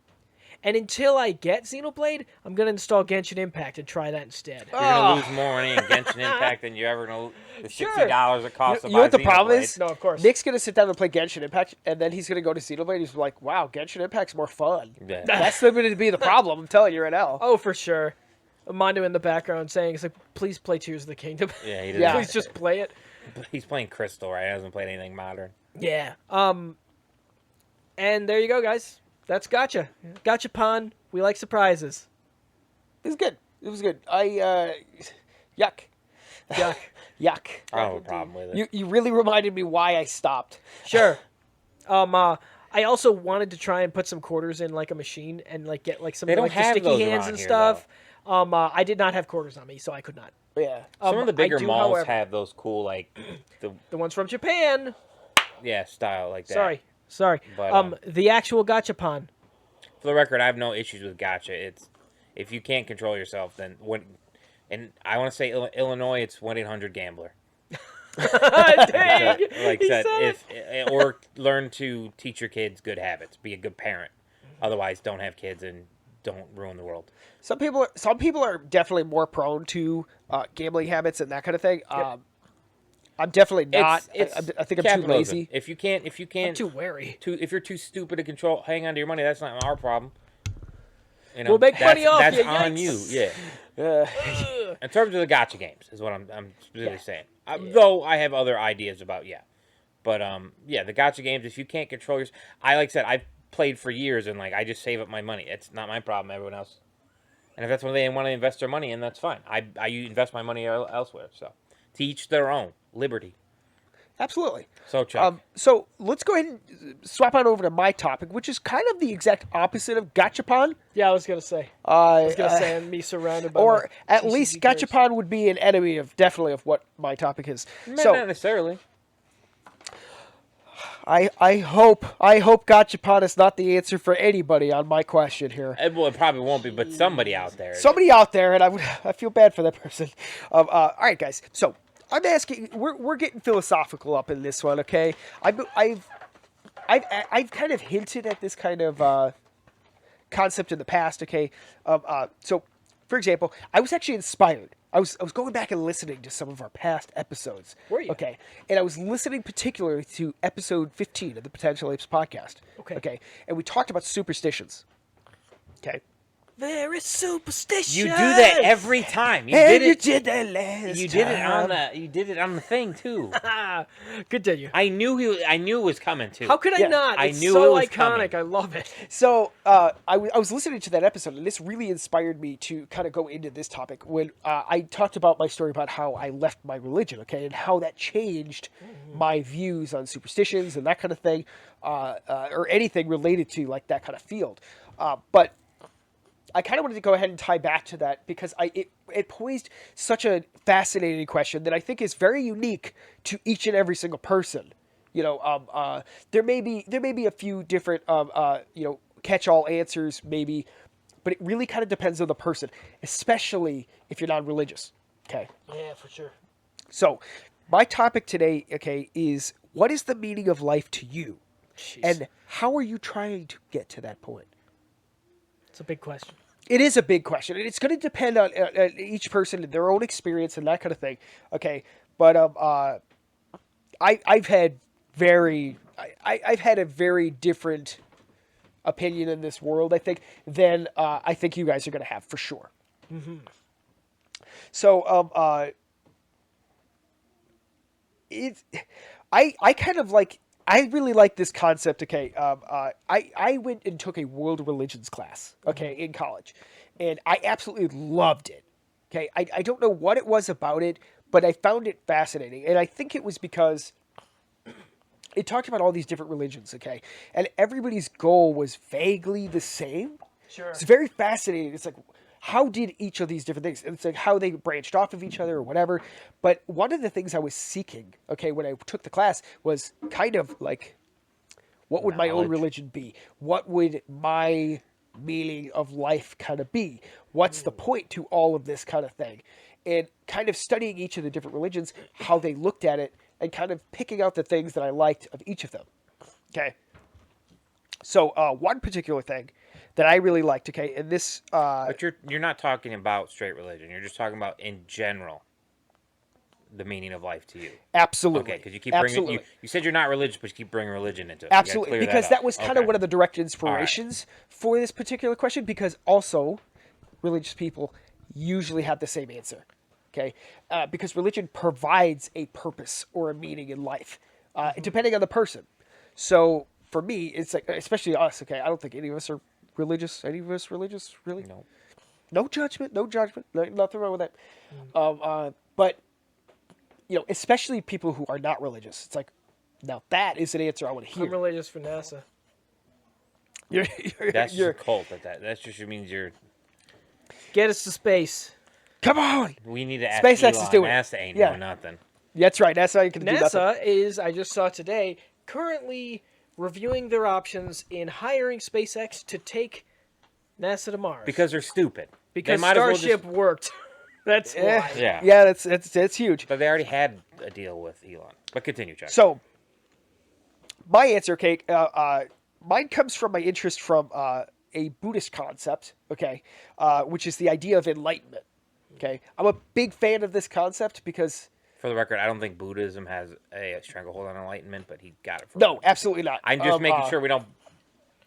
And until I get Xenoblade, I'm going to install Genshin Impact and try that instead. You're going to lose more money in Genshin Impact than you're ever going to... The $60 it costs to You know buy what the problem Xenoblade. is? No, of course. Nick's going to sit down and play Genshin Impact, and then he's going to go to Xenoblade. He's like, wow, Genshin Impact's more fun. Yeah. That's going to be the problem. I'm telling you right now. Oh, for sure. Mondo in the background saying, it's like, please play Tears of the Kingdom. Yeah, he Yeah. doesn't. Please just play it. He's playing Crystal, right? He hasn't played anything modern. Yeah. And there you go, guys. That's Gotcha. Gotcha-pon. We like surprises. It was good. It was good. Yuck. Yuck. Yuck. I don't have a problem with it. You really reminded me why I stopped. Sure. I also wanted to try and put some quarters in like a machine and like get like some They don't like the have sticky those hands around and here, stuff. I did not have quarters on me, so I could not. Yeah. Some of the I bigger do, malls however- have those cool The ones from Japan. style like that. Sorry. But, The actual Gotcha-pon. For the record, I have no issues with gotcha. It's if you can't control yourself, then and I want to say Illinois, it's 1-800-GAMBLER. Dang, Like he said, said it. or learn to teach your kids good habits. Be a good parent. Otherwise, don't have kids and don't ruin the world. Some people are definitely more prone to gambling habits and that kind of thing. I'm definitely not. I think I'm too capitalism. lazy. If you can't, I'm too wary. if you're too stupid to control, hang on to your money. That's not our problem. You know, We'll make money off that's you, on yikes. you. Yeah. In terms of the gotcha games, is what I'm specifically saying. Though I have other ideas about but the gotcha games. If you can't control yours, like I said, I've played for years and I just save up my money. It's not my problem. Everyone else. And if that's what they want to invest their money in, that's fine. I invest my money elsewhere. So to each their own. Liberty. Absolutely. So Chuck. So let's go ahead and swap on over to my topic, which is kind of the exact opposite of Gotcha-pon. Yeah, I was gonna say. I'm me surrounded by. Or my at least TCG players. Gotcha-pon would be an enemy of what my topic is. Not So necessarily. I hope Gotcha-pon is not the answer for anybody on my question here. It probably won't be, but somebody out there. Somebody out there, and I feel bad for that person. All right, guys. So I'm asking. We're getting philosophical up in this one, okay? I've kind of hinted at this kind of concept in the past, okay? So, for example, I was actually inspired. I was going back and listening to some of our past episodes. Were you? Okay, and I was listening particularly to episode 15 of the Potential Apes podcast. Okay. Okay, and we talked about superstitions. Okay. Very superstitious. You do that every time. You And did you it. did that last You did it time. on the thing too. Continue. I knew it was coming too. How could I Yeah, not? I It's knew so it was iconic. coming. I love it. So I was listening to that episode, and this really inspired me to kind of go into this topic when I talked about my story about how I left my religion, okay, and how that changed my views on superstitions and that kind of thing, or anything related to like that kind of field. But I kind of wanted to go ahead and tie back to that because it posed such a fascinating question that I think is very unique to each and every single person. You know, there may be a few different catch-all answers maybe, but it really kind of depends on the person, especially if you're non-religious. Okay. Yeah, for sure. So, my topic today, okay, is what is the meaning of life to you, Jeez. and how are you trying to get to that point? It's a big question. It is a big question, and it's going to depend on each person and their own experience and that kind of thing. Okay, but I've had I've had a very different opinion in this world, I think, than I think you guys are going to have for sure. Mm-hmm. So I kind of like. I really like this concept, okay. I went and took a world religions class, okay, in college. And I absolutely loved it, okay. I don't know what it was about it, but I found it fascinating. And I think it was because it talked about all these different religions, okay. And everybody's goal was vaguely the same. Sure. It's very fascinating. It's like, how did each of these different things, it's like how they branched off of each other or whatever. But one of the things I was seeking, okay, when I took the class was kind of like, what would my own Knowledge. religion be? What would my meaning of life kind of be? What's the point to all of this kind of thing? And kind of studying each of the different religions, how they looked at it, and kind of picking out the things that I liked of each of them. Okay. So one particular thing that I really liked, okay, and this... But you're not talking about straight religion. You're just talking about in general the meaning of life to you. Absolutely. Okay, because you keep bringing Absolutely. you said you're not religious, but you keep bringing religion into it. You gotta Absolutely, clear because up. that was kind of Okay. one of the direct inspirations for this particular question, because also religious people usually have the same answer, okay? Because religion provides a purpose or a meaning in life, depending on the person. So for me, it's like, especially us, okay, I don't think any of us are religious. Any of us religious, really? No. No judgment, nothing wrong with that. But, you know, especially people who are not religious, it's like, now that is an answer I want to hear. I'm religious for NASA. You're, That's you're, just a cult. That just means you're Get us to space. Come on. We need to ask SpaceX Elon. is doing it. NASA ain't Yeah. doing nothing. That's right. NASA ain't gonna do nothing. NASA is, I just saw today, currently reviewing their options in hiring SpaceX to take NASA to Mars. Because they're stupid. Because they might as well Starship worked. That's Yeah. why. Yeah. Yeah, that's huge. But they already had a deal with Elon. But continue, Chuck. So, my answer, Cake, mine comes from my interest from a Buddhist concept, okay, which is the idea of enlightenment. Okay, I'm a big fan of this concept because For the record, I don't think Buddhism has a stranglehold on enlightenment, but he got it from no, absolutely not. I'm just making sure we don't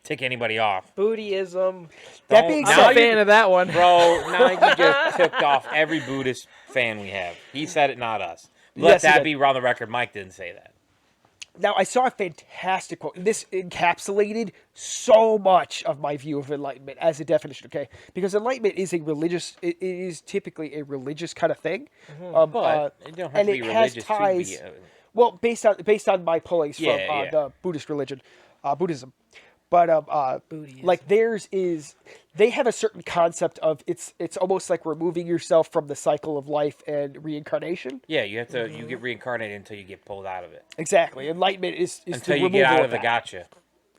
tick anybody off. Buddhism. That being I'm Now a said, fan of that one. Bro, now you just ticked off every Buddhist fan we have. He said it, not us. Let Yes, he that did. be on the record. Mike didn't say that. now I saw a fantastic quote. This encapsulated so much of my view of enlightenment as a definition. Okay, because enlightenment is a religious. It is typically a religious kind of thing. But you don't have and to be it has religious ties. to be... Well, based on my pullings from Yeah, yeah. the Buddhist religion, Buddhism, but Buddhism. like theirs is, they have a certain concept of it's almost like removing yourself from the cycle of life and reincarnation. Yeah, you have to. You get reincarnated until you get pulled out of it. Exactly, enlightenment is Until the you get removal out of the that. gotcha.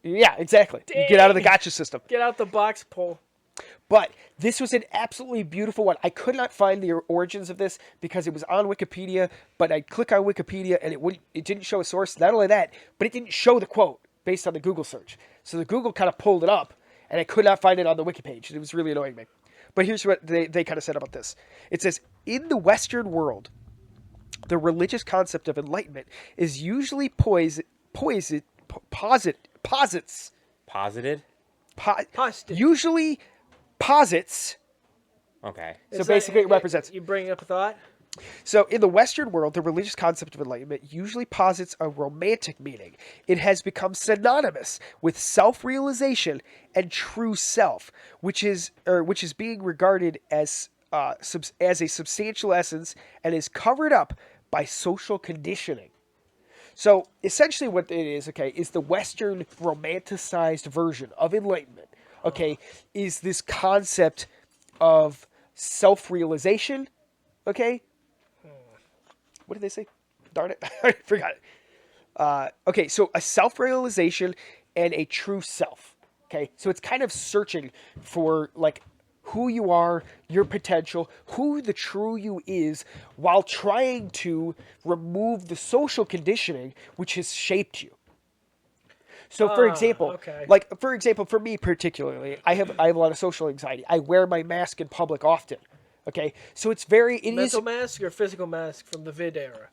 Yeah, exactly. You get out of the Dang. gotcha system. Get out the box pull. But this was an absolutely beautiful one. I could not find the origins of this because it was on Wikipedia, but I click on Wikipedia and it didn't show a source. Not only that, but it didn't show the quote based on the Google search. So the Google kind of pulled it up and I could not find it on the wiki page. It was really annoying me. But here's what they kind of said about this. It says, in the Western world, the religious concept of enlightenment is usually posits Posited. Posited. usually posits. Okay. So Is basically it represents. You bring up a thought? So in the Western world, the religious concept of enlightenment usually posits a romantic meaning. It has become synonymous with self-realization and true self, which is being regarded as a substantial essence and is covered up by social conditioning. So essentially what it is, okay, is the Western romanticized version of enlightenment, okay, is this concept of self-realization, okay? What did they say? Darn it, I forgot it. Okay, so a self-realization and a true self, okay? So it's kind of searching for, like, who you are, your potential, who the true you is, while trying to remove the social conditioning which has shaped you. So, for example, okay. for me particularly, I have a lot of social anxiety. I wear my mask in public often. Okay, so it is Mental mask or physical mask from the vid era?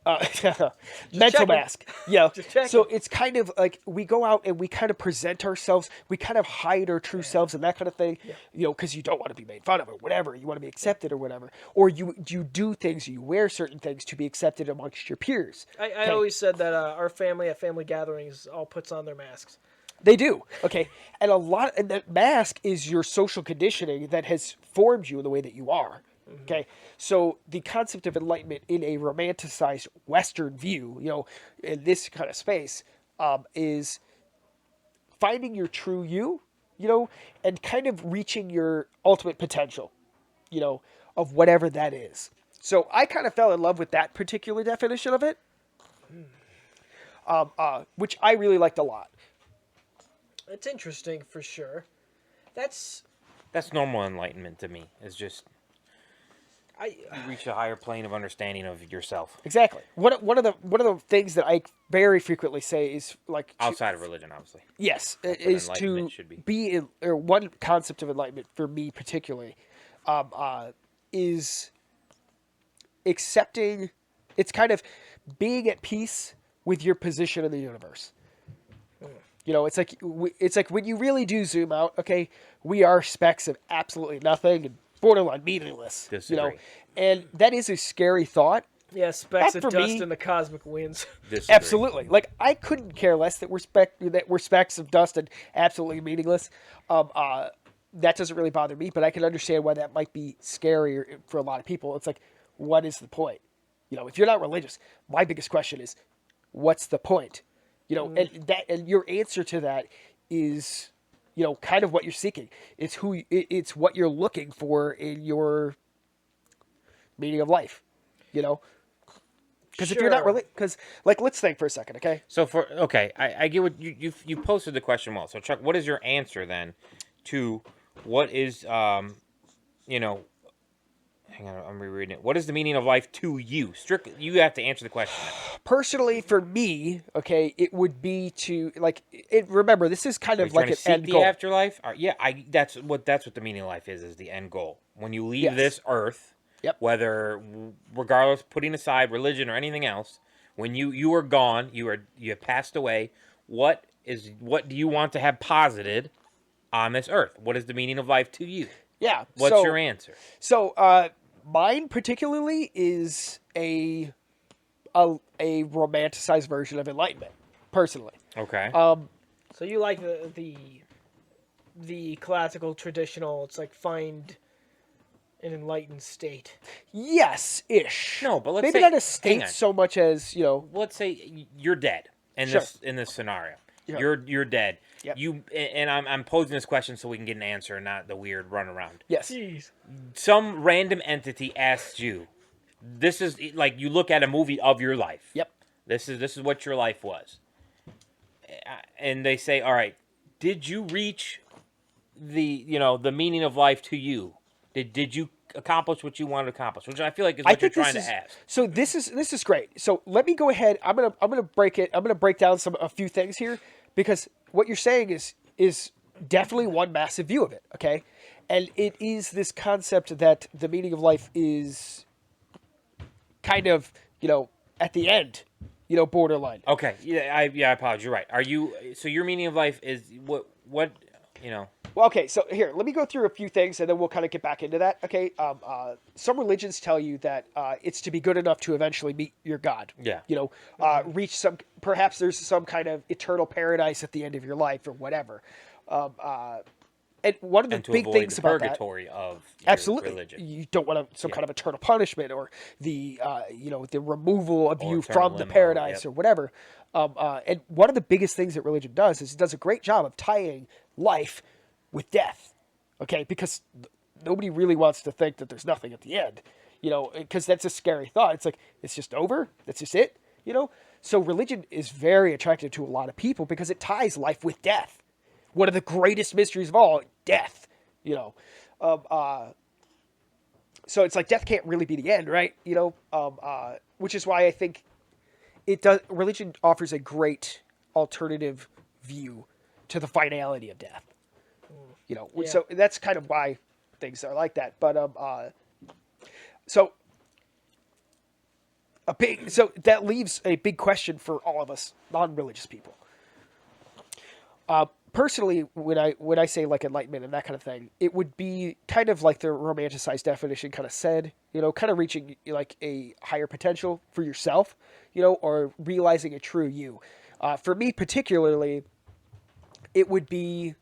mental checking. mask. Yeah. Just checking. So it's kind of like we go out and we kind of present ourselves. We kind of hide our true selves and that kind of thing. You know, because you don't want to be made fun of or whatever. You want to be accepted or whatever. Or you do things. You wear certain things to be accepted amongst your peers. I always said that our family at family gatherings all puts on their masks. They do. Okay. And that mask is your social conditioning that has formed you in the way that you are. Okay. So the concept of enlightenment in a romanticized Western view, you know, in this kind of space, is finding your true you, you know, and kind of reaching your ultimate potential, you know, of whatever that is. So I kind of fell in love with that particular definition of it, which I really liked a lot. It's interesting for sure. That's normal enlightenment to me. It's just I you reach a higher plane of understanding of yourself Exactly. One of the things that I very frequently say is like outside of religion, obviously. yes, what is to enlightenment should be. or one concept of enlightenment for me particularly, is accepting. It's kind of being at peace with your position in the universe. You know, it's like when you really do zoom out. Okay, we are specks of absolutely nothing and borderline meaningless. Disagree. You know, and that is a scary thought. yeah, specks That of for dust me- in the cosmic winds. Disagree. Absolutely. Like I couldn't care less that we're specks of dust and absolutely meaningless. That doesn't really bother me, but I can understand why that might be scary for a lot of people. It's like, what is the point? You know, if you're not religious, my biggest question is, what's the point? You know, and your answer to that is kind of what you're seeking. It's what you're looking for in your meaning of life. Because if you're not Sure. really, because like let's think for a second, okay? So I get what you posted the question well. So Chuck, what is your answer then to what is you know hang on, I'm rereading it. What is the meaning of life to you? Strictly, you have to answer the question. Personally, for me, okay, it would be to like it. Remember, this is kind So you're of trying like to an seek end the goal. afterlife? Yeah, that's what the meaning of life is the end goal. When you leave Yes. this earth, Yep. whether regardless putting aside religion or anything else, when you are gone, you have passed away. What do you want to have posited on this earth? What is the meaning of life to you? Yeah. What's your answer? So mine particularly is a romanticized version of enlightenment. Personally, Okay. So you like the classical traditional? It's like find an enlightened state. yes, ish. No, but let's maybe say- not a hang state on. so much as Let's say you're dead in Sure. this scenario. Yeah. You're dead. Yep. And I'm posing this question so we can get an answer, not the weird runaround. Yes. Jeez. Some random entity asks you, this is like you look at a movie of your life. Yep. This is what your life was. And they say, all right, did you reach the meaning of life to you? Did you accomplish what you wanted to accomplish? Which I feel like is what you're trying to ask. So this is great. So let me go ahead. I'm gonna break it. I'm gonna break down a few things here because what you're saying is definitely one massive view of it. Okay, and it is this concept that the meaning of life is kind of at the end, borderline. Okay, I apologize. You're right. So your meaning of life is what Well, okay, so here, let me go through a few things, and then we'll kind of get back into that. Okay, some religions tell you that it's to be good enough to eventually meet your God. Yeah. Reach perhaps there's some kind of eternal paradise at the end of your life or whatever. And one of the and to big avoid things the about that, purgatory of your absolutely, religion. you don't want some kind of eternal punishment or the the removal of Or you eternal from the limbo, paradise yep. or whatever. And one of the biggest things that religion does is it does a great job of tying life with death. Okay, because nobody really wants to think that there's nothing at the end, because that's a scary thought. It's like it's just over. That's just it. So religion is very attractive to a lot of people because it ties life with death. One of the greatest mysteries of all, death. So it's like death can't really be the end, right? Which is why I think it does. Religion offers a great alternative view to the finality of death. Yeah. So that's kind of why things are like that. But so that leaves a big question for all of us non-religious people. Personally, when I say like enlightenment and that kind of thing, it would be kind of like the romanticized definition kind of said, kind of reaching like a higher potential for yourself, or realizing a true you. For me particularly, it would be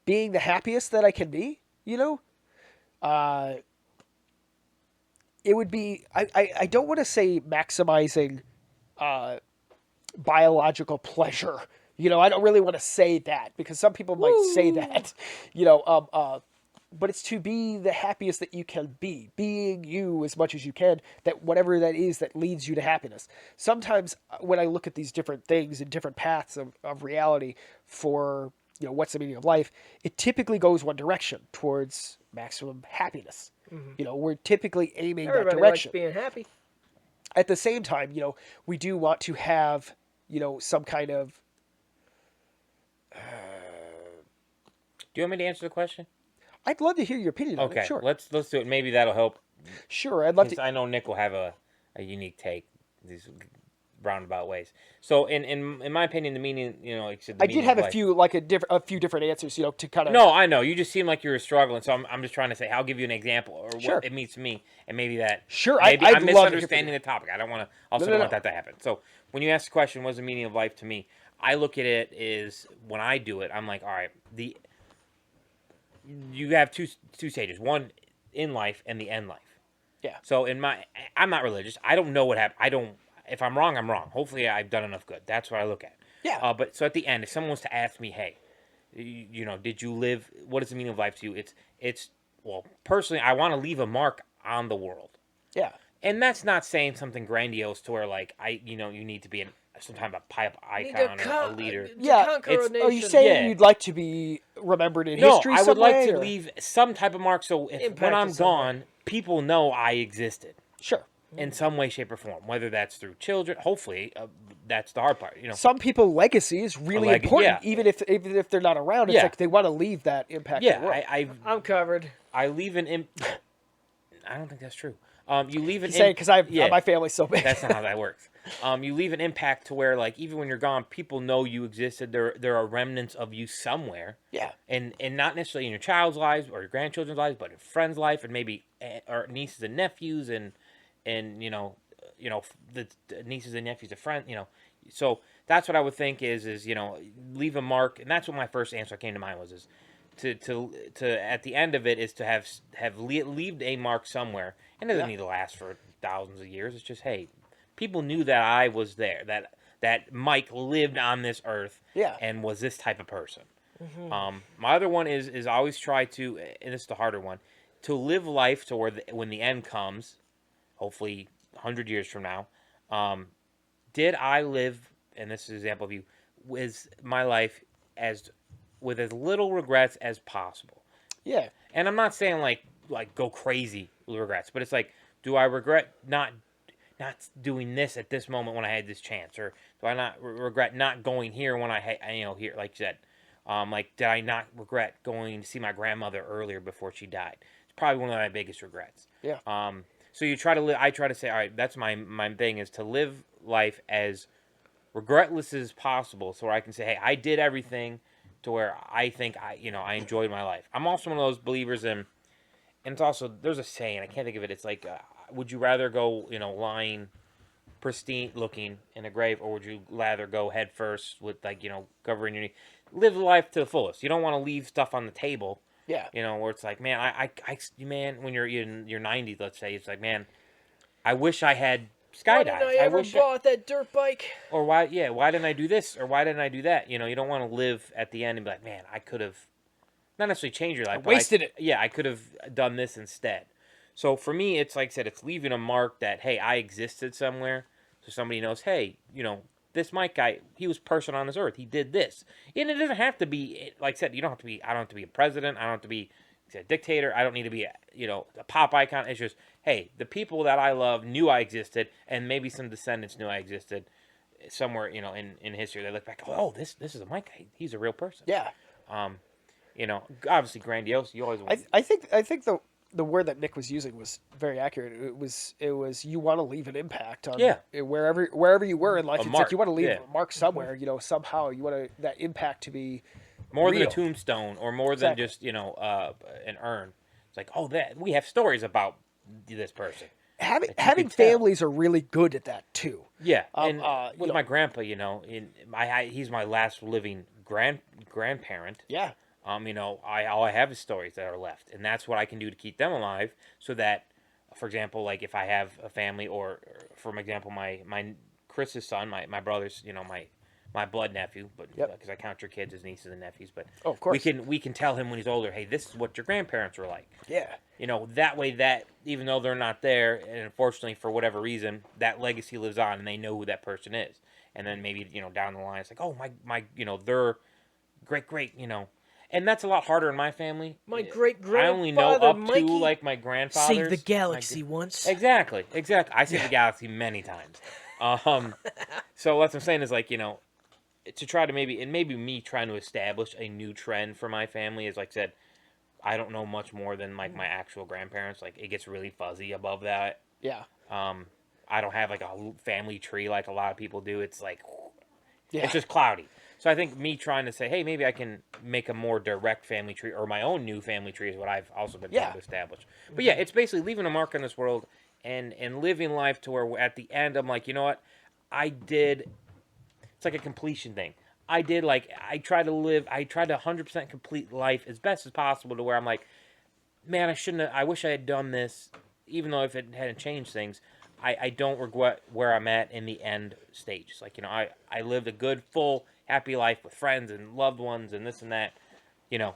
being the happiest that I can be, it would be, I don't want to say maximizing biological pleasure. I don't really want to say that because some people might say that, but it's to be the happiest that you can be, being you as much as you can, that whatever that is that leads you to happiness. Sometimes when I look at these different things and different paths of reality for, what's the meaning of life, it typically goes one direction towards maximum happiness. We're typically aiming Everybody that direction. likes being happy. At the same time, we do want to have, some kind of. Do you want me to answer the question? I'd love to hear your opinion on Okay, it. Sure. let's do it. Maybe that'll help. Sure, I'd love to. I know Nick will have a unique take. These roundabout ways. So in my opinion, the meaning, like I said, the I did meaning have of a life- few a few different answers, to kind of. No, I know. You just seem like you were struggling, so I'm just trying to say, I'll give you an example or Sure. what it means to me, and maybe that. Sure, maybe I'd I'm love to hear from misunderstanding you. the topic. I don't want to. Also, No, don't no, want that to happen. So when you ask the question, what's the meaning of life to me? I look at it is when I do it, I'm like, all right, you have two stages. One in life and the end life. Yeah. So I'm not religious. I don't know what happened. If I'm wrong, I'm wrong. Hopefully, I've done enough good. That's what I look at. Yeah. But so at the end, if someone was to ask me, hey, did you live? What is the meaning of life to you? It's well, personally, I want to leave a mark on the world. Yeah. And that's not saying something grandiose to where like you need to be some kind of a pipe Need icon to or a leader. Yeah, conquer it's- a nation. Are you saying Yeah. you'd like to be remembered in No, history I would some like way, to or- leave some type of mark so if Impact when in I'm some way. gone, people know I existed Sure. in some way, shape, or form. Whether that's through children, hopefully, that's the hard part. Some people legacy is really leg- important, yeah. even if they're not around. It's Yeah. like they want to leave that impact. Yeah, in the world. I'm covered. I leave an I don't think that's true. You leave an He's saying because yeah. my family's so big. That's not how that works. You leave an impact to where, like, even when you're gone, people know you existed. There are remnants of you somewhere. Yeah. And not necessarily in your child's lives or your grandchildren's lives, but in friends' life and maybe or nieces and nephews and the nieces and nephews of friends. So that's what I would think is leave a mark, and that's what my first answer came to mind was is to at the end of it is to have leave a mark somewhere, and it doesn't need to last for thousands of years. It's just, hey, people knew that I was there, that Mike lived on this earth, Yeah. and was this type of person. My other one is always try to, and this is the harder one, to live life to where when the end comes, hopefully 100 years from now, did I live, and this is an example of you, with my life with as little regrets as possible. Yeah. And I'm not saying like go crazy with regrets, but it's like, do I regret not doing this at this moment when I had this chance, or do I not regret not going here when I had here, like you said, like did I not regret going to see my grandmother earlier before she died? It's probably one of my biggest regrets. Yeah. So you try to live. I try to say, all right, that's my thing is to live life as regretless as possible, so where I can say, hey, I did everything to where I think I enjoyed my life. I'm also one of those believers in, and it's also, there's a saying, I can't think of it. It's like, would you rather go lying pristine looking in a grave, or would you rather go head first with covering your knee? Live life to the fullest. You don't want to leave stuff on the table. Yeah. Where it's like, man, man, when you're in your 90s, let's say, it's like, man, I wish I had Why skydived. didn't I ever bought that dirt bike? Or why didn't I do this? Or why didn't I do that? You don't want to live at the end and be like, man, I could have not necessarily changed your life. Wasted it. Yeah, I could have done this instead. So for me, it's like I said, it's leaving a mark that, hey, I existed somewhere. So somebody knows, hey, this Mike guy, he was person on this earth. He did this. And it doesn't have to be, like I said, I don't have to be a president. I don't have to be a dictator. I don't need to be a pop icon. It's just, hey, the people that I love knew I existed, and maybe some descendants knew I existed somewhere, in history. They look back, oh, this is a Mike guy. He's a real person. Yeah. Obviously grandiose. You always want. I think the word that Nick was using was very accurate. It was you want to leave an impact on wherever you were in life. It's mark, like you want to leave yeah. a mark somewhere. Somehow you want that impact to be More real. than a tombstone, or more than just an urn. It's like, oh, that we have stories about this person. Having can tell. families are really good at that too. Yeah, and with you my grandpa, he's my last living grandparent. Yeah. All I have is stories that are left, and that's what I can do to keep them alive. So that, for example, like if I have a family, or for example, my Chris's son, my brother's, my blood nephew, but because I count your kids as nieces and nephews, but of course we can tell him when he's older, hey, this is what your grandparents were like. Yeah. That way, that even though they're not there, and unfortunately for whatever reason, that legacy lives on, and they know who that person is. And then maybe down the line, it's like, oh, my their great, and that's a lot harder in my family. My great I only know up to like my grandfather's. Saved the galaxy once. Exactly. I saved the galaxy many times. So what I'm saying is like to try to maybe me trying to establish a new trend for my family is, like I said, I don't know much more than like my actual grandparents. Like it gets really fuzzy above that. Yeah. I don't have like a family tree like a lot of people do. It's like Yeah. it's just cloudy. So I think me trying to say, hey, maybe I can make a more direct family tree, or my own new family tree, is what I've also been trying to establish. But yeah, it's basically leaving a mark on this world and living life to where at the end I'm like, you know what, I did. It's like a completion thing. I try to 100% complete life as best as possible to where I'm like, man, I wish I had done this, even though if it hadn't changed things, I don't regret where I'm at in the end stages. Like, I lived a good, full, happy life with friends and loved ones and this and that. You know,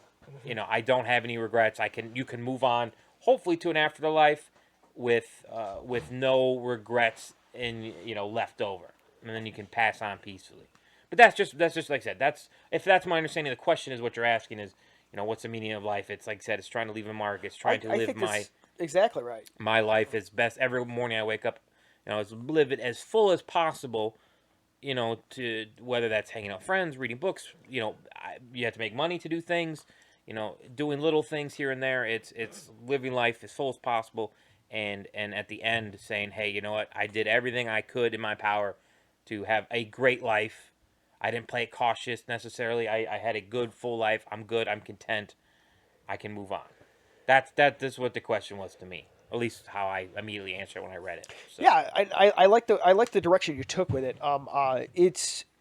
I don't have any regrets. You can move on, hopefully, to an afterlife with no regrets left over, and then you can pass on peacefully. But that's just like I said. That's my understanding. The question is what you're asking is, what's the meaning of life? It's like I said, it's trying to leave a mark. It's trying to I live think that's exactly right. my life as best. Every morning I wake up, live it as full as possible. To whether that's hanging out with friends, reading books. You have to make money to do things. Doing little things here and there. It's living life as full as possible, and at the end saying, hey, you know what? I did everything I could in my power to have a great life. I didn't play it cautious necessarily. I had a good full life. I'm good. I'm content. I can move on. That's what the question was to me. At least how I immediately answered when I read it. So. Yeah, I like the direction you took with it.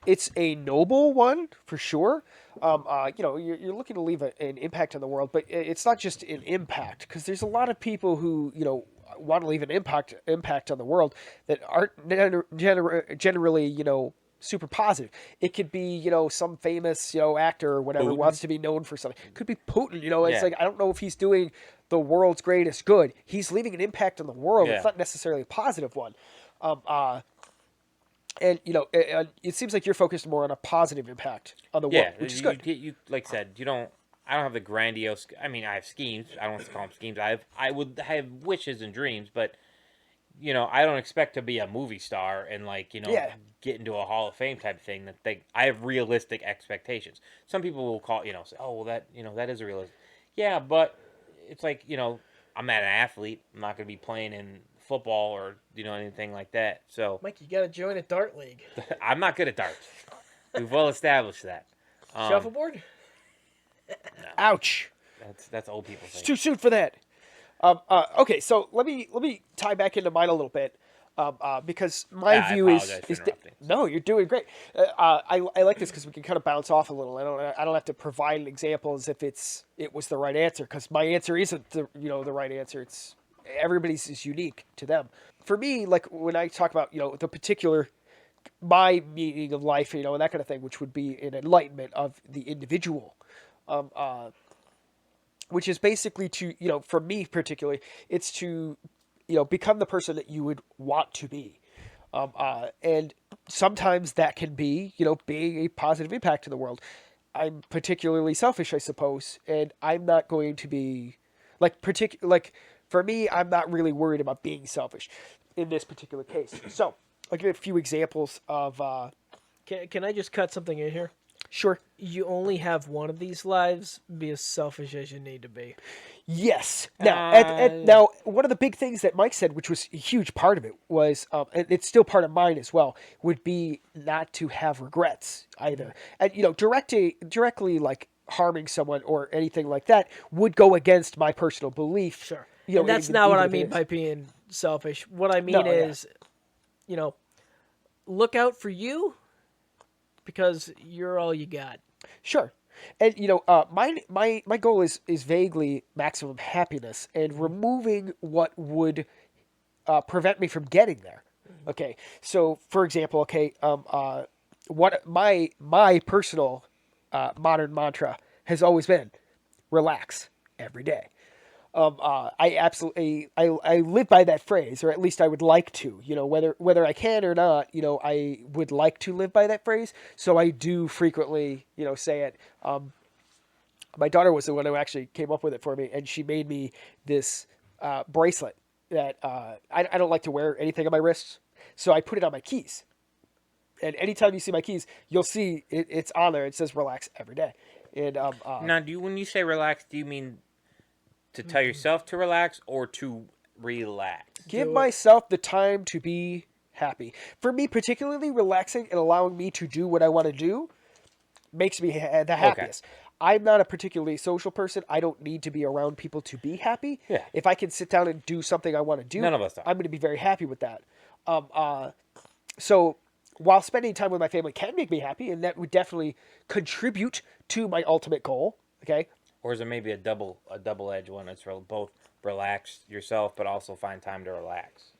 It's a noble one for sure. You're looking to leave an impact on the world, but it's not just an impact, because there's a lot of people who want to leave an impact on the world that aren't generally super positive. It could be some famous actor or whatever Putin. wants to be known for something. It could be Putin. It's Yeah. like, I don't know if he's doing the world's greatest good. He's leaving an impact on the world. Yeah. It's not necessarily a positive one. And it seems like you're focused more on a positive impact on the world, which is good. You like I said, I don't have the grandiose. I mean, I have schemes. I don't want to call them schemes. I would have wishes and dreams, but I don't expect to be a movie star and Yeah. get into a Hall of Fame type of thing. I have realistic expectations. Some people will say, oh well, that is a realistic. Yeah, but it's like I'm not an athlete. I'm not going to be playing in football or anything like that. So Mike, you got to join a dart league. I'm not good at darts. We've well established that. Shuffleboard? Ouch! That's old people It's thing. too soon for that. Okay, so let me tie back into mine a little bit, because my Yeah, I view apologize for is interrupting. no, you're doing great. I like this because we can kind of bounce off a little. I don't have to provide an example as if it was the right answer, because my answer isn't the right answer. It's everybody's is unique to them. For me, like when I talk about the particular my meaning of life, and that kind of thing, which would be an enlightenment of the individual. Which is basically to for me particularly, it's to become the person that you would want to be, and sometimes that can be being a positive impact to the world. I'm particularly selfish, I suppose, and I'm not going to be for me, I'm not really worried about being selfish in this particular case. So I'll give you a few examples of Can I just cut something in here? sure. You only have one of these lives. Be as selfish as you need to be. Yes. Now, Uh, now, one of the big things that Mike said, which was a huge part of it, was, and it's still part of mine as well, would be not to have regrets either. And directly like harming someone or anything like that would go against my personal belief. Sure. You know, And that's even- not what even I if it mean is. by being selfish. What I No, mean yeah. is, look out for you because you're all you got. Sure. And my goal is vaguely maximum happiness and removing what would prevent me from getting there. Okay. So for example, what my personal modern mantra has always been: relax every day. I absolutely I live by that phrase, or at least I would like to. Whether I can or not, I would like to live by that phrase. So I do frequently, say it. My daughter was the one who actually came up with it for me, and she made me this bracelet that I don't like to wear anything on my wrists, so I put it on my keys. And anytime you see my keys, you'll see it's on there. It says "relax every day." And now, when you say relax, do you mean to tell yourself to relax or to relax? give Do it. myself the time to be happy. For me, particularly, relaxing and allowing me to do what I want to do makes me the happiest. I'm not a particularly social person. I don't need to be around people to be happy. Yeah. If I can sit down and do something I want to do, None of us are. I'm going to be very happy with that. So while spending time with my family can make me happy, and that would definitely contribute to my ultimate goal, okay? Or is it maybe a double edged one? It's both relax yourself, but also find time to relax.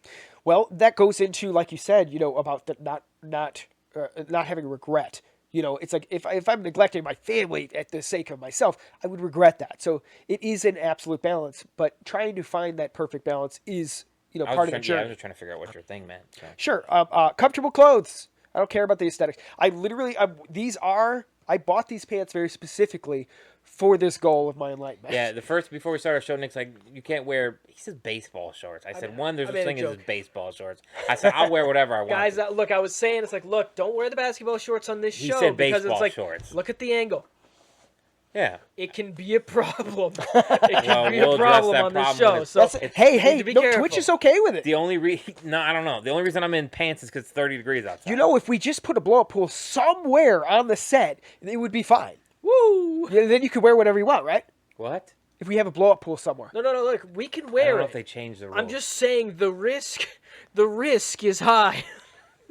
Well, that goes into, like you said, about the not having regret. It's like if I'm neglecting my family at the sake of myself, I would regret that. So it is an absolute balance, but trying to find that perfect balance is, part of the journey. I was just trying to figure out what your thing meant. So. Sure. Comfortable clothes. I don't care about the aesthetics. I bought these pants very specifically for this goal of my enlightenment. Yeah, before we started our show, Nick's like, you can't wear, he says baseball shorts. I said, there's a thing as baseball shorts. I said, I'll wear whatever I want. Guys, look, I was saying, it's like, look, don't wear the basketball shorts on this show. He said because baseball it's like, shorts. Look at the angle. Yeah. It can be a problem. It can be a problem on this show. So hey, Twitch is okay with it. The only I don't know. The only reason I'm in pants is because it's 30 degrees outside. If we just put a blow-up pool somewhere on the set, it would be fine. Woo! Yeah, then you could wear whatever you want, right? What? If we have a blow-up pool somewhere. No. Look, we can I wear don't know it. if they changed the rules. I'm just saying the risk is high.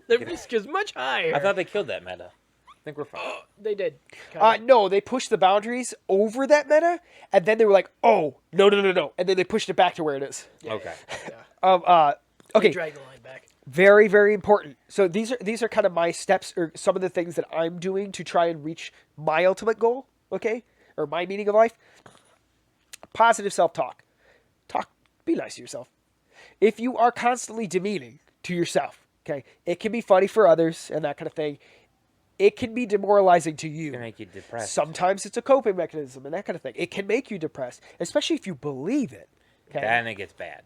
The risk is much higher. I thought they killed that meta. I think we're fine. They did. No, they pushed the boundaries over that meta, and then they were like, "Oh, no," and then they pushed it back to where it is. Okay. Okay. Drag the line back. Very, very important. So these are kind of my steps, or some of the things that I'm doing to try and reach my ultimate goal. Okay, or my meaning of life. Positive self-talk. Be nice to yourself. If you are constantly demeaning to yourself, okay, it can be funny for others and that kind of thing. It can be demoralizing to you. It can make you depressed. Sometimes it's a coping mechanism and that kind of thing. It can make you depressed, especially if you believe it. Okay? Then it gets bad.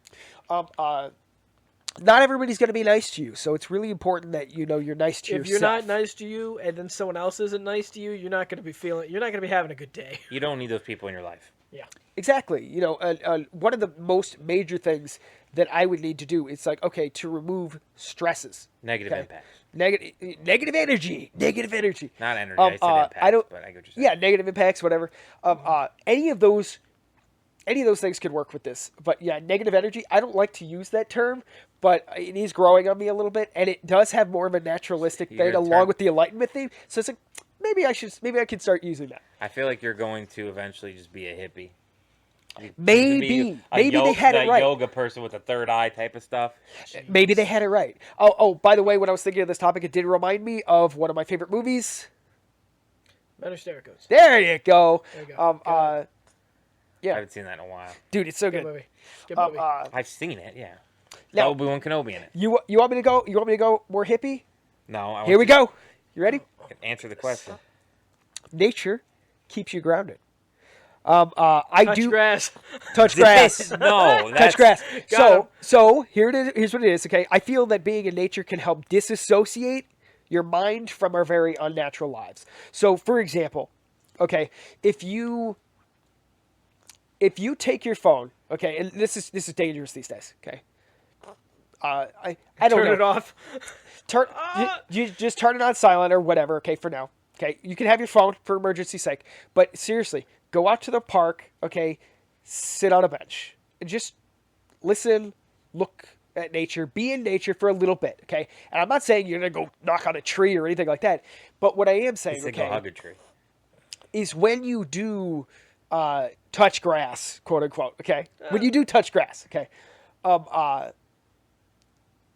Not everybody's going to be nice to you, so it's really important that you're nice to yourself. If you're not nice to you, and then someone else isn't nice to you, you're not going to be having a good day. You don't need those people in your life. Yeah. Exactly. One of the most major things that I would need to do is to remove stresses. Negative impacts. Negative energy. Not energy. I said impacts, but I get what you're saying. Yeah, negative impacts, whatever. Any of those things could work with this. But yeah, negative energy, I don't like to use that term, but it is growing on me a little bit, and it does have more of a naturalistic thing along with the enlightenment theme. So it's like, maybe I can start using that. I feel like you're going to eventually just be a hippie. Maybe they had it right. Yoga person with a third eye type of stuff. Maybe they had it right. Oh, by the way, when I was thinking of this topic, it did remind me of one of my favorite movies. Menastericos. There you go. There you go. I haven't seen that in a while. Dude, it's so Good good. movie. Good movie. I've seen it, yeah. Now- Obi-Wan Kenobi in it. You want me to go? You want me to go more hippie? No. Here we go. You ready? Answer the question. Nature keeps you grounded. Touch grass. Touch grass. No. Touch grass. Got So here it is. Here's what it is. Okay, I feel that being in nature can help disassociate your mind from our very unnatural lives. So, for example, okay, if you take your phone, okay, and this is dangerous these days. Okay, I don't know. Turn it off. You just turn it on silent or whatever. Okay, for now. Okay, you can have your phone for emergency sake, but seriously, go out to the park. Okay, sit on a bench and just listen, look at nature, be in nature for a little bit. Okay, and I'm not saying you're gonna go knock on a tree or anything like that, but what I am saying, Go hug a tree. is when you do touch grass, quote unquote. Okay, when you do touch grass. Okay,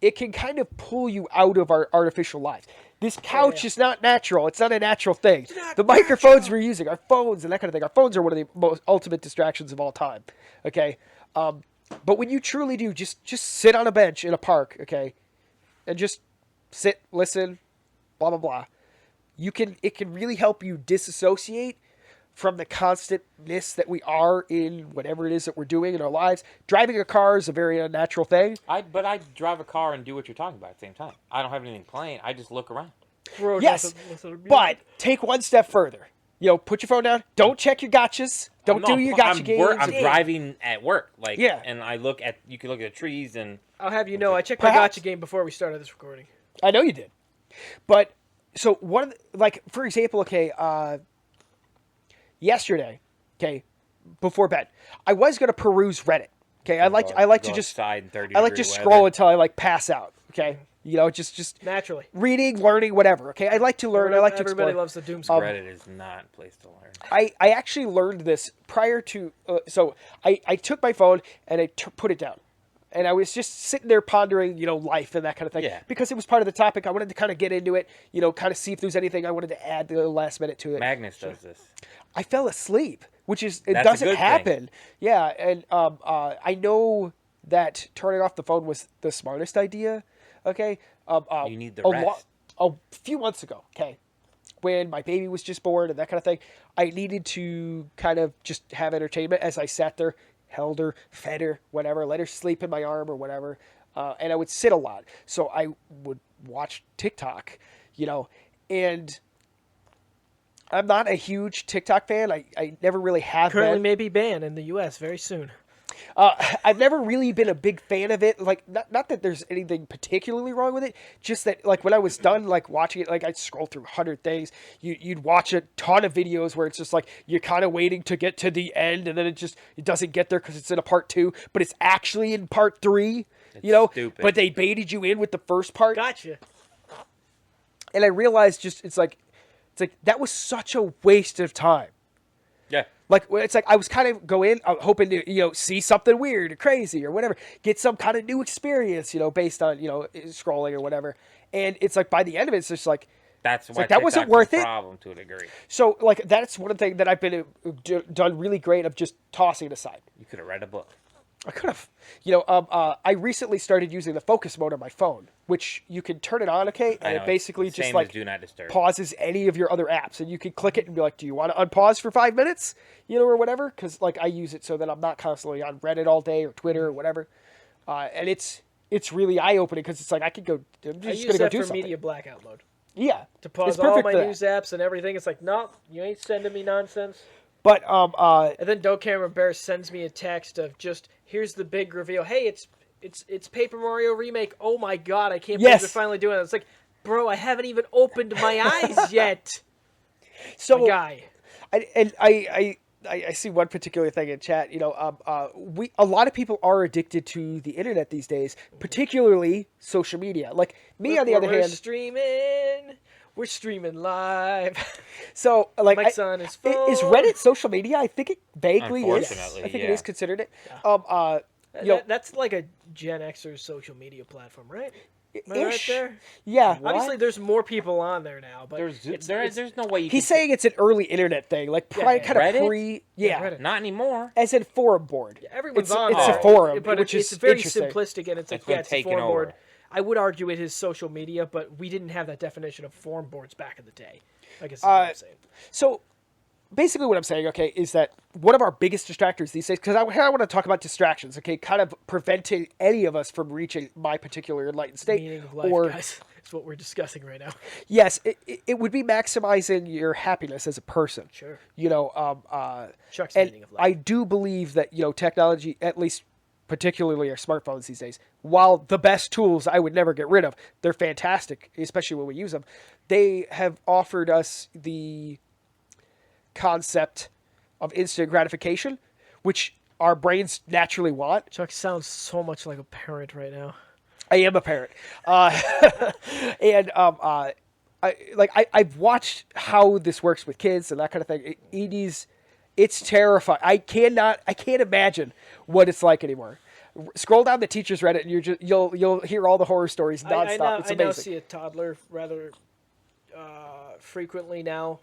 it can kind of pull you out of our artificial lives. This couch is not natural. It's not a natural thing. The microphones we're using, our phones and that kind of thing. Our phones are one of the most ultimate distractions of all time. Okay, but when you truly do, just sit on a bench in a park, okay, and just sit, listen, blah blah blah. It can really help you disassociate from the constantness that we are in whatever it is that we're doing in our lives. Driving a car is a very unnatural thing. But I drive a car and do what you're talking about at the same time. I don't have anything playing. I just look around. Yes, but take one step further. Put your phone down. Don't check your gotchas. Don't do your gotcha games. I'm driving at work. And I look at, you can look at the trees and... I'll have you know, I checked my gotcha game before we started this recording. I know you did. But, so one of the, for example, okay, yesterday, okay, before bed, I was going to peruse Reddit. Okay, I like to just scroll until I pass out. Okay, just naturally reading, learning, whatever. Okay, I like to learn. I like to explore. Everybody loves the doom scroll. Reddit is not a place to learn. I actually learned this prior to. So I took my phone and I put it down. And I was just sitting there pondering, life and that kind of thing. Yeah. Because it was part of the topic. I wanted to kind of get into it, kind of see if there's anything I wanted to add to the last minute to it. Magnus does this. I fell asleep, which is, That's a doesn't good happen. thing. Yeah. And I know that turning off the phone was the smartest idea. Okay. You need the rest. A few months ago. Okay. When my baby was just born and that kind of thing, I needed to kind of just have entertainment as I sat there, held her, fed her, whatever, let her sleep in my arm or whatever. And I would sit a lot. So I would watch TikTok, and I'm not a huge TikTok fan. I never really have Currently been. may be banned in the U.S. very soon. I've never really been a big fan of it. Like, not that there's anything particularly wrong with it, just that, like, when I was done, like, watching it, like, I'd scroll through 100 things. You'd watch a ton of videos where it's just, like, you're kind of waiting to get to the end, and then it doesn't get there because it's in a part 2, but it's actually in part 3, stupid. But they baited you in with the first part. Gotcha. And I realized it's like, that was such a waste of time. Yeah. Like, it's like I was kind of going, hoping to, see something weird or crazy or whatever, get some kind of new experience, based on, scrolling or whatever. And it's like by the end of it, it's just like, That's why like, that wasn't TikTok's worth a it. problem to a degree. So, like, that's one thing that I've been done really great of just tossing it aside. You could have read a book. I could have. I recently started using the focus mode on my phone, which you can turn it on, okay? I And know, it basically it's just, same like, as Do Not Disturb. pauses any of your other apps. And you can click it and be like, do you want to unpause for 5 minutes? Or whatever. Because, like, I use it so that I'm not constantly on Reddit all day or Twitter or whatever. And it's really eye-opening because it's like, I could go, I'm I just use going to go that do for something. media blackout mode. Yeah. To pause It's all perfect my for that. news apps and everything. It's like, no, you ain't sending me nonsense. But, And then Doe Cameron Bear sends me a text of just, here's the big reveal. Hey, it's Paper Mario Remake. Oh my god, I can't believe Yes. they're finally doing it. It's like, bro, I haven't even opened my eyes yet. so, My guy. I see one particular thing in chat. A lot of people are addicted to the internet these days, particularly social media. Like me, on the other We're hand. streaming. We're streaming live. So, like, Mike's on his phone. is Reddit social media? I think it vaguely is. Unfortunately, I think it yeah. is considered it. That's like a Gen Xer's social media platform, right? Am I right Ish. there? Yeah. Obviously, there's more people on there now, but There's no way you He's can saying it's an early internet thing, like Yeah, kind of Reddit? pre. Yeah. Reddit. not anymore. As in forum board. everyone's it's, on It's there. a forum, but which it's is very interesting. simplistic, and it's like, It's been yeah, it's a taken forum board. over. I would argue it is social media, but we didn't have that definition of forum boards back in the day. I guess is what I'm saying. So, basically, what I'm saying, okay, is that one of our biggest distractors these days, because I want to talk about distractions, okay, kind of preventing any of us from reaching my particular enlightened state. Meaning of life, or guys. It's what we're discussing right now. yes, it would be maximizing your happiness as a person. Sure. And Chuck's meaning of life. I do believe that technology, at least particularly our smartphones these days, while the best tools I would never get rid of, they're fantastic, especially when we use them. They have offered us the concept of instant gratification, which our brains naturally want. Chuck sounds so much like a parent right now. I am a parent, and I've watched how this works with kids and that kind of thing. It's terrifying. I can't imagine what it's like anymore. Scroll down the teachers Reddit, and you'll hear all the horror stories nonstop. It's I now amazing. see a toddler rather frequently now,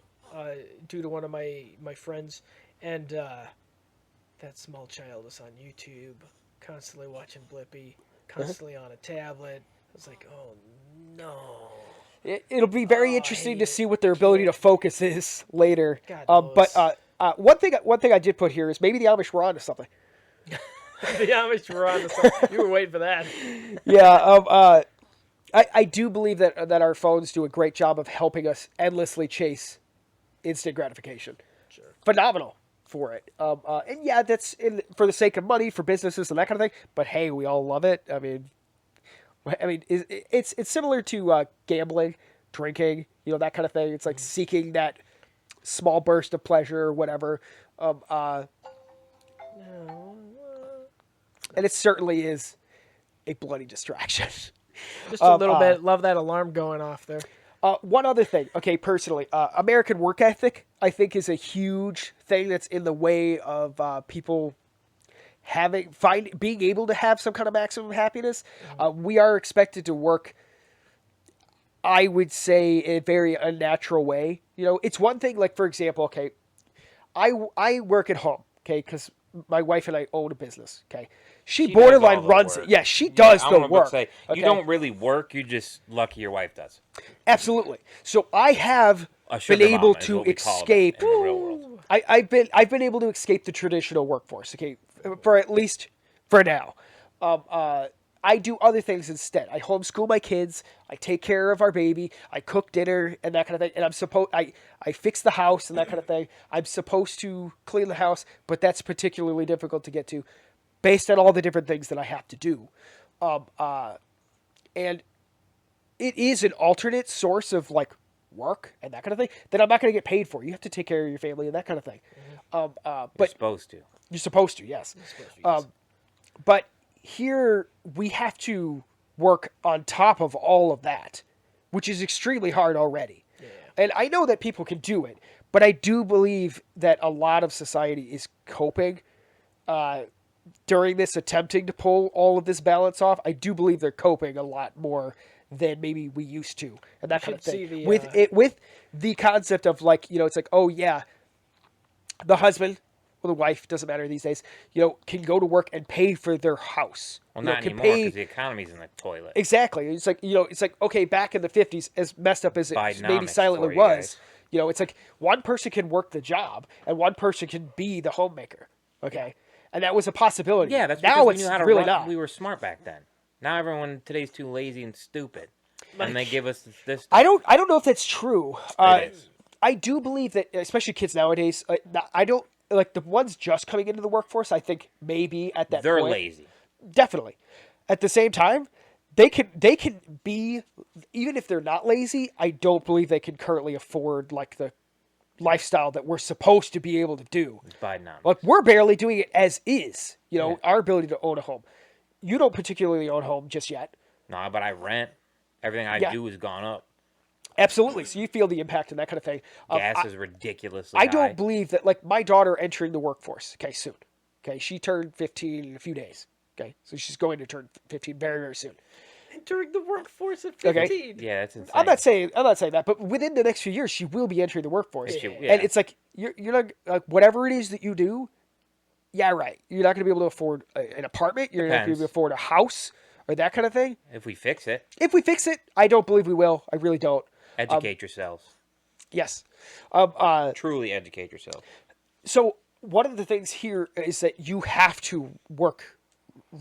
due to one of my friends, and that small child is on YouTube, constantly watching Blippi, constantly on a tablet. I was like, oh no. It'll be very I interesting hate to it. see what their ability to focus is later. God But one thing I did put here is maybe the Amish were onto something. The Amish were on the side. You were waiting for that. Yeah. I do believe that our phones do a great job of helping us endlessly chase instant gratification. Sure. Phenomenal for it. And yeah, that's for the sake of money for businesses and that kind of thing. But hey, we all love it. I mean, it's similar to gambling, drinking, that kind of thing. It's like seeking that small burst of pleasure or whatever. And it certainly is a bloody distraction. Just a little bit. Love that alarm going off there. One other thing, okay, personally, American work ethic, I think, is a huge thing that's in the way of people being able to have some kind of maximum happiness, we are expected to work, I would say, in a very unnatural way. It's one thing, like, for example, okay, I work at home, okay, because my wife and I own a business, okay. She She does borderline all the runs work. it. Yeah, she does I'm the about to work. say, okay? you don't really work. You're just lucky your wife does. Absolutely. So I have A been sugar able mama is to what we call them escape. in the real world. I've been able to escape the traditional workforce. Okay, for at least for now. I do other things instead. I homeschool my kids. I take care of our baby. I cook dinner and that kind of thing. And I fix the house and that kind of thing. I'm supposed to clean the house, but that's particularly difficult to get to, based on all the different things that I have to do. And it is an alternate source of like work and that kind of thing that I'm not going to get paid for. You have to take care of your family and that kind of thing. You're But supposed to. you're supposed to, yes. But here we have to work on top of all of that, which is extremely hard already. Yeah. And I know that people can do it, but I do believe that a lot of society is coping during this, attempting to pull all of this balance off. I do believe they're coping a lot more than maybe we used to, and that kind of thing. With the concept of like, it's like, oh yeah, the husband or the wife, doesn't matter these days, can go to work and pay for their house. Well, You know, not can anymore pay- because the economy's in the toilet. Exactly. It's like okay, back in the 50s, as messed up as it maybe Bidenomics silently for you was, guys. it's like one person can work the job and one person can be the homemaker. Okay, and that was a possibility. Yeah, that's because now we it's knew how to really run. not. We were smart back then. Now everyone today's too lazy and stupid, and they give us this. I don't know if that's true. It is. I do believe that, especially kids nowadays. I don't like the ones just coming into the workforce. I think maybe at that They're point, lazy. definitely. At the same time, they can be, even if they're not lazy. I don't believe they can currently afford like the lifestyle that we're supposed to be able to do. It's Bidenomics. Like we're barely doing it as is. Yeah. Our ability to own a home. You don't particularly own a home just yet. No, but I rent. Everything I Yeah. do has gone up. Absolutely. So you feel the impact and that kind of thing. Gas is ridiculously I high. don't believe that, like, my daughter entering the workforce, okay, soon. Okay, she turned 15 in a few days. Okay, so she's going to turn 15 very, very soon. Entering the workforce at Okay. 15. Yeah, that's insane. I'm not saying that, but within the next few years, she will be entering the workforce. Yeah. And it's like, you're not, like, whatever it is that you do, yeah, right. You're not going to be able to afford an apartment. You're not going to be able to afford a house or that kind of thing. If we fix it, If we fix it, I don't believe we will. I really don't. educate yourselves. Yes. Truly educate yourself. So one of the things here is that you have to work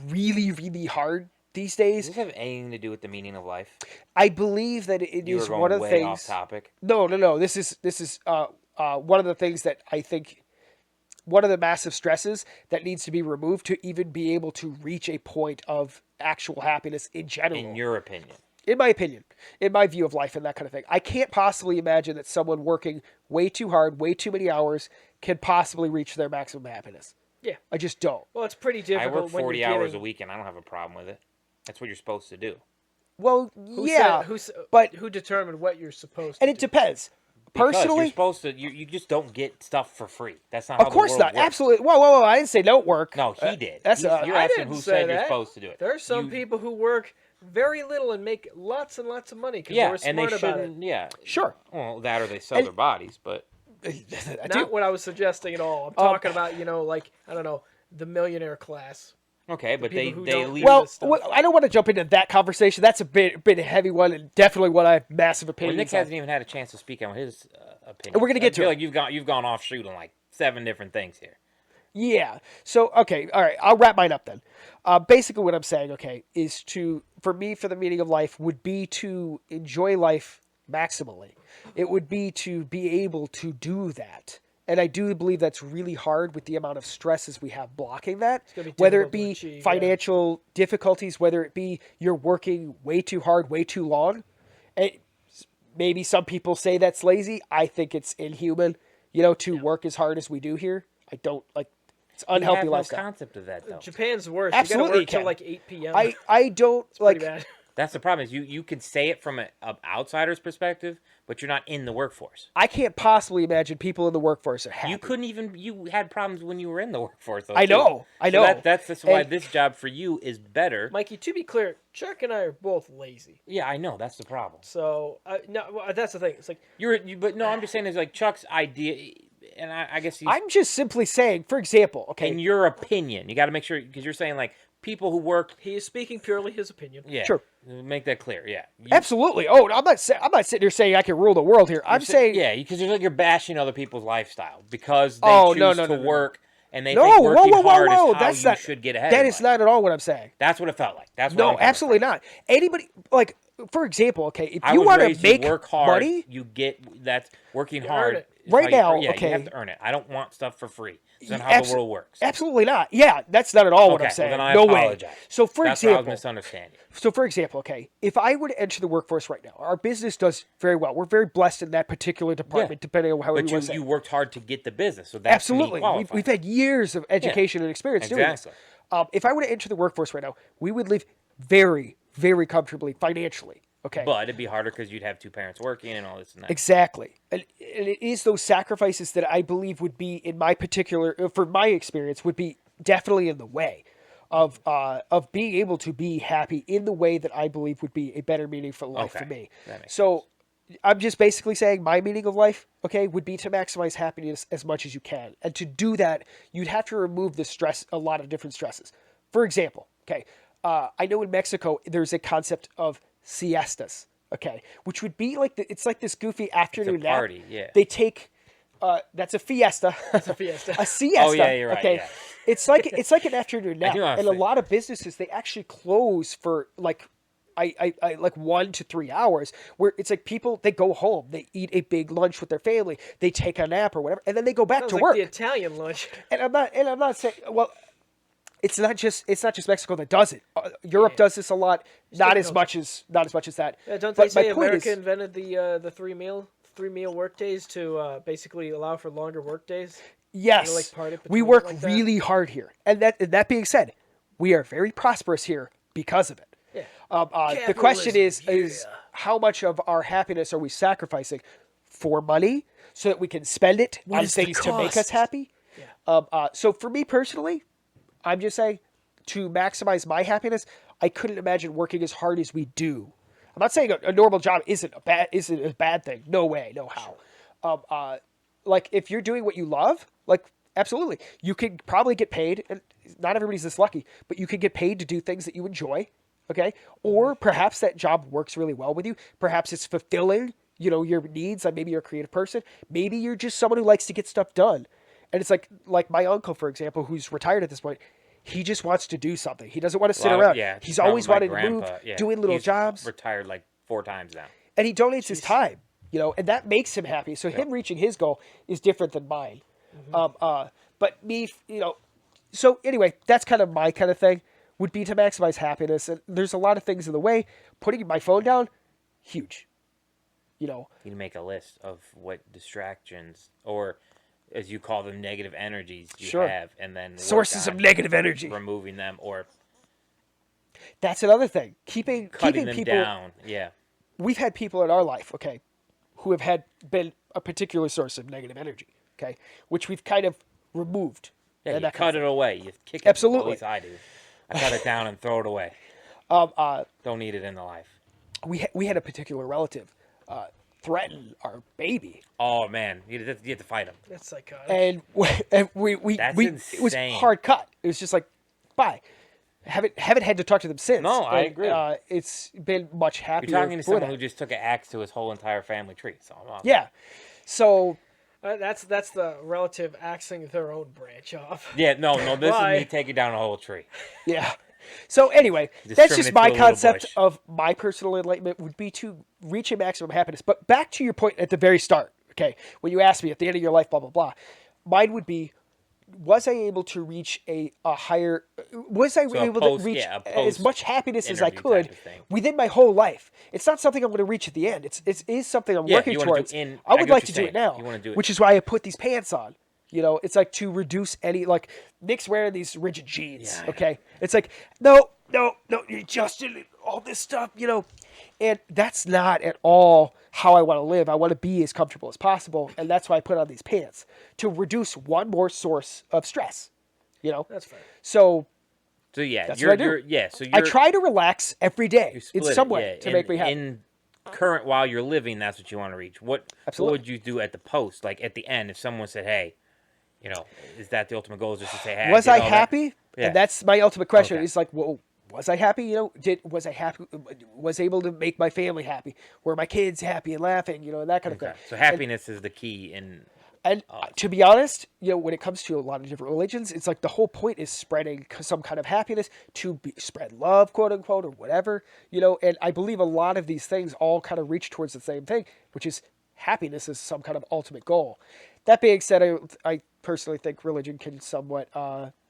really, really hard these days. Does this have anything to do with the meaning of life? I believe that it You is were going one of the way things. off topic. No. This is one of the things that I think, one of the massive stresses that needs to be removed to even be able to reach a point of actual happiness in general. In your opinion. In my opinion, in my view of life and that kind of thing. I can't possibly imagine that someone working way too hard, way too many hours, can possibly reach their maximum happiness. Yeah. I just don't. Well, it's pretty I difficult work when 40 you're hours getting... a week and I don't have a problem with it. That's what you're supposed to do. Well, Who yeah, but who determined what you're supposed to and it do? depends. Because Personally, you're supposed to. You just don't get stuff for free. That's not. of how course the world not. works. Absolutely. Whoa! I didn't say don't work. No, he did. That's You're I asking didn't who say said you're that. supposed to do it. There are some You- people who work very little and make lots and lots of money because Yeah, they were and they smart about it. shouldn't. Yeah. Sure. Well, that or they sell And- their bodies, but I do. Not what I was suggesting at all. I'm talking about, like, I don't know, the millionaire class. okay. But they people who they don't- leave. Well, this stuff. I don't want to jump into that conversation. That's a bit a heavy one, and definitely one I have massive Well, opinions Nick on. hasn't even had a chance to speak on his opinion. And we're gonna get I to feel it. like you've gone offshoot on like 7 different things here. Yeah. So, okay. All right. I'll wrap mine up then. Basically, what I'm saying, okay, is for the meaning of life would be to enjoy life maximally. It would be to be able to do that. And I do believe that's really hard with the amount of stresses we have blocking that. gonna be Whether it difficult to be achieve, yeah. financial difficulties, whether it be you're working way too hard, way too long. And maybe some people say that's lazy. I think it's inhuman, to work as hard as we do here. I don't like. It's unhealthy you have lifestyle. no concept of that though. Japan's worse. Absolutely You you gotta work till can. like 8 p.m. I don't Pretty like. bad. That's the problem is you can say it from an outsider's perspective, but you're not in the workforce. I can't possibly imagine people in the workforce are happy. You had problems when you were in the workforce, though, I too. know. So that's why And- this job for you is better. Mikey, to be clear, Chuck and I are both lazy. Yeah, I know. That's the problem. So, no, well, that's the thing. It's like, But no, I'm just saying, it's like Chuck's idea, and I guess I'm just simply saying, for example, okay, in your opinion, you got to make sure, because you're saying, like, people who work. he is speaking purely his opinion. Yeah. Sure. Make that clear. Yeah. absolutely. Oh, I'm not sitting here saying I can rule the world here. I'm saying, Yeah, because you're bashing other people's lifestyle because they Oh, choose no, to no. work and they no, think whoa, working whoa, whoa, hard whoa. is how That's you not, should get ahead. that in is life. not at all what I'm saying. That's what it felt like. That's what I'm No, coming from. absolutely not. Anybody, like, for example, okay, if I you was want to raised, make you work hard, money, you get that's working You hard. earn it. is Right how you now, earn- yeah, okay. you have to earn it. I don't want stuff for free. That's not how the world works. absolutely not. Yeah, that's not at all what I'm Okay, saying. well, then I no apologize. way. So, for That's what I was example, misunderstanding. okay, if I were to enter the workforce right now, our business does very well. We're very blessed in that particular department, depending on how we But want to say. you worked hard to get the business, so that's Absolutely, we've had years of education and experience doing this. exactly. If I were to enter the workforce right now, we would live very, very comfortably financially. Okay, But it'd be harder because you'd have two parents working and all this and that. exactly, and it is those sacrifices that I believe would be in my particular, for my experience, would be definitely in the way of being able to be happy in the way that I believe would be a better meaningful life for Okay, me. that makes So I'm just basically saying my meaning of life, okay, would be to maximize happiness as much as you can. And to do that, you'd have to remove the stress, a lot of different stresses. For example, okay, I know in Mexico there's a concept of siestas, okay, which would be like it's like this goofy afternoon nap. party, yeah. They take that's a fiesta. It's a fiesta. A siesta. Oh, yeah, you're right, Okay, yeah. it's like an afternoon nap, knew I was and a thinking. lot of businesses they actually close for like I like 1 to 3 hours where it's like people they go home, they eat a big lunch with their family, they take a nap or whatever, and then they go back Sounds to like work. the Italian lunch. And I'm not saying well. It's not just Mexico that does it. Europe does this a lot, not as much as that. Don't they But my say point America is- invented the three meal work days to basically allow for longer work days? Yes, like, part it we between work like that? really hard here, and that being said, we are very prosperous here because of it. Yeah. The question is Capitalism, how much of our happiness are we sacrificing for money so that we can spend it on is the things to make us cost? happy? So for me personally, I'm just saying to maximize my happiness, I couldn't imagine working as hard as we do. I'm not saying a normal job isn't a bad thing. No way, no how. Like if you're doing what you love, like absolutely, you could probably get paid, and not everybody's this lucky, but you could get paid to do things that you enjoy. Okay, or perhaps that job works really well with you. Perhaps it's fulfilling, your needs. Like maybe you're a creative person. Maybe you're just someone who likes to get stuff done. And it's like my uncle, for example, who's retired at this point. He just wants to do something. He doesn't want to sit around. Yeah, He's always my wanted to move, grandpa, yeah. doing little He's jobs, Retired like 4 times now. and he donates his time. And that makes him happy. So him reaching his goal is different than mine. But me, So anyway, that's kind of my kind of thing. Would be to maximize happiness, and there's a lot of things in the way. Putting my phone down, huge. You make a list of what distractions or, as you call them, negative energies you Sure. have, and then work Sources of on negative energy. removing them or That's another thing. Keeping cutting them people down. Yeah. We've had people in our life, okay, who have been a particular source of negative energy, okay, which we've kind of removed. Yeah, and you that cut kind of it away. You kick it. Absolutely. At least I do. I cut it down and throw it away. thing. Don't need it in the life. We had a particular relative threaten our baby, Oh man, you have to fight them. That's psychotic. and we That's it was insane. hard cut. It was just like, bye. Haven't had to talk to them since. No, I And, agree. It's been much happier. You're talking to for someone that. who just took an axe to his whole entire family tree. So Yeah. So That's the relative axing their own branch off. Yeah, no. This Why? is me taking down a whole tree. yeah. So anyway, that's just Discriminate my to a little concept bush. of my personal enlightenment would be to reach a maximum happiness. But back to your point at the very start, okay, when you asked me at the end of your life, blah blah blah, mine would be, was I able to reach a higher? Was I able to reach a as much happiness as I post-interview could type of thing. within my whole life? It's not something I'm going to reach at the end. It is something I'm Yeah, working you wanna do towards. in- I I would get what like to you're do it saying. now, You wanna do it. which is why I put these pants on. It's like to reduce any like Nick's wearing these rigid jeans. Yeah, I know. Okay, it's like no, no, you're Justin, all this stuff, and that's not at all how I want to live. I want to be as comfortable as possible, and that's why I put on these pants to reduce one more source of stress. That's fair. So So yeah, that's you're what I do. you're yeah. So I you're try to relax every day in split some it, way yeah. to make me happy. In current while you're living, that's what you want to reach. What Absolutely. would you do at the post, like at the end, if someone said, "Hey, is that the ultimate goal?" Is just to say, "Hey, Was did I all that?" happy? Yeah. And that's my ultimate question. Okay. Is like, well, was I happy? Was I happy? Was able to make my family happy? Were my kids happy and laughing? And that kind of Okay. thing. So happiness is the key in. And to be honest, when it comes to a lot of different religions, it's like the whole point is spreading some kind of happiness spread love, quote unquote, or whatever. And I believe a lot of these things all kind of reach towards the same thing, which is happiness is some kind of ultimate goal. That being said, I personally think religion can somewhat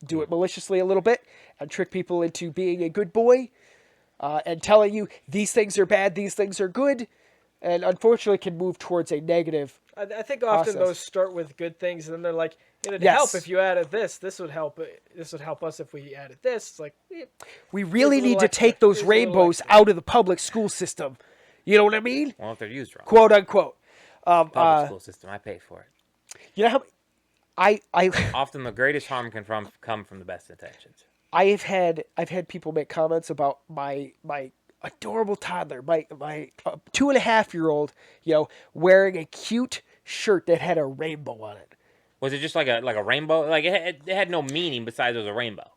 do it maliciously a little bit and trick people into being a good boy and telling you these things are bad, these things are good, and unfortunately can move towards a negative. I think often process. those start with good things, and then they're like, it'd Yes. help if you added this. This would help. This would help us if we added this. It's like, We really Here's a need little to extra. take those Here's a little rainbows extra. out of the public school system. You know what I mean? Well, if they're used wrong, Quote unquote. public school system, I pay for it. You know how I Often the greatest harm can come from the best intentions. I've had people make comments about my adorable toddler, my 2.5-year-old, wearing a cute shirt that had a rainbow on it. Was it just like a rainbow? Like it had no meaning besides it was a rainbow.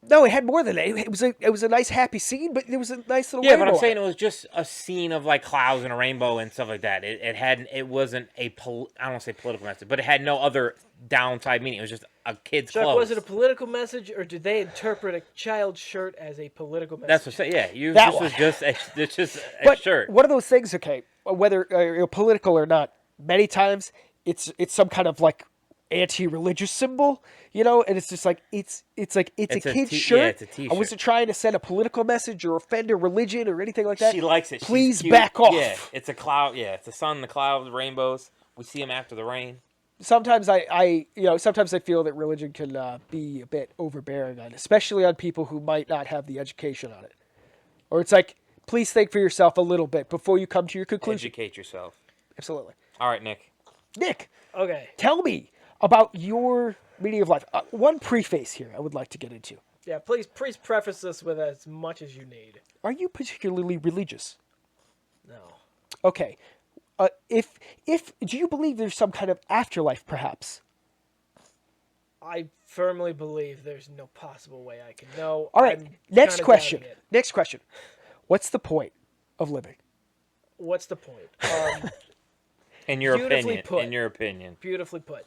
No, it had more than that. It was a nice happy scene, but there was a nice little Yeah, rainbow. but I'm on saying it. it was just a scene of like clouds and a rainbow and stuff like that. It wasn't I don't want to say political message, but it had no other downside meaning. It was just a kid's Chuck, clothes. was it a political message, or did they interpret a child's shirt as a political message? That's what I'm saying. Yeah, That this was one. just it's just a But shirt. one of those things, okay, whether political or not, many times it's some kind of like anti-religious symbol, and it's just like it's a kid's shirt. Yeah, it's a t-shirt. I wasn't trying to send a political message or offend a religion or anything like that. She likes it. She's Please cute. back off. Yeah, it's a cloud. Yeah, it's the sun, the clouds, the rainbows. We see them after the rain. Sometimes sometimes I feel that religion can be a bit overbearing on, especially on people who might not have the education on it. Or it's like, please think for yourself a little bit before you come to your conclusion. Educate yourself. Absolutely. All right, Nick. Nick, Okay. tell me about your meaning of life. One preface here I would like to get into. Yeah, please preface this with as much as you need. Are you particularly religious? No. Okay. If do you believe there's some kind of afterlife, perhaps? I firmly believe there's no possible way I can know. All right. I'm Next kinda question. doubting it. Next question. What's the point of living? What's the point? In your Beautifully opinion. put. In your opinion. Beautifully put.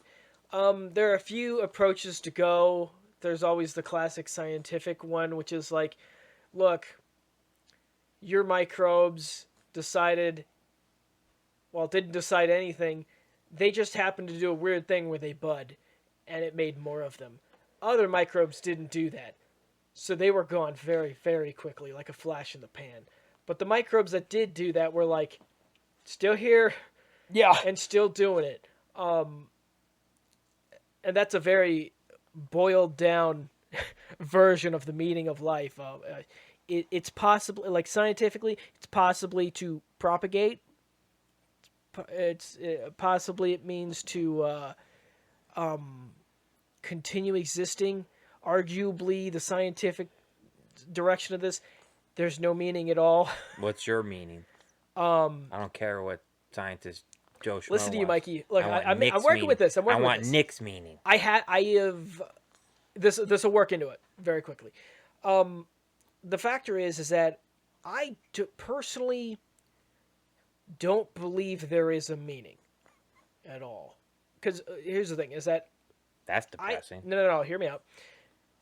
There are a few approaches to go. There's always the classic scientific one, which is like, look, your microbes didn't decide anything. They just happened to do a weird thing with a bud, and it made more of them. Other microbes didn't do that. So they were gone very, very quickly, like a flash in the pan. But the microbes that did do that were like, still here, Yeah. and still doing it. And that's a very boiled down version of the meaning of life. It's possibly, like scientifically, it's possibly to propagate. It's possibly it means to continue existing. Arguably, the scientific direction of this, there's no meaning at all. What's your meaning? I don't care what scientist Joe Schmo Listen to you, was. Mikey. Look, I want I'm Nick's working with meaning. this. I'm working I with want this. Nick's meaning. I have this will work into it very quickly. The factor is that I personally don't believe there is a meaning at all. Because here's the thing: is that That's depressing. no, hear me out.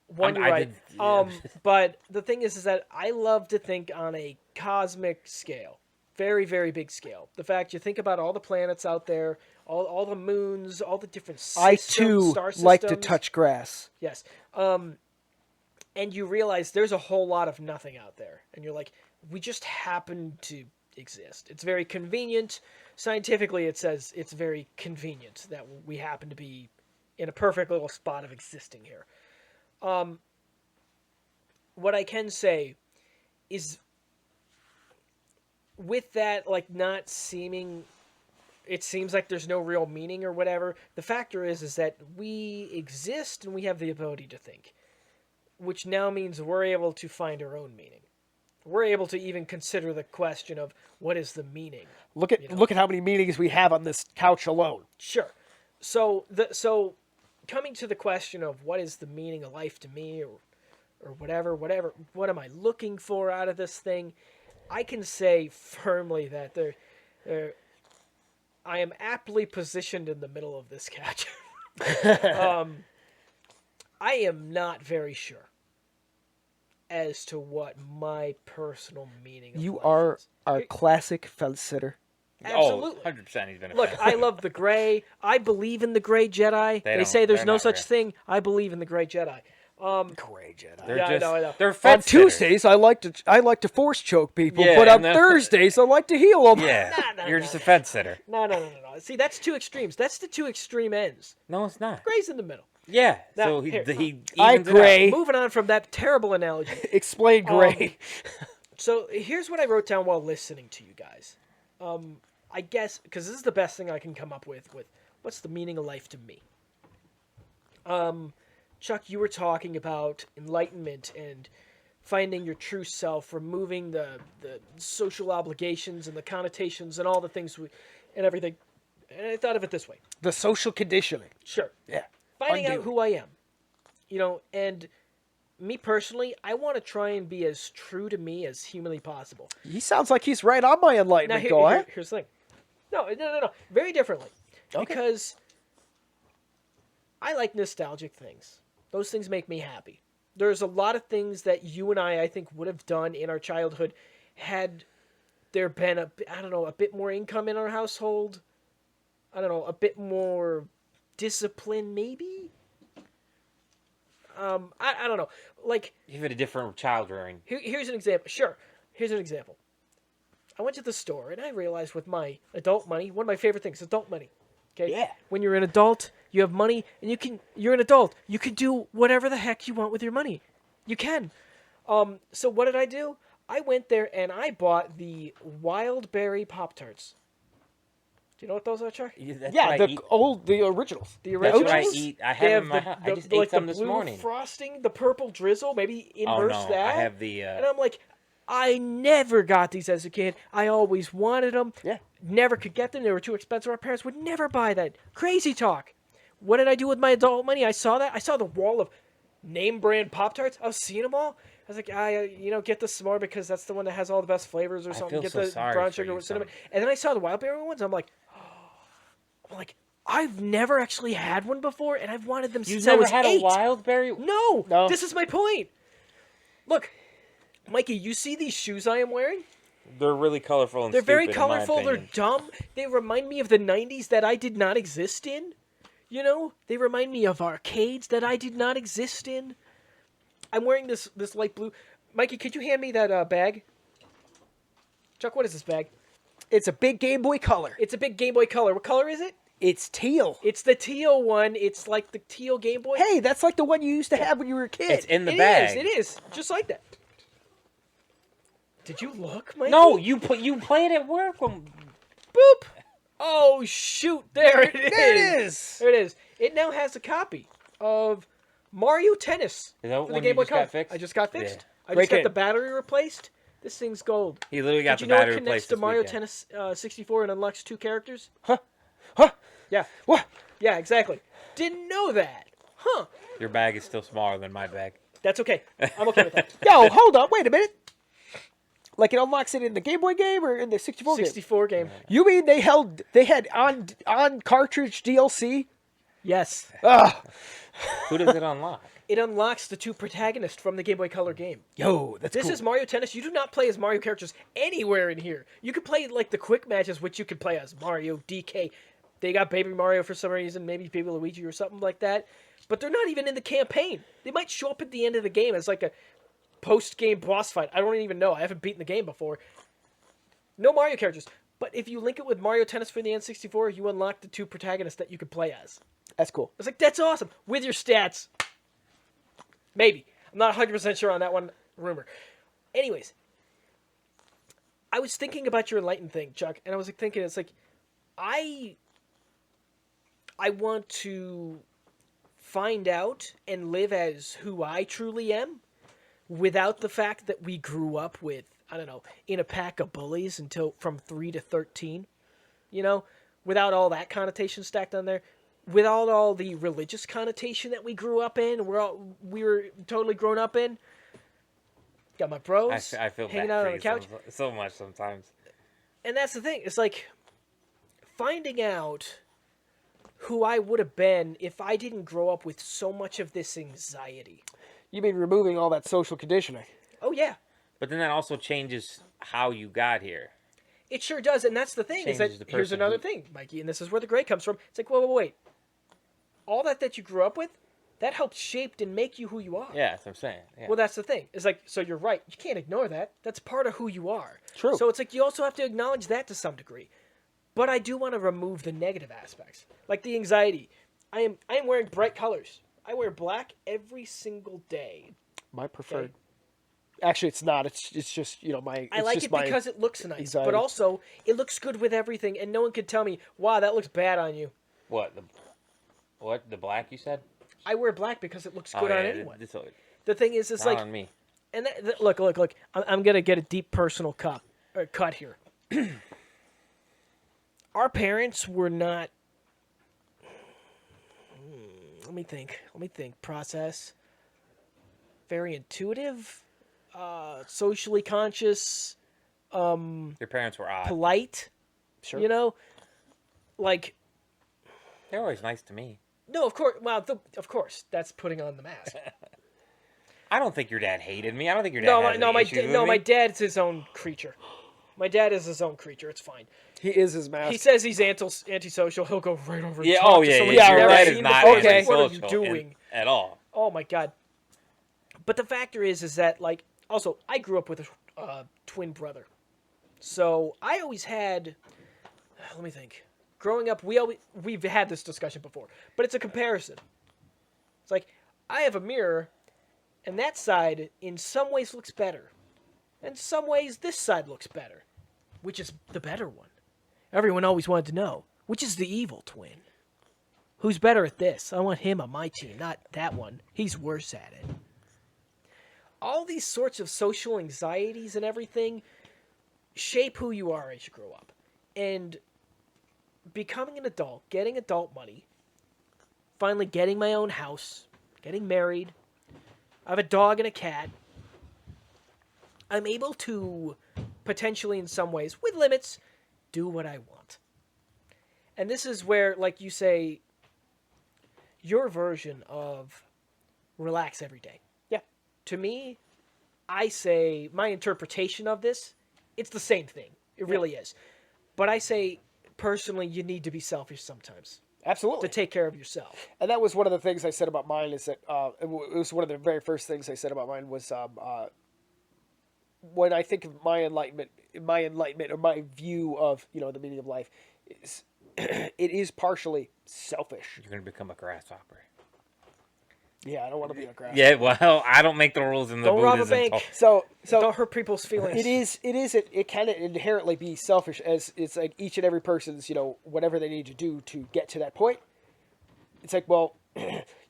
One, you're I right. did- But the thing is that I love to think on a cosmic scale, very, very big scale. The fact you think about all the planets out there, all the moons, all the different systems, I too star systems. like to touch grass. Yes. And you realize there's a whole lot of nothing out there. And you're like, we just happen to exist. It's very convenient. Scientifically, it says it's very convenient that we happen to be in a perfect little spot of existing here. What I can say is with that, like, not seeming, it seems like there's no real meaning or whatever. The factor is that we exist and we have the ability to think, which now means we're able to find our own meaning. We're able to even consider the question of what is the meaning. Look at how many meanings we have on this couch alone. Sure. So coming to the question of what is the meaning of life to me, or whatever, what am I looking for out of this thing? I can say firmly that I am aptly positioned in the middle of this couch. I am not very sure as to what my personal meaning of You life are is. our classic fence sitter. Absolutely. Oh, 100% he's been a Look, fan. I love the gray. I believe in the gray Jedi. They don't- say there's they're no not such rare. thing. I believe in the gray Jedi. Gray Jedi. They're Yeah, I just, know, I know. They're On fence sitters. Tuesdays, I like to force choke people, Yeah, but on and then- Thursdays, I like to heal them. Yeah, Nah, you're nah, just a nah. fence sitter. No. See, that's two extremes. That's the two extreme ends. No, it's not. Gray's in the middle. Yeah, Now, so he here. I evens it out. agree. Moving on from that terrible analogy. Explain gray. So here's what I wrote down while listening to you guys. I guess, because this is the best thing I can come up with what's the meaning of life to me. Chuck, you were talking about enlightenment and finding your true self, removing the social obligations and the connotations and all the things and everything. And I thought of it this way. The social conditioning. Sure. Yeah. Finding out Undo. who I am. And me personally, I want to try and be as true to me as humanly possible. He sounds like he's right on my Now, enlightenment goal, huh? here's the thing. No. Very differently. Okay. Because I like nostalgic things. Those things make me happy. There's a lot of things that you and I think, would have done in our childhood had there been a bit more income in our household. I don't know, a bit more discipline, maybe? I don't know. Like, You've had a different child rearing. here's an example. Sure. Here's an example. I went to the store and I realized with my adult money, one of my favorite things, adult money. Okay? Yeah. When you're an adult, you have money and you're an adult. You can do whatever the heck you want with your money. You can. So what did I do? I went there and I bought the wild berry Pop-Tarts. Do you know what those are, Chuck? That's Yeah, what I the eat. the originals. The That's what I originals? eat. I They have them in my house. I just ate like some the this blue morning. frosting, the purple drizzle, maybe Oh inverse no, that. I have the. And I'm like, I never got these as a kid. I always wanted them. Yeah. Never could get them. They were too expensive. Our parents would never buy that. Crazy talk. What did I do with my adult money? I saw that. I saw the wall of name brand Pop-Tarts. I was seeing them all. I was like, get the s'more because that's the one that has all the best flavors or something. feel Get so the sorry brown for sugar you, with cinnamon. son. And then I saw the wild berry ones. I'm like, I've never actually had one before, and I've wanted them You've since I never was had 8. a wild berry? No, No. this is my point. Look, Mikey, you see these shoes I am wearing? They're really colorful and They're very stupid, in my colorful. They're opinion. dumb. They remind me of the 90s that I did not exist in. You know? They remind me of arcades that I did not exist in. I'm wearing this light blue. Mikey, could you hand me that bag? Chuck, what is this bag? It's a big Game Boy Color. It's a big Game Boy Color. What color is it? It's teal. It's the teal one. It's like the teal Game Boy. Hey, that's like the one you used to have when you were a kid. It's in the It bag. is. It is. Just like that. Did you look, Mikey? No, you play it at work. Boop. Oh, shoot. There it is. There it is. There it is. It now has a copy of Mario Tennis. Is that for the one Game you Boy just got Color. fixed? I just got fixed. Yeah. I Great just got game. the battery replaced. This thing's gold. He literally got Did you the know battery it connects replaced to this Mario weekend. Tennis 64 and unlocks 2 characters? Huh? Yeah. What? Yeah, exactly. Didn't know that. Huh. Your bag is still smaller than my bag. That's okay. I'm okay with that. Yo, hold on. Wait a minute. Like it unlocks it in the Game Boy game or in the 64 game? 64 game. You mean they had on cartridge DLC? Yes. Ugh. Who does it unlock? It unlocks the 2 protagonists from the Game Boy Color game. Yo, that's This cool. is Mario Tennis. You do not play as Mario characters anywhere in here. You could play like the quick matches, which you could play as Mario, DK. They got Baby Mario for some reason, maybe Baby Luigi or something like that. But they're not even in the campaign. They might show up at the end of the game as like a post-game boss fight. I don't even know. I haven't beaten the game before. No Mario characters. But if you link it with Mario Tennis for the N64, you unlock the 2 protagonists that you could play as. That's cool. I was like, that's awesome. With your stats. Maybe. I'm not 100% sure on that one. Rumor. Anyways, I was thinking about your enlightened thing, Chuck, and I was like thinking, it's like, I want to find out and live as who I truly am without the fact that we grew up with, I don't know, in a pack of bullies until from 3 to 13, you know, without all that connotation stacked on there, without all the religious connotation that we grew up in, we were totally grown up in. Got my bros I feel hanging bad out for on the you couch. so much sometimes. And that's the thing. It's like finding out who I would have been if I didn't grow up with so much of this anxiety. You mean removing all that social conditioning? Oh, yeah. But then that also changes how you got here. It sure does. And that's the thing. Is Changes that the here's person another who- thing, Mikey, and this is where the gray comes from. It's like, wait. All that you grew up with, that helped shape and make you who you are. Yeah, that's what I'm saying. Yeah. Well, that's the thing. It's like, so you're right. You can't ignore that. That's part of who you are. True. So it's like you also have to acknowledge that to some degree. But I do want to remove the negative aspects, like the anxiety. I am wearing bright colors. I wear black every single day. My preferred. Actually, it's not. It's just my. I it's like just it my because it looks nice, anxiety. but also it looks good with everything, and no one could tell me, "Wow, that looks bad on you." What the black you said? I wear black because it looks good on anyone. The thing is, it's not like, on me. and look. I'm gonna get a deep personal cut here. Our parents were not. Let me think. Process. Very intuitive, socially conscious, Your parents were odd. polite. Sure. You know, like They're always nice to me. no, of course. Well, of course, that's putting on the mask. I don't think your dad hated me. I don't think your dad No, has any issues with me. my dad's his own creature. My dad is his own creature. It's fine. He is his mask. He says he's antisocial. He'll go right over. And Yeah. talk Oh to yeah. someone Yeah. he's Your never dad is seen not before. Okay. What are you antisocial doing? at all. Oh my god. But the factor is that like also I grew up with a twin brother, so I always had. Let me think. Growing up, we've had this discussion before, but it's a comparison. It's like I have a mirror, and that side in some ways looks better, in some ways this side looks better, which is the better one. Everyone always wanted to know which is the evil twin. Who's better at this? I want him on my team, not that one. He's worse at it. All these sorts of social anxieties and everything shape who you are as you grow up. And becoming an adult, getting adult money, finally getting my own house, getting married, I have a dog and a cat. I'm able to potentially, in some ways, with limits, do what I want. And this is where, like you say, your version of relax every day. Yeah. To me, I say my interpretation of this, it's the same thing. It really is. But I say, personally, you need to be selfish sometimes Absolutely. to take care of yourself. And that was one of the things I said about mine. Is that it was one of the very first things I said about mine was when I think of my enlightenment, or my view of the meaning of life, is it is partially selfish. You're gonna become a grasshopper. Yeah, I don't want to be a grasshopper. Yeah. Well, I don't make the rules in the Don't rob a Buddhism. bank. So Don't hurt people's feelings. it can inherently be selfish, as it's like each and every person's whatever they need to do to get to that point. It's like, well,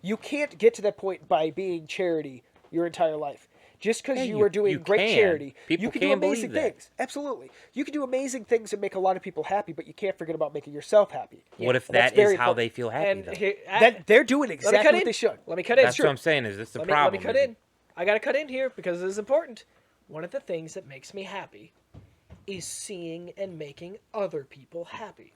you can't get to that point by being charity your entire life. Just because Yeah, you are doing you great can. charity, People you can do can believe amazing that. things. Absolutely, you can do amazing things and make a lot of people happy, but you can't forget about making yourself happy. What if That's that is very how important. they feel happy? And though? That they're doing let me exactly cut what in. they should. Let me cut in. That's what I'm saying. Is this the Let problem? me cut in. I gotta cut in here because this is important. One of the things that makes me happy is seeing and making other people happy.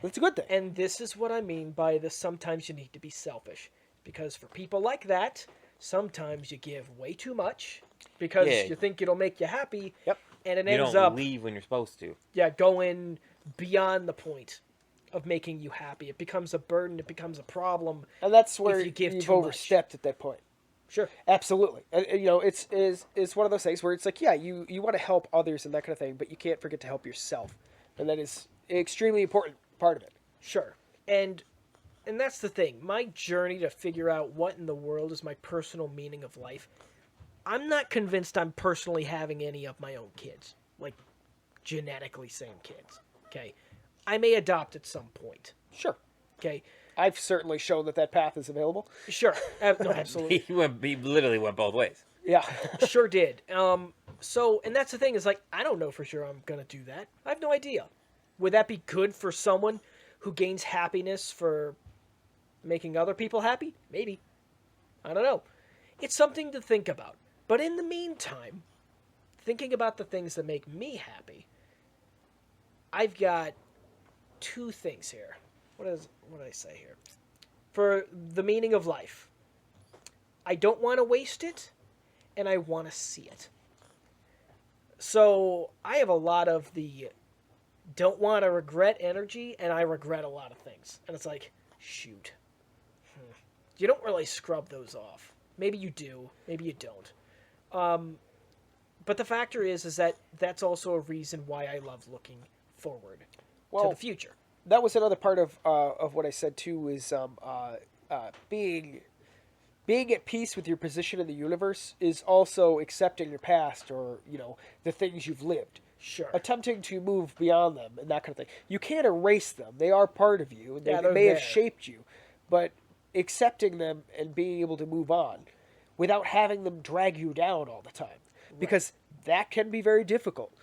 That's a good thing. And this is what I mean by the sometimes you need to be selfish. Because for people like that, sometimes you give way too much because Yeah. you think it'll make you happy. Yep. And it You ends don't up leave when you're supposed to. going beyond the point of making you happy. It becomes a burden, it becomes a problem. And that's where you give you've too much. overstepped at that point. Sure. Absolutely. And, it's one of those things where it's like, yeah, you want to help others and that kind of thing, but you can't forget to help yourself. And that is an extremely important part of it. Sure. And that's the thing. My journey to figure out what in the world is my personal meaning of life. I'm not convinced I'm personally having any of my own kids. Like, genetically same kids. Okay, I may adopt at some point. Sure. Okay, I've certainly shown that path is available. sure, no, absolutely, He literally went both ways. Yeah. sure did. So, and that's the thing is like I don't know for sure I'm gonna do that. I have no idea. Would that be good for someone who gains happiness for making other people happy? Maybe. I don't know. It's something to think about. But in the meantime, thinking about the things that make me happy, I've got two things here. What did I say here? For the meaning of life. I don't want to waste it, and I want to see it. So I have a lot of the don't want to regret energy, and I regret a lot of things. And it's like, shoot. You don't really scrub those off. Maybe you do. Maybe you don't. But the factor is that that's also a reason why I love looking forward to the future. That was another part of what I said too. Is being at peace with your position in the universe is also accepting your past, or the things you've lived. Sure. Attempting to move beyond them and that kind of thing. You can't erase them. They are part of you, and they may have shaped you. But accepting them and being able to move on without having them drag you down all the time, because that can be very difficult.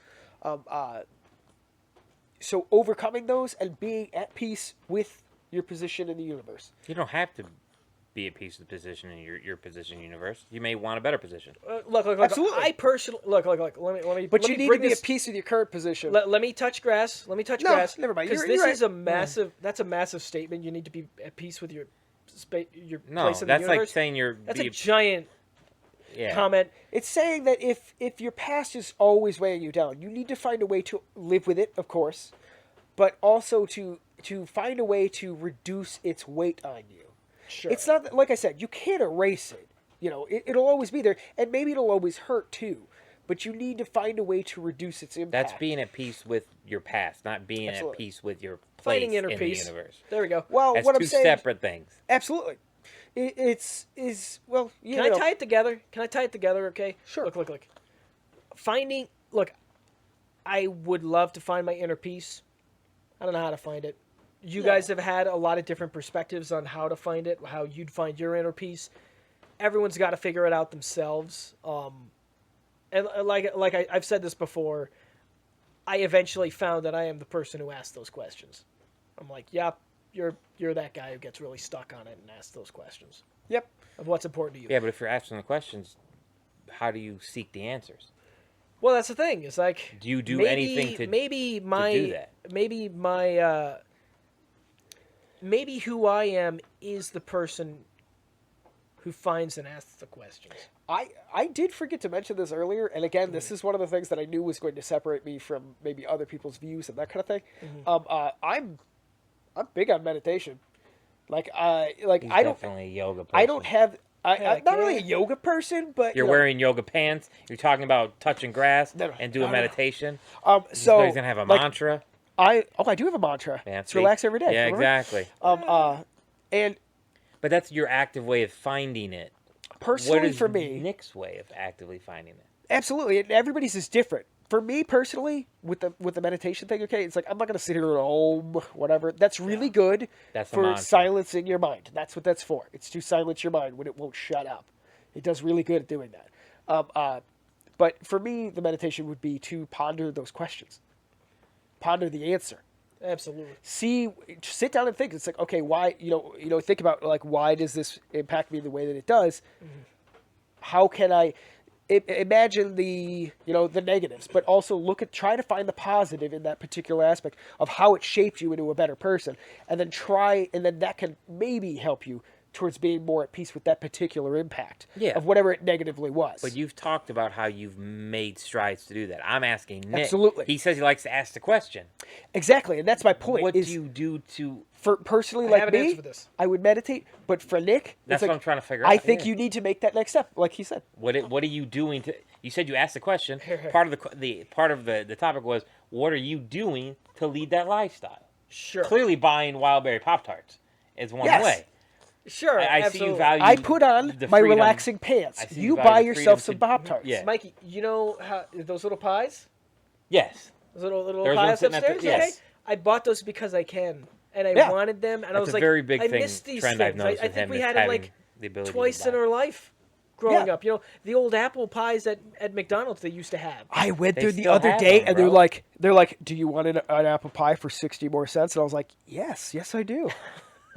So overcoming those and being at peace with your position in the universe. You don't have to be at peace with the position in your position universe. You may want a better position. Look. Absolutely. I personally look. Let me. But let you me need bring to be this, at peace with your current position. Let me touch grass. Let me touch grass. Never mind. Because You're this is right. a massive. That's a massive statement. You need to be at peace with your place in the That's universe. like saying That's a giant comment. It's saying that if your past is always weighing you down, you need to find a way to live with it, of course, but also to find a way to reduce its weight on you. Sure. It's not like I said, you can't erase it. It'll always be there, and maybe it'll always hurt too. But you need to find a way to reduce its impact. That's being at peace with your past, not being at peace with your place Finding inner in peace. the universe. There we go. Well, That's what two I'm saying, separate things. absolutely. Can I tie it together? Okay. Sure. Look. I would love to find my inner peace. I don't know how to find it. You guys have had a lot of different perspectives on how to find it, how you'd find your inner peace. Everyone's got to figure it out themselves. And I've said this before, I eventually found that I am the person who asked those questions. I'm like, yep, you're that guy who gets really stuck on it and asks those questions. Yep. Of what's important to you. Yeah, but if you're asking the questions, how do you seek the answers? Well, that's the thing. It's like, Do you do anything to do that? Maybe who I am is the person who finds and asks the questions. I did forget to mention this earlier, and again, this is one of the things that I knew was going to separate me from maybe other people's views and that kind of thing. I'm big on meditation. He's I don't definitely a yoga person. I don't have I'm not really a yoga person, but You're wearing yoga pants. You're talking about touching grass and doing no. meditation. So he's gonna have a mantra. I do have a mantra. Yeah, It's relax every day. Yeah, remember? exactly. And But that's your active way of finding it. personally, What is for me, Nick's way of actively finding it? absolutely, and everybody's is different. For me personally, with the meditation thing, okay, it's like I'm not gonna sit here and whatever. That's really good That's a for mantra. silencing your mind. That's what that's for. It's to silence your mind when it won't shut up. It does really good at doing that. But for me, the meditation would be to ponder those questions, ponder the answer. Absolutely. Sit down and think. It's like, okay, why? Think about like why does this impact me the way that it does? How can I? Imagine the negatives, but also try to find the positive in that particular aspect of how it shaped you into a better person, and then that can maybe help you towards being more at peace with that particular impact of whatever it negatively was. But you've talked about how you've made strides to do that. I'm asking Nick. Absolutely. He says he likes to ask the question. Exactly, and that's my point. What do you do to... For personally, I like have an me, answer for this. I would meditate. But for Nick, That's it's what like, I'm trying to figure out. I think you need to make that next step, like he said. What are you doing to... You said you asked the question. Part of the topic was, what are you doing to lead that lifestyle? Sure. Clearly buying Wildberry Pop-Tarts is one Yes. way. Sure. I see you absolutely. value I put on the my freedom. relaxing pants. I see You value buy the yourself freedom some to- Pop Tarts. Yeah. Mikey, you know how those little pies? Yes. Those little There's one pies sitting at the- upstairs. yes. Okay, I bought those because I can, and I Yeah. wanted them, and I That's was a like, very big I thing, miss these trend things. I've noticed I with think him we is had it having like the ability to twice in buy. our life growing Yeah. up. You know, the old apple pies at McDonald's they used to have. I went They there the still other have day, them, and bro. they're like, do you want an apple pie for 60 more cents? And I was like, yes, I do.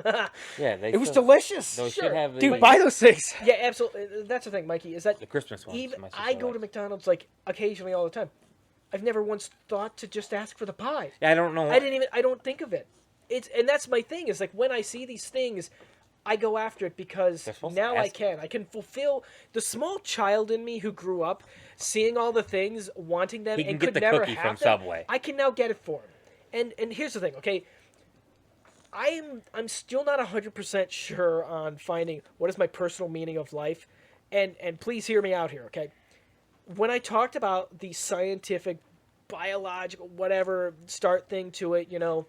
Yeah, they It was still- delicious. Those Sure. should have the, Dude, buy those things. Yeah, absolutely. That's the thing, Mikey. Is that the Christmas ones. even my sister I go to likes. McDonald's like occasionally all the time. I've never once thought to just ask for the pie. Yeah, I don't know. I don't think of it. And that's my thing is like when I see these things, I go after it because They're supposed to now I ask can. I can fulfill the small child in me who grew up seeing all the things, wanting them, He can and get could the never cookie have from them. Subway. I can now get it for him. And here's the thing, okay? I'm still not 100% sure on finding what is my personal meaning of life. And please hear me out here, okay? When I talked about the scientific, biological, whatever start thing to it, you know,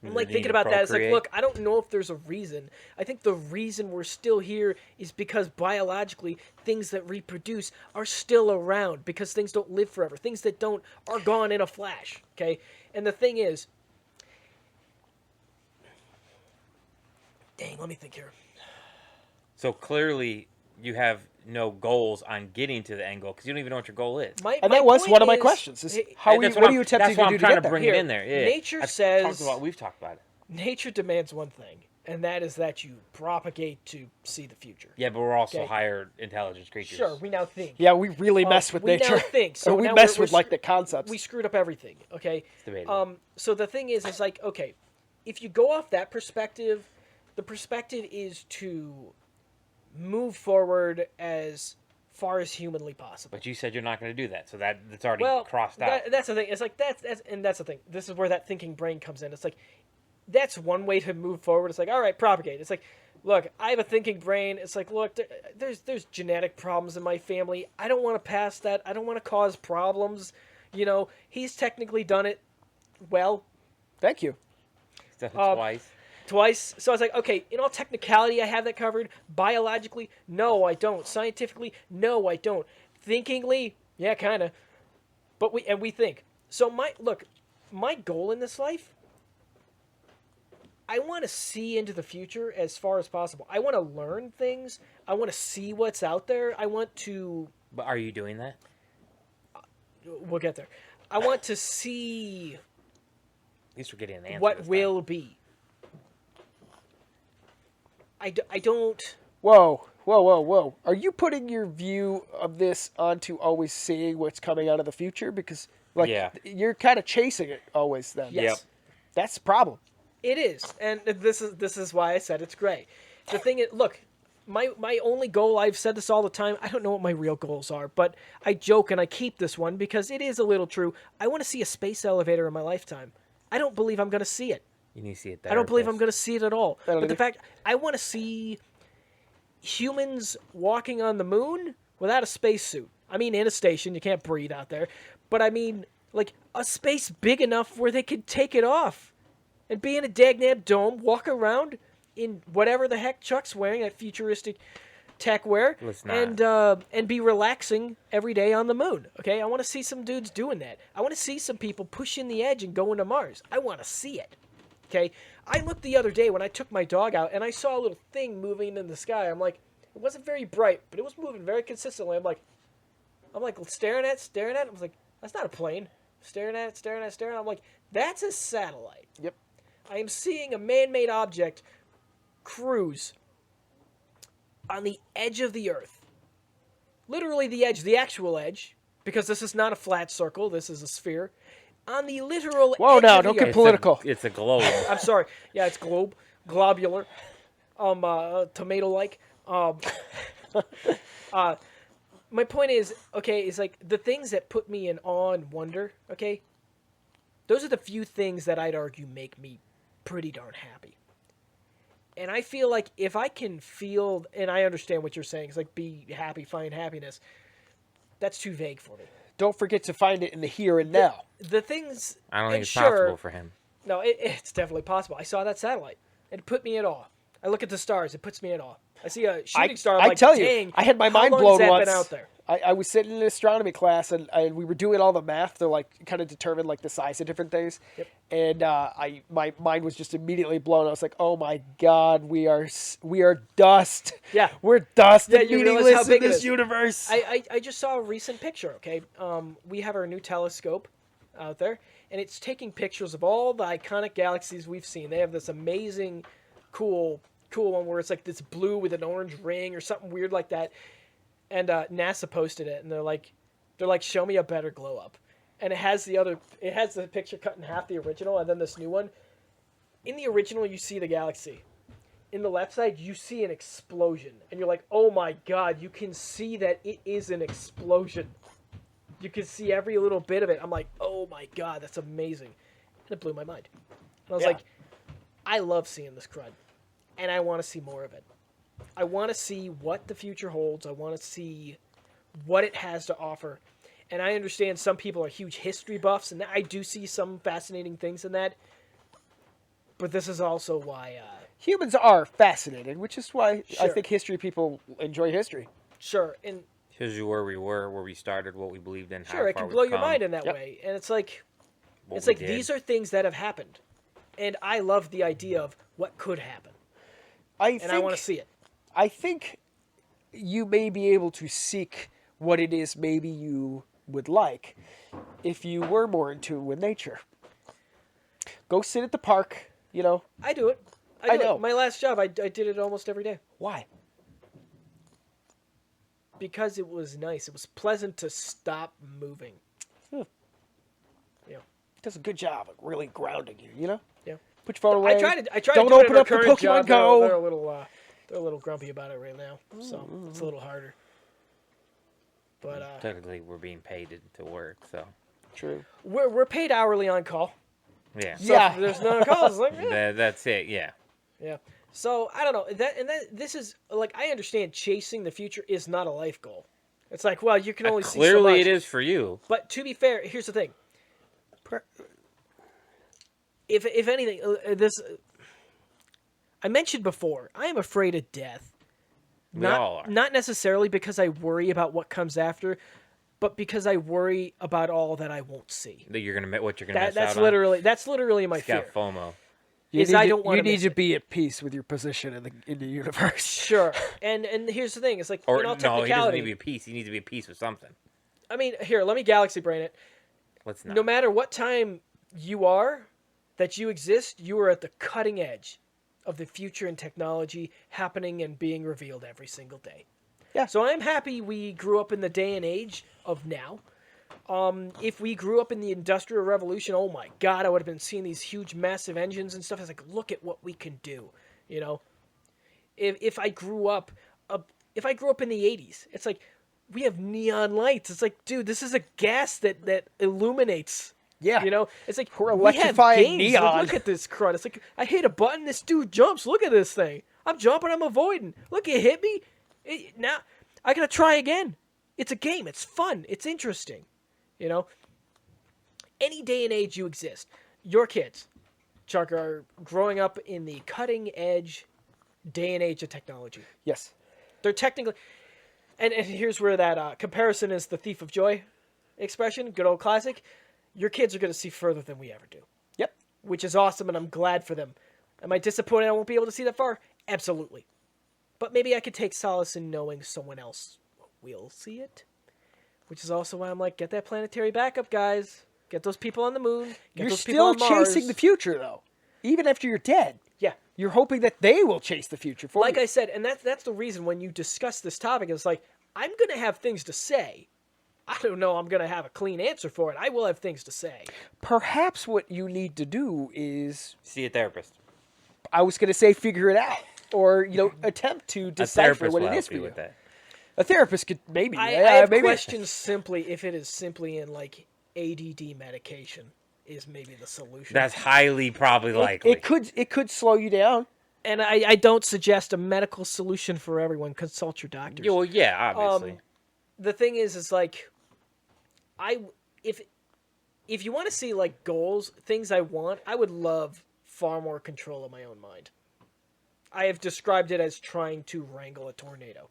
I'm like The need thinking to about that. It's like, procreate. look, I don't know if there's a reason. I think the reason we're still here is because biologically, things that reproduce are still around because things don't live forever. Things that don't are gone in a flash. Okay, and the thing is, dang, let me think here. So clearly, you have no goals on getting to the end goal because you don't even know what your goal is. My And that was point one of my is- questions. Is hey, how are you, That's what are I'm- you attempting That's why to I'm do to trying get to there? bring Here, it in there. Yeah. nature I've says- talked about. We've talked about it. nature demands one thing, and that is that you propagate to see the future. Yeah, but we're also Okay. higher intelligence creatures. Sure, we now think. Yeah, we really mess with we nature. now think. So Or we now mess we're with like scr- the concepts. We screwed up everything. Okay. debatable. So the thing is, it's like, okay, if you go off that perspective, the perspective is to move forward as far as humanly possible. But you said you're not going to do that, so that's already Well, crossed out. that's the thing. It's like that's the thing. This is where that thinking brain comes in. It's like that's one way to move forward. It's like, all right, propagate. It's like, look, I have a thinking brain. It's like, look, there's genetic problems in my family. I don't want to pass that. I don't want to cause problems. You know, he's technically done it well Thank you. He's done it twice. So I was like, okay, in all technicality, I have that covered. Biologically, no, I don't. Scientifically, no, I don't. Thinkingly, yeah, kind of. But we think. So my goal in this life, I want to see into the future as far as possible. I want to learn things. I want to see what's out there. I want to. But are you doing that? We'll get there. I want to see At least we're getting an answer. what this will be. I don't. Whoa. Are you putting your view of this onto always seeing what's coming out of the future? Because like Yeah. you're kind of chasing it always then. Yes. Yep. That's the problem. It is, and this is why I said it's gray. The thing is, look, my only goal, I've said this all the time, I don't know what my real goals are, but I joke and I keep this one because it is a little true. I want to see a space elevator in my lifetime. I don't believe I'm going to see it. You need to see it. I don't believe I'm going to see it at all. I don't But the either. fact, I want to see humans walking on the moon without a spacesuit. I mean, in a station, you can't breathe out there. But I mean, like, a space big enough where they could take it off and be in a dagnab dome, walk around in whatever the heck Chuck's wearing, that futuristic tech wear, Let's not. and be relaxing every day on the moon. Okay, I want to see some dudes doing that. I want to see some people pushing the edge and going to Mars. I want to see it. Okay, I looked the other day when I took my dog out and I saw a little thing moving in the sky. I'm like, it wasn't very bright, but it was moving very consistently. I'm like staring at it. I was like, that's not a plane. Staring at it. I'm like, that's a satellite. Yep. I am seeing a man-made object cruise on the edge of the Earth. Literally the edge, the actual edge, because this is not a flat circle, this is a sphere. On the literal Whoa, edge now, of don't the get Earth. political. It's a globe. I'm sorry. Yeah, it's globular, tomato-like. My point is, okay, is like the things that put me in awe and wonder, okay? Those are the few things that I'd argue make me pretty darn happy. And I feel like if I can feel, and I understand what you're saying, it's like be happy, find happiness. That's too vague for me. Don't forget to find it in the here and now. The things, I don't think and it's sure, possible for him. No, it's definitely possible. I saw that satellite. It put me at awe. I look at the stars. It puts me in awe. I see a shooting star. I'm I like, tell you, dang, I had my how mind long blown has that once. been out there? I was sitting in an astronomy class and we were doing all the math to like kind of determine like the size of different things. Yep. And my mind was just immediately blown. I was like, oh my god, we are dust. Yeah. We're dust Yeah, and you realize meaningless how in big it this is. universe. I just saw a recent picture, okay? We have our new telescope out there, and it's taking pictures of all the iconic galaxies we've seen. They have this amazing, cool one where it's like this blue with an orange ring or something weird like that. And NASA posted it, and they're like, show me a better glow up. And it has the picture cut in half, the original, and then this new one. In the original, you see the galaxy. In the left side, you see an explosion, and you're like, oh my god, you can see that it is an explosion. You can see every little bit of it. I'm like, oh my god, that's amazing. And it blew my mind. And I was like, I love seeing this crud, and I want to see more of it. I want to see what the future holds. I want to see what it has to offer. And I understand some people are huge history buffs, and I do see some fascinating things in that. But this is also why... Humans are fascinated, which is why I Sure. think history people enjoy history. Sure, and Shows you where we were, where we started, what we believed in, sure, how it far can we've blow your come, mind in that Yep. way. And it's like what we did. these are things that have happened. And I love the idea of what could happen. I I want to see it. I think you may be able to seek what it is maybe you would like if you were more in tune with nature. Go sit at the park, you know. I do it. I know. My last job, I did it almost every day. Why? Because it was nice. It was pleasant to stop moving. Yeah. Does a good job of really grounding you, you know? Yeah. Put your phone away. I tried to Don't do it open at up the our current Pokemon job. Go. They're a little grumpy about it right now, so it's a little harder. But Technically, we're being paid to work, so True. we're paid hourly on call. yeah. So Yeah. if there's no calls. It's like, That's it. Yeah. yeah. So I don't know this is like I understand chasing the future is not a life goal. It's like, well, you can only see so Clearly, much. it is for you. But to be fair, here's the thing. If anything, I mentioned before, I am afraid of death. We all are. Not necessarily because I worry about what comes after, but because I worry about all that I won't see. That you're gonna what you're gonna miss That's out literally my on. It's fear. got FOMO. I don't want You to need miss to it. be at peace with your position in the universe. Sure. And here's the thing. It's like Or in all no, he doesn't need technicality. to be at peace. He needs to be at peace with something. I mean, here, let me galaxy brain it. Let's not. No matter what time you are, that you exist, you are at the cutting edge of the future and technology happening and being revealed every single day. Yeah. So I'm happy we grew up in the day and age of now. If we grew up in the Industrial Revolution, oh my God, I would have been seeing these huge, massive engines and stuff. It's like, look at what we can do, you know. If I grew up in the '80s, it's like we have neon lights. It's like, dude, this is a gas that illuminates. Yeah. You know, it's like We're we have electrifying games. Like, neon. look at this crud. It's like I hit a button. This dude jumps. Look at this thing. I'm jumping. I'm avoiding. Look, it hit me. Now I gotta try again. It's a game. It's fun. It's interesting. You know. Any day and age you exist, your kids, Chuck, are growing up in the cutting edge day and age of technology. Yes. They're technically, and here's where that comparison is the thief of joy expression, good old classic. Your kids are going to see further than we ever do, Yep. which is awesome, and I'm glad for them. Am I disappointed I won't be able to see that far? Absolutely. But maybe I could take solace in knowing someone else will see it, which is also why I'm like, get that planetary backup, guys. Get those people on the moon. Get You're those people still on Mars. chasing the future, though. Even after you're dead. Yeah. You're hoping that they will chase the future for Like you. I said, and that's the reason when you discuss this topic, it's like, I'm going to have things to say. I don't know I'm going to have a clean answer for it. I will have things to say. Perhaps what you need to do is, See a therapist. I was going to say, figure it out. Or, attempt to A decipher therapist what will it is help for you you. with that. A therapist could maybe. I yeah, have maybe. questions simply if it is simply in, like, ADD medication is maybe the solution. That's highly probably likely. It could slow you down. And I don't suggest a medical solution for everyone. Consult your doctors. Yeah, well, yeah, obviously. The thing is like, if you want to see like goals, things I want, I would love far more control of my own mind. I have described it as trying to wrangle a tornado.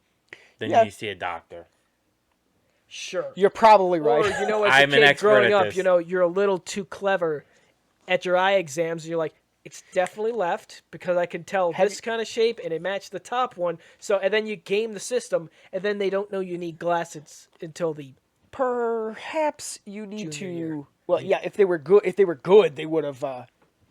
Then Yeah. you see a doctor. Sure. You're probably right. Or, as a I'm an kid expert growing at up, this. you're a little too clever at your eye exams. And you're like, it's definitely left because I can tell Have this kind of shape and it matched the top one. So, and then you game the system, and then they don't know you need glasses until the. Perhaps you need Junior to. year. Well, yeah. If they were good, they would have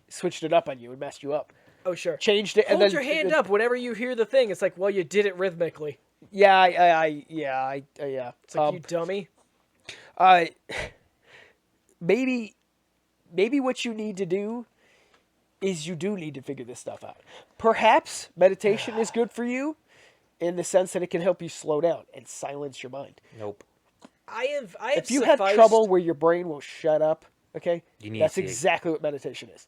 switched it up on you and messed you up. Oh, sure. Changed it. Hold and then, your hand up whenever you hear the thing. It's like, well, you did it rhythmically. Yeah, yeah. It's like, you dummy. Uh, maybe what you need to do is you do need to figure this stuff out. Perhaps meditation is good for you in the sense that it can help you slow down and silence your mind. Nope. I have If you have trouble where your brain will shut up, okay, You need that's to- exactly what meditation is.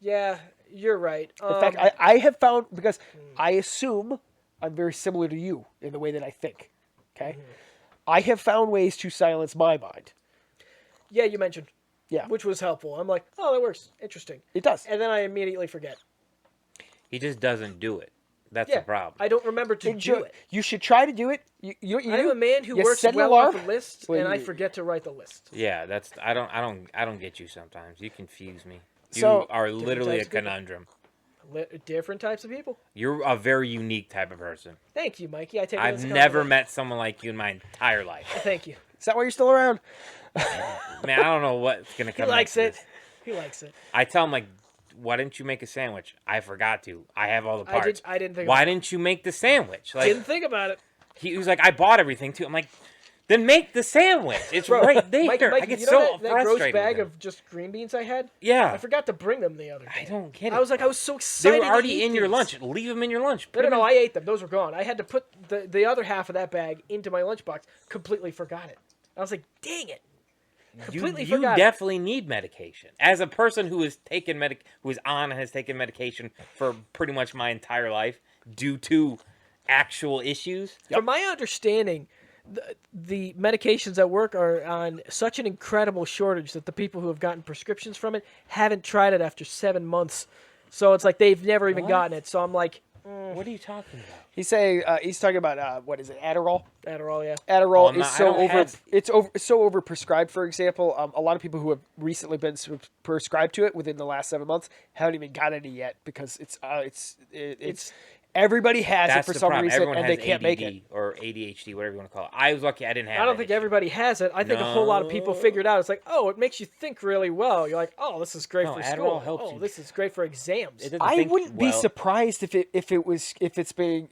Yeah, you're right. In fact, I have found, because I assume I'm very similar to you in the way that I think, okay? I have found ways to silence my mind. yeah, you mentioned. Yeah. Which was helpful. I'm like, oh, that works. Interesting. It does. And then I immediately forget. He just doesn't do it. That's Yeah, the problem. I don't remember to Enjoy- do it. You should try to do it. You I'm a man who you works set an well alarm. off a list, Well, and I you- forget to write the list. Yeah, that's I don't get you sometimes. You confuse me. You So- are literally a types of people. conundrum. Different types of people. You're a very unique type of person. Thank you, Mikey. I take it I've as a never compliment. met someone like you in my entire life. Thank you. Is that why you're still around? Man, I don't know what's gonna He come. likes next to it. this. He likes it. I tell him like, why didn't you make a sandwich? I forgot to. I have all the parts. I didn't think. Why about didn't you make the sandwich? it. Like Didn't think about it. he was like, I bought everything too. I'm like, then make the sandwich. It's Bro, right there. Mikey, I get you so know that gross frustrated. bag with him. of just green beans I had? Yeah, I forgot to bring them the other day. I don't get it. I was like, I was so they excited. were already to eat in your these. lunch. Leave them in your lunch. No, Put 'em in- I ate them. Those were gone. I had to put the other half of that bag into my lunchbox. Completely forgot it. I was like, dang it. Completely you forgot. definitely need medication. As a person who has taken who is on and has taken medication for pretty much my entire life due to actual issues. From my understanding, the medications at work are on such an incredible shortage that the people who have gotten prescriptions from it haven't tried it after 7 months. So it's like they've never even What? gotten it. So I'm like, What are you talking about? He's talking about what is it, Adderall? Adderall, yeah. Adderall Oh, I'm is not- I so don't over. have- It's so overprescribed. For example, a lot of people who have recently been prescribed to it within the last 7 months haven't even got any yet because it's everybody has That's it for the some problem. reason Everyone and has they can't make it. or ADHD, whatever you want to call it. I was lucky I didn't have I don't that think issue. everybody has it. I think a whole lot of people figured out. It's like, oh, it makes you think really well. You're like, oh, this is great No, for Adderall school. helps Oh, you. this is great for exams. It doesn't I think wouldn't be well. surprised if it's being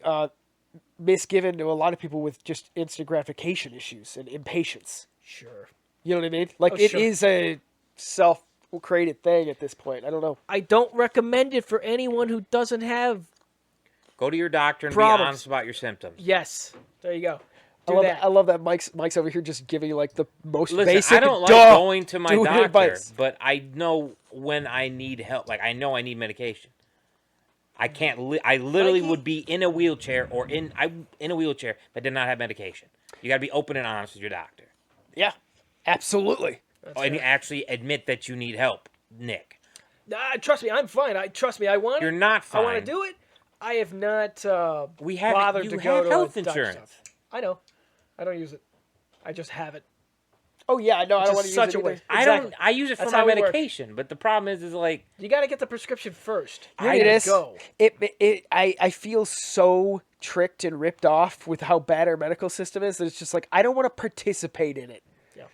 misgiven to a lot of people with just instant gratification issues and impatience. Sure. You know what I mean? Like Oh, it sure. is a self-created thing at this point. I don't know. I don't recommend it for anyone who doesn't have. Go to your doctor and Problems. be honest about your symptoms. Yes. There you go. I Do love that. I love that Mike's over here just giving you like the most Listen, basic. I don't like duh, going to my doing doctor, advice. but I know when I need help. Like I know I need medication. I can't. I literally Mikey? would be in a wheelchair or in a wheelchair, but did not have medication. You got to be open and honest with your doctor, Yeah, absolutely. and you actually admit that you need help, Nick. Trust me, I'm fine. Trust me, I want You're it. not I fine. want to do it. I have not We have bothered you to go have to health a doctor's insurance. office. I know. I don't use it. I just have it. Oh yeah, no, I Which don't is want to use such it a either. waste. I Exactly. don't. I use it for That's my how we work. medication, but the problem is like You got to get the prescription first. You know I what it is? go. I feel so tricked and ripped off with how bad our medical system is that it's just like I don't want to participate in it. Yeah.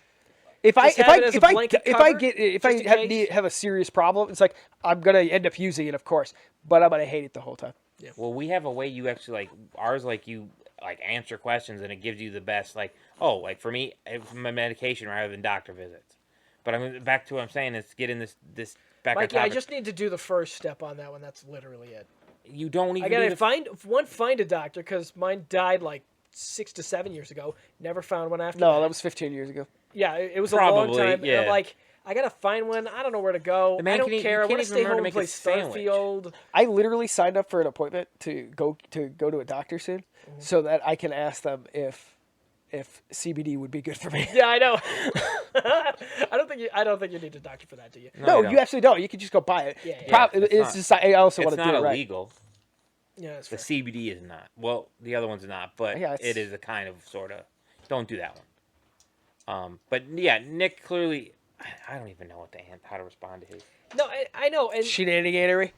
If I Just if have I it as if a I blanket if I cover, get if just I in have, case. have a serious problem, it's like I'm gonna end up using it, of course, but I'm gonna hate it the whole time. well, we have a way you actually like ours. Like you like answer questions and it gives you the best. Like like for me, it's my medication rather than doctor visits. But I'm back to what I'm saying is getting this back Mikey, on I topic. just need to do the first step on that one. That's literally it. You don't even. I do gotta the, find a doctor because mine died like 6 to 7 years ago. Never found one after. No, that. that was 15 years ago. Yeah, it was a long Probably, time. And yeah. I'm like, I gotta find one. I don't know where to go. The man I don't can't even- care. I you want can't to even stay remember to home and make play a sandwich. Starfield. I literally signed up for an appointment to go to a doctor soon, so that I can ask them if CBD would be good for me. Yeah, I know. I don't think you need a doctor for that, do you? No, don't. you actually don't. You can just go buy it. Yeah, yeah. It's not- just I also It's want to do not it right. illegal. Yeah, that's The fair. CBD is not. Well, the other one's not, but Yeah, it is a kind of sort of. Don't do that one. But yeah, Nick clearly. I don't even know how to respond to his No, I know. And Shenaniganery.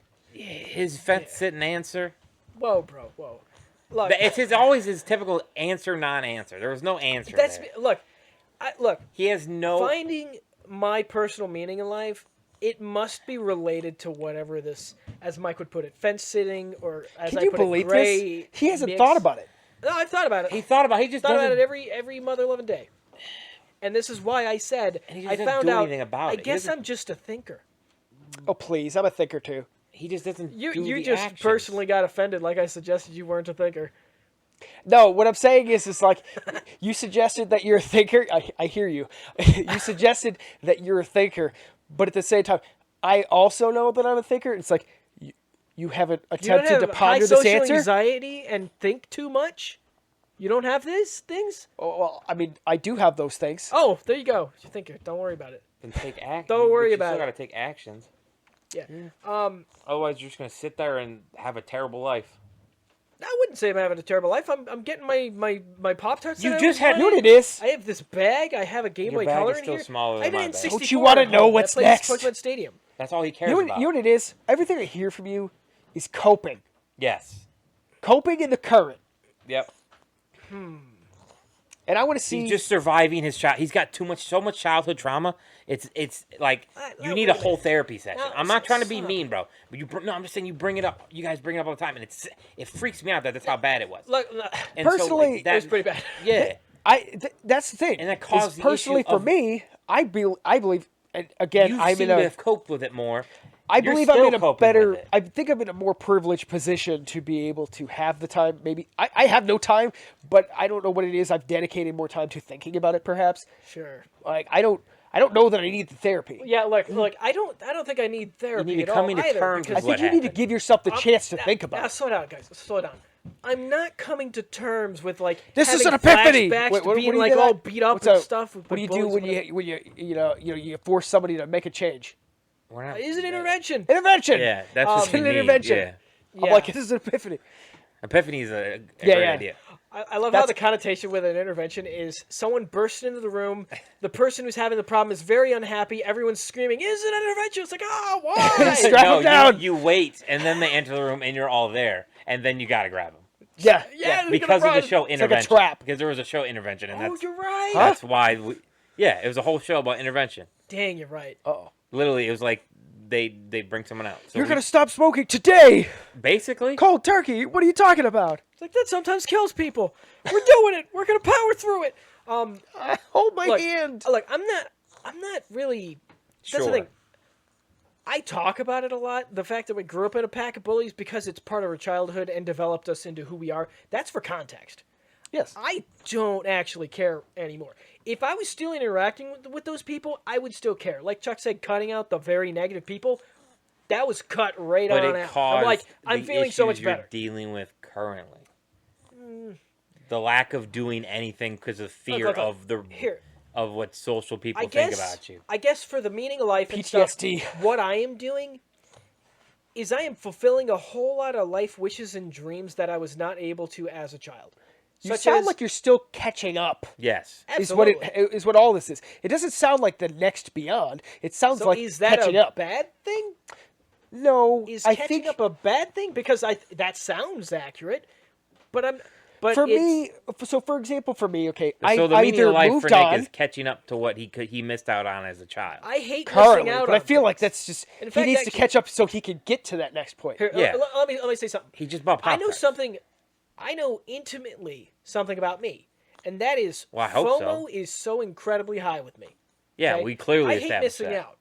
fence sitting answer. whoa, bro, whoa. Look, It's always his typical answer non-answer. There was no answer that's there. look. He has no. Finding my personal meaning in life, it must be related to whatever this, as Mike would put it, fence sitting, or as Can I you put believe it, gray. this? He hasn't mix. thought about it. No, I've thought about it. He thought about. He just thought doesn't. about it every mother loving day. And this is why I said And he I doesn't found do out. anything about I it. He guess doesn't- I'm just a thinker. Oh, please. I'm a thinker, too. He just doesn't. You do you the just actions. personally got offended, like I suggested you weren't a thinker. No, what I'm saying is like, you suggested that you're a thinker. I hear you. You suggested that you're a thinker, but at the same time, I also know that I'm a thinker. It's like, you haven't You don't attempted to have high ponder this social answer? anxiety and think too much. You don't have these things. Oh, well, I mean, I do have those things. Oh, there you go. You're a thinker. Don't worry about it. Then take action. Don't worry you about still it. got to take actions. Yeah. Otherwise, you're just gonna sit there and have a terrible life. I wouldn't say I'm having a terrible life. I'm getting my Pop Tarts. You just had- You know what it is? I have this bag. I have a Game Your Boy bag Color is in still here. smaller I than have it my in bag. 64 Don't you wanna at know home. what's that plays next? Pokemon Stadium. That's all he cares You know, about. you know what it is? Everything I hear from you is coping. Yes. Coping in the current. Yep. And I want to see... He's just surviving his child. He's got so much childhood trauma. It's like you need a wait a whole minute. therapy session. No, I'm not trying to be son of- mean, bro. But no, I'm just saying you bring it up. You guys bring it up all the time, and it freaks me out that that's how bad it was. Look, And so, personally, it was pretty bad. Yeah. That's the thing. And that caused is the personally issue for of- me, I believe, and again, You I'm seem in to a... have coped with it more. I You're believe I'm still in a coping better. with it. I think I'm in a more privileged position to be able to have the time. Maybe I have no time, but I don't know what it is. I've dedicated more time to thinking about it. Perhaps Sure. like I don't know that I need the therapy. Yeah, look. I don't think I need therapy need to at come all into either. terms because I with think what you need to happened. give yourself the chance to think Now, about it. slow down, guys. Slow down. I'm not coming to terms with like This is having an epiphany. flashbacks Wait, to what being do you like do all that? beat up What's and up? stuff. What do you do when you force somebody to make a change? We're not, Is an intervention. Intervention. Yeah, that's It's what you an need. intervention. Yeah. I'm like, this is an epiphany. Epiphany is a Yeah, great yeah. idea. I love how the connotation with an intervention is someone bursts into the room, the person who's having the problem is very unhappy, everyone's screaming, "Is it an intervention?" It's like, oh, why? Strap no, him down. You wait, and then they enter the room, and you're all there, and then you gotta grab them. Yeah. Yeah, they're Because gonna of the run. show like a intervention. trap. Because there was a show intervention, and Oh, that's you're right. that's why. Yeah, it was a whole show about intervention. Dang, you're right. Oh, Literally, it was like they bring someone out. So you're gonna stop smoking today. basically. Cold turkey. What are you talking about? It's like that sometimes kills people. We're doing it. We're gonna power through it. Hold my Look, hand. look, I'm not really. That's Sure. the thing. I talk about it a lot. The fact that we grew up in a pack of bullies because it's part of our childhood and developed us into who we are. That's for context. Yes. I don't actually care anymore. If I was still interacting with those people, I would still care. Like Chuck said, cutting out the very negative people, that was cut right But on it out. caused I'm like, I'm the feeling so issues much you're better. dealing with currently. The lack of doing anything because of fear Look, of the here. of what social people I think guess, about you. I guess for the meaning of life and stuff, PTSD. what I am doing is I am fulfilling a whole lot of life wishes and dreams that I was not able to as a child. You Such sound as, like you're still catching up. Yes. absolutely. Is what all this is. It doesn't sound like the next beyond. It sounds So like is that catching a up. bad thing? No, Is I catching think up a bad thing? Because that sounds accurate, but I'm. But for it's, me. So for example, for me, okay, So the I meaning either of life moved for Nick on is catching up to what he missed out on as a child. I hate currently, missing out but I on feel like things. that's just In he fact, needs to actually- catch up so he can get to that next point. Here, Yeah. let me say something. He just bought I know Pop-Tarts. something. I know intimately something about me, and that is Well, I hope FOMO so. is so incredibly high with me. Yeah, okay? we clearly I hate established missing that. out,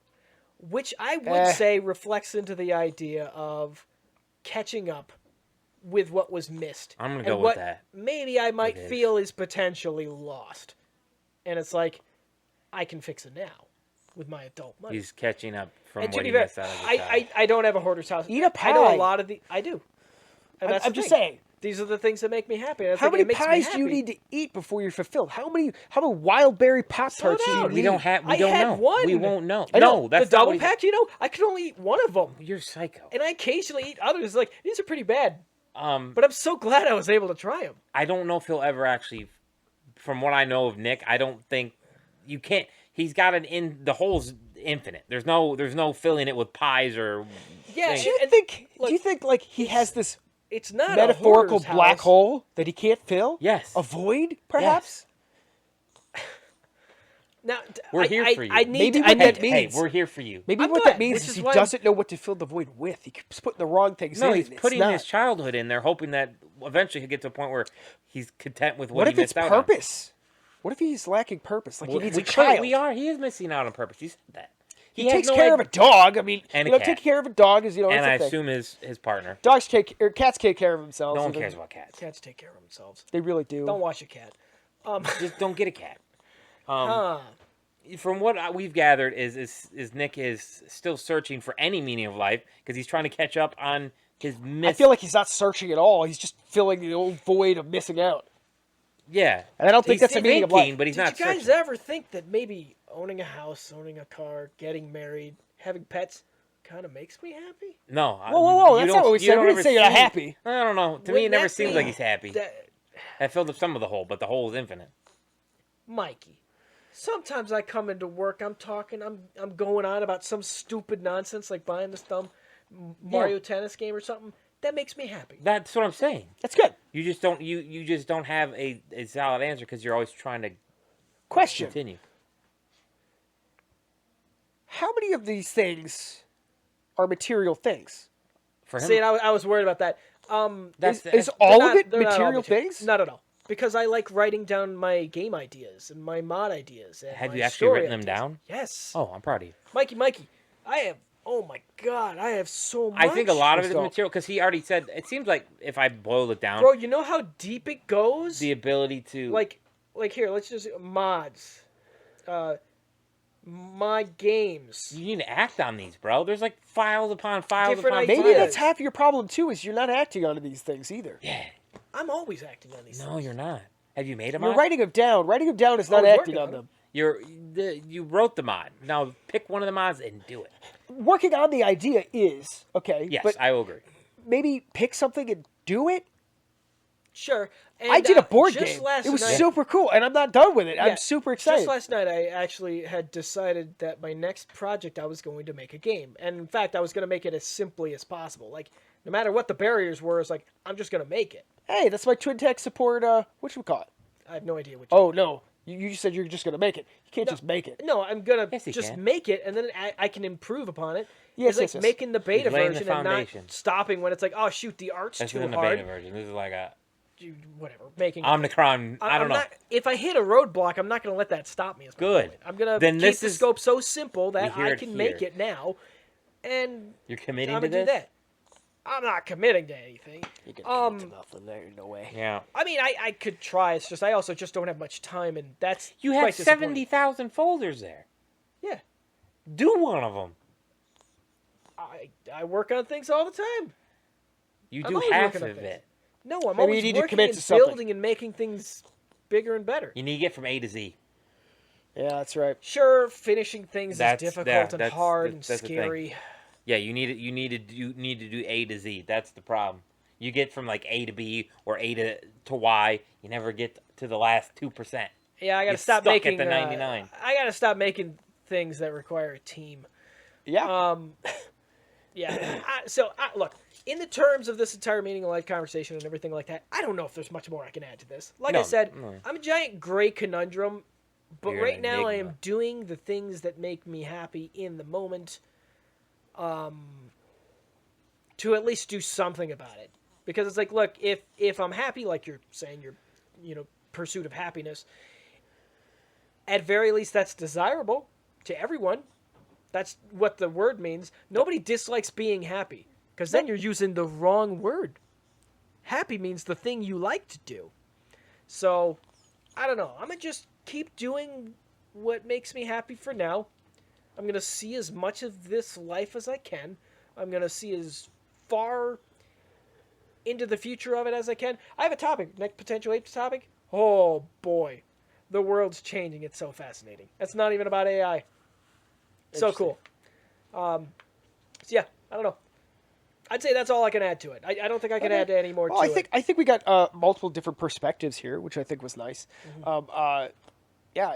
which I would Eh. say reflects into the idea of catching up with what was missed. I'm gonna and go with what that. Maybe I might It is. feel is potentially lost, and it's like I can fix it now with my adult money. He's catching up from And to what be he fair, missed out as a I, child. I don't have a hoarder's house. Eat a I know pie. a lot of the. I do. And that's I'm the just thing. saying. These are the things that make me happy. And How many it makes me pies do you happy. need to eat before you're fulfilled? How many wild berry Pop Tarts do you down. need? we don't have. We I don't had know. one. We won't know. I know. No, that's the not double what he- pack, I could only eat one of them. You're psycho. And I occasionally eat others. Like, these are pretty bad. But I'm so glad I was able to try them. I don't know if he'll ever actually. From what I know of Nick, I don't think you can't. He's got the hole's infinite. There's no filling it with pies or. Yeah, things. Do you and think? look, do you think like he has this it's not metaphorical a hoarder's black house. hole that he can't fill? Yes. A void, perhaps. Now, We're here for you. I need. Maybe I what need. that Hey, means. we're here for you. Maybe I'm what glad, that means which is is he why- doesn't know what to fill the void with. He keeps putting the wrong things No, in. he's and it's putting not. his childhood in there, hoping that eventually he'll get to a point where he's content with what, What he if it's missed out on. purpose? What if he's lacking purpose? Like he needs we a child. He is missing out on purpose. He said that. He has takes no care of a dog. I mean, And a cat. taking care of a dog is And it's a I thing. assume his partner. Dogs cats take care of themselves. No one even- cares about cats. Cats take care of themselves. They really do. Don't watch a cat. Just don't get a cat. Huh. From what we've gathered, is Nick is still searching for any meaning of life because he's trying to catch up on his I feel like he's not searching at all. He's just filling the old void of missing out. yeah. And I don't think He's that's the meaning of thinking, life. but he's Did not you guys searching. ever think that maybe owning a house, owning a car, getting married, having pets, kind of makes me happy? No. Whoa! That's not what we said. We didn't say you're not happy. I don't know. To me, it Wouldn't never that seems be- like he's happy. that- I filled up some of the hole, but the hole is infinite. Mikey, sometimes I come into work, I'm going on about some stupid nonsense like buying this dumb Mario Tennis game or something. That makes me happy. That's what I'm saying. That's good. You just don't you just don't have a solid answer because you're always trying to Question: continue. how many of these things are material things? For him, See, and I was worried about that. Is all of it they're not all material things? Not at all. Because I like writing down my game ideas and my mod ideas. And have my you actually story written them ideas. down? Yes. Oh, I'm proud of you. Mikey, I have. Oh my God, I have so much. I think a lot of it is Stop. material because he already said. It seems like if I boil it down, Bro, you know how deep it goes? the ability to like here, let's just mods. My games. you need to act on these, bro. There's like files upon files Different upon ideas. Maybe files. that's half your problem too. Is you're not acting onto these things either. Yeah. I'm always acting on these. No, things. you're not. Have you made a You're mod? writing them down. Writing them down is I not was acting working on on them. You wrote the mod. Now pick one of the mods and do it. Working on the idea is okay. Yes, but I will agree. maybe pick something and do it. Sure. And, I did a board just game. Last It was night, super cool, and I'm not done with it. Yeah, I'm super excited. Just last night, I actually had decided that my next project, I was going to make a game. And in fact, I was going to make it as simply as possible. Like, no matter what the barriers were, it's like, I'm just going to make it. Hey, that's my twin tech support. Whatchamacallit? I have no idea what Oh no, you just said you're just gonna make it. You can't just make it. No, I'm going Yes, to you just can. make it, and then I can improve upon it. Yes, it's like yes. making the beta He's laying the version and not foundation. stopping when it's like, oh, shoot, the art's That's too in the hard. beta version. This is like a Whatever. Making Omnicron. I don't I'm know. Not, if I hit a roadblock, I'm not going to let that stop me. Is my Good. point. I'm going to Then keep this the is- scope so simple that We hear I it can here. make it now, and You're committing I'm to gonna this. do that. I'm not committing to anything. You're gonna commit to nothing. There, no way. Yeah. I mean, I could try. It's just I also just don't have much time, and that's You quite have disappointing. 70,000 folders there. Yeah, Do one of them. I work on things all the time. You I'm do always half working on of things. it. No, I'm Maybe always you need to working commit and to something. building and making things bigger and better. You need to get from A to Z. Yeah, that's right. Sure, finishing things That's- is difficult yeah, and that's- hard and that's the thing. scary. Yeah, you need to do A to Z. That's the problem. You get from like A to B or A to Y. You never get to the last 2%. Yeah, I gotta Get stop stuck at making the 99. I gotta stop making things that require a team. Yeah. Yeah. Look, in the terms of this entire meaning of life conversation and everything like that, I don't know if there's much more I can add to this. Like I No, said, no. I'm a giant gray conundrum, but You're right an now I am enigma. doing the things that make me happy in the moment. To at least do something about it, because it's like, look, if I'm happy, like you're saying, your pursuit of happiness. At very least, that's desirable to everyone. That's what the word means. Nobody dislikes being happy, because then you're using the wrong word. Happy means the thing you like to do. So, I don't know. I'm going to just keep doing what makes me happy for now. I'm going to see as much of this life as I can. I'm going to see as far into the future of it as I can. I have a topic. Next potential apes topic. Oh, boy. The world's changing. It's so fascinating. That's not even about AI. So cool. So yeah, I don't know. I'd say that's all I can add to it. I don't think I can add any more Well, to it. I think we got multiple different perspectives here, which I think was nice. Yeah,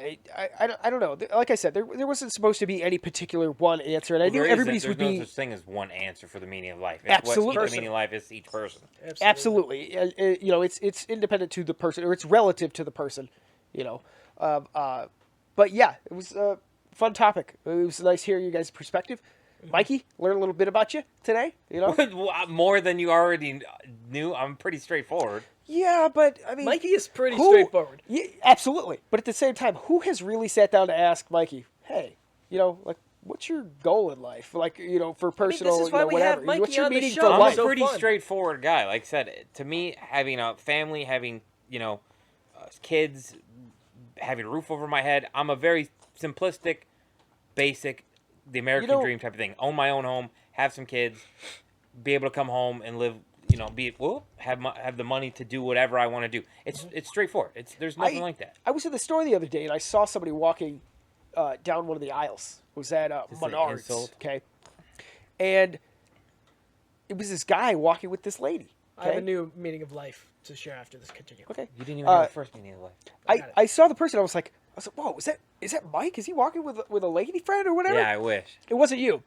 I don't know. Like I said, there wasn't supposed to be any particular one answer, and I knew everybody's would there's be no such thing as one answer for the meaning of life. It's Absolutely. what the meaning of life is to each person. absolutely. You know, it's independent to the person, or it's relative to the person. You know, but yeah, it was a fun topic. It was nice hearing you guys' perspective. Mikey, learn a little bit about you today. You know, More than you already knew. I'm pretty straightforward. yeah, but I mean, Mikey is pretty who- straightforward. Yeah, absolutely. But at the same time, who has really sat down to ask Mikey, hey, you know, like, what's your goal in life? Like, you know, for personal, this is why you know, we whatever. have Mikey What's your on the meaning show. for I'm life? a So pretty fun. straightforward guy. Like I said, to me, having a family, having kids, having a roof over my head, I'm a very simplistic, basic, the American dream type of thing. Own my own home, have some kids, be able to come home and live. You know, have the money to do whatever I want to do. It's straightforward. There's nothing like that. I was in the store the other day and I saw somebody walking down one of the aisles. It was at Is it an Menards, insult? okay? And it was this guy walking with this lady. I have okay? a new meaning of life to share after this. Continue. Okay. You didn't even know the first meaning of life. got it. I saw the person. I was like, whoa, is that Mike? Is he walking with a lady friend or whatever? Yeah, I wish. It wasn't you.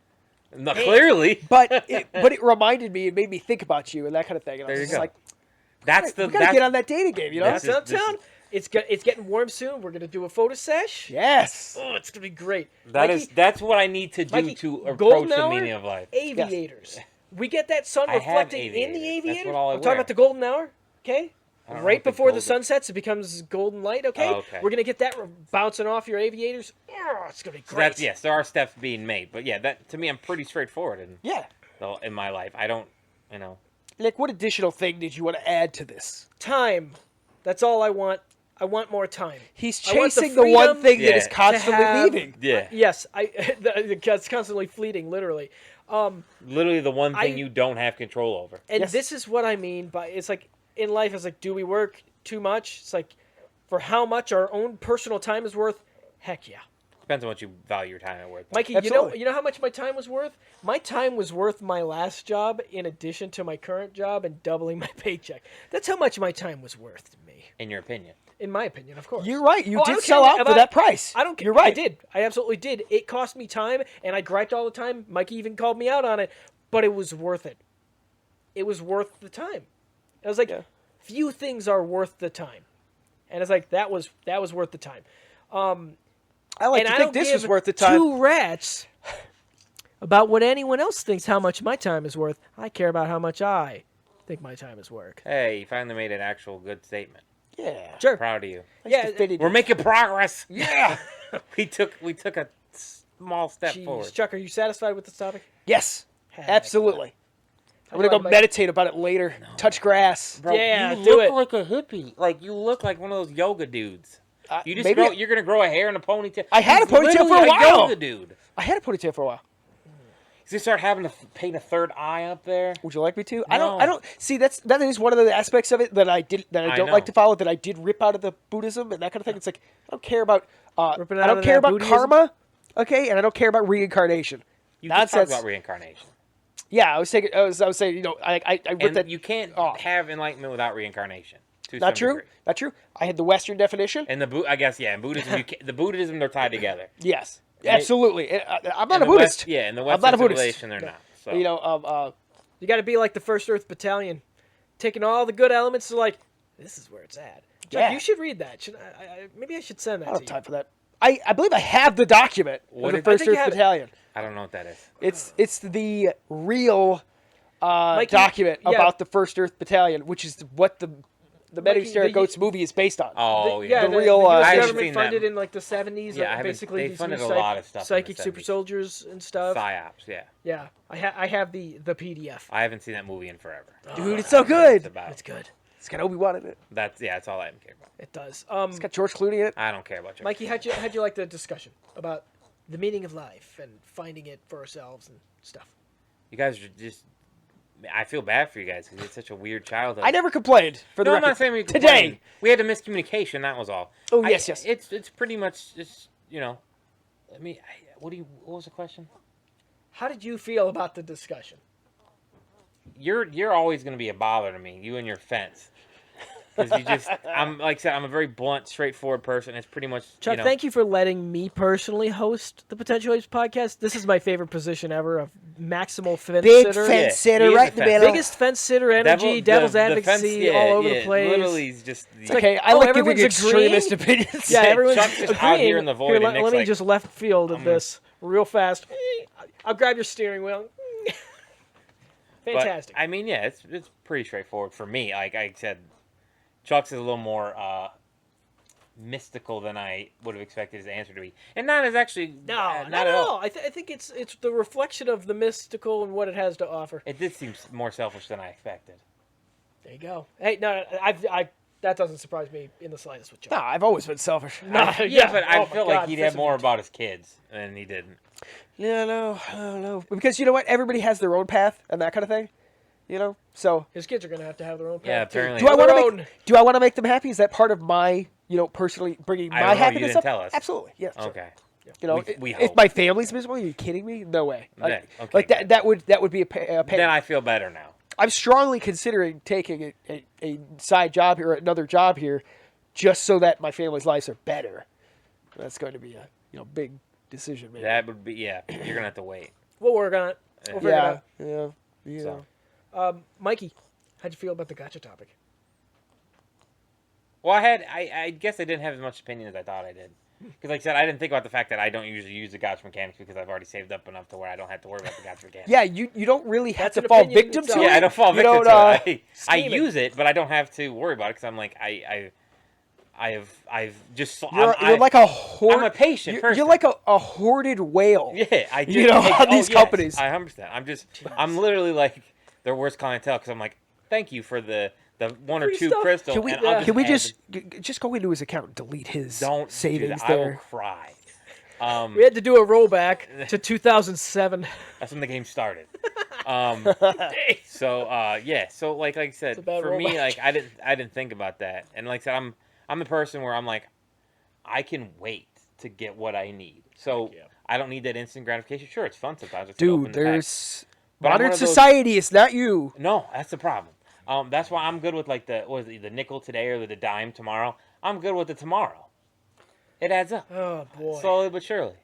No, clearly. But it reminded me, it made me think about you and that kind of thing. And I was There you just go. like, We we gotta get on that dating game, you know? That's- That's uptown. It's getting warm soon. We're gonna do a photo sesh. Yes. Oh, it's gonna be great. That's what I need to do Mikey, to approach golden the hour, meaning of life. Aviators. We get that sun I have reflecting in the aviators. That's aviator. what all I I'm talking wear. about the golden hour. Okay. I don't know Right what the before the golden- sun sets, it becomes golden light. Okay. Oh, okay. We're gonna get that bouncing off your aviators. Oh, it's gonna be So great. that's yes, there are steps being made, but yeah, that to me, I'm pretty straightforward Yeah. in my life. I don't, you know. Like, what additional thing did you want to add to this? Time. That's all I want. I want more time. He's I want the chasing the one freedom thing that Yeah. is to constantly have- leaving. Yeah, Yes, it's constantly fleeting, literally. literally the one thing I- you don't have control over. And Yes. this is what I mean by it's like in life. It's like, do we work too much? It's like, for how much our own personal time is worth. Heck yeah, Depends on what you value your time at work. Mikey. Absolutely. You know how much my time was worth? My time was worth my last job in addition to my current job and doubling my paycheck. That's how much my time was worth to me, In your opinion, in my opinion, of course. You're right. You Oh, I did don't sell care out for about- that price. I don't care. You're right. I did. I absolutely did. It cost me time, and I griped all the time. Mikey even called me out on it, but it was worth it. It was worth the time. I was like, Yeah. few things are worth the time, and it's like that was worth the time. I like And to I think don't this was give worth the time. two rats about what anyone else thinks how much my time is worth. I care about how much I think my time is worth. hey, you finally made an actual good statement. Yeah. Sure. Proud of you. Nice Yeah, definitive. We're making progress. Yeah. We took a small step Jeez, forward. Chuck, are you satisfied with this topic? Yes. Heck. Absolutely. I'm How do gonna I go make- meditate about it later. Touch grass. Bro, Yeah, you do look it. like a hippie. Like you look like one of those yoga dudes. You just maybe you're gonna grow a hair and a ponytail. I had He's a ponytail for a literally while. Yoga dude. I had a ponytail for a while. He's gonna start having to paint a third eye up there. Would you like me to? No. I don't see that is one of the aspects of it that I don't know. like to follow, that I did rip out of the Buddhism and that kind of thing. It's like I don't care about Ripping I out don't of care that about Buddhism? karma, okay, and I don't care about reincarnation. You just Nonsense. talked about reincarnation. Yeah, I was saying, you know, I ripped And that. you can't off. have enlightenment without reincarnation. To Not some true. degree. Not true. I had the Western definition. And I guess in Buddhism, the Buddhism they're tied together. Yes, Right. absolutely. I'm not In a the Buddhist. West, yeah, in the I'm Western not a Buddhist. civilization, they're not. So. You know, You got to be like the First Earth Battalion, taking all the good elements to like, this is where it's at. Chuck, Yeah. you should read that. Maybe I should send that I don't to have you. time for that. I believe I have the document What of the did- First I think you Earth have it. Battalion. I don't know what that is. It's the real Mikey, document yeah. about the First Earth Battalion, which is what the Mikey, Metal Goats movie is based on. Oh The- yeah. The real, the I US haven't government seen funded that. in like the 70s. Yeah, I haven't- basically they these funded new a lot of stuff in the psychic super 70s. soldiers and stuff. Psyops. Yeah. Yeah, I have the PDF. I haven't seen that movie in forever. Dude, it's so That's what it's good. about. It's good. It's got Obi-Wan in it. That's all I care about. It does. It's got George Clooney in it. I don't care about your. Mikey, how'd you like the discussion about the meaning of life and finding it for ourselves and stuff? You guys are just. I feel bad for you guys because it's such a weird childhood. I never complained. For the No, I'm record. not saying we today. complained. We had a miscommunication. That was all. Oh, yes, yes. It's pretty much just what was the question? How did you feel about the discussion? you're always going to be a bother to me. You and your fence. Because you just, I'm like I said, I'm a very blunt, straightforward person. It's pretty much, Chuck, thank you for letting me personally host the Potential Apes podcast. This is my favorite position ever of maximal fence Big sitter. fence he sitter is right a in the fence- middle. Biggest fence sitter energy, devil's advocacy fence, all over yeah, the place. Literally, he's just Okay, I oh, like giving everyone's extremist agreeing? opinions. Yeah, everyone's Chuck's just agreeing. out here in the void, Here, and let Nick's me like, just left field of this real fast. I'll grab your steering wheel. Fantastic. But, I mean, yeah, it's pretty straightforward for me. Like I said, Chuck's is a little more mystical than I would have expected his answer to be, and not as actually no, not not at all. I think it's the reflection of the mystical and what it has to offer. It did seem more selfish than I expected. There you go. Hey, no, that doesn't surprise me in the slightest with Chuck. No, I've always been selfish. No, Yeah, but I oh my feel God, like he'd this have is more ridiculous. about his kids, and he didn't. Yeah, no, I don't know. Because you know what? Everybody has their own path and that kind of thing. You know? So, His kids are gonna have to have their own path. Yeah, too. apparently. do I Their want own. to make them happy? Is that part of my, personally bringing I my don't know, you happiness didn't up? tell us. Absolutely. Yeah. Sure. Okay. You know, We if hope. my family's miserable, are you kidding me? No way. Okay, Like good. that would be a pain. Then I feel better now. I'm strongly considering taking a side job here, or another job here, just so that my family's lives are better. That's going to be a big decision, maybe. That would be You're gonna have to wait. We'll work on it. We'll figure it out. Yeah. You So. know. Mikey, how'd you feel about the gotcha topic? Well, I guess I didn't have as much opinion as I thought I did. Because, like I said, I didn't think about the fact that I don't usually use the gotcha mechanics because I've already saved up enough to where I don't have to worry about the gotcha mechanics. Yeah, you don't really have That's to an fall opinion victim to itself. it. Yeah, I don't fall You victim don't, to it. I scheming. use it, but I don't have to worry about it because I'm like I've just You're like a hoard. I'm a patient person. You're like a hoarded whale. Yeah, I just, You know, like, on these yes, companies. I understand. I'm literally like their worst clientele because I'm like, thank you for the one or Free two stuff. crystal. Can we and I'll can we add just go into his account and delete his don't do savings that. I will there? cry. We had to do a rollback to 2007. That's when the game started. So yeah. So like I said, a bad for me, rollback. like I didn't think about that, and like I said, I'm the person where I'm like, I can wait to get what I need. So Heck yeah. I don't need that instant gratification. Sure, it's fun sometimes. It's to open Dude, the pack. there's But I'm modern one of those- society. It's not you. No, that's the problem. That's why I'm good with like the nickel today or the dime tomorrow. I'm good with the tomorrow. It adds up Oh boy. slowly but surely.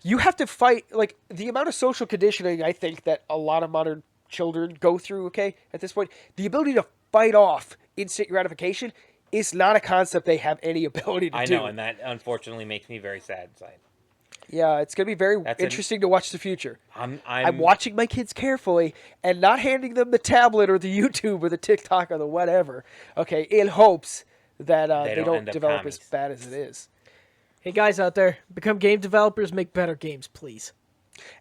You have to fight, like, the amount of social conditioning I think that a lot of modern children go through, okay, at this point, the ability to fight off instant gratification is not a concept they have any ability to I do. know, and that unfortunately makes me very sad inside. Yeah, it's going to be very That's an- interesting to watch the future. I'm watching my kids carefully and not handing them the tablet or the YouTube or the TikTok or the whatever, okay, in hopes that they don't don't end up develop commies. as bad as it is. Hey guys out there, become game developers, make better games, please.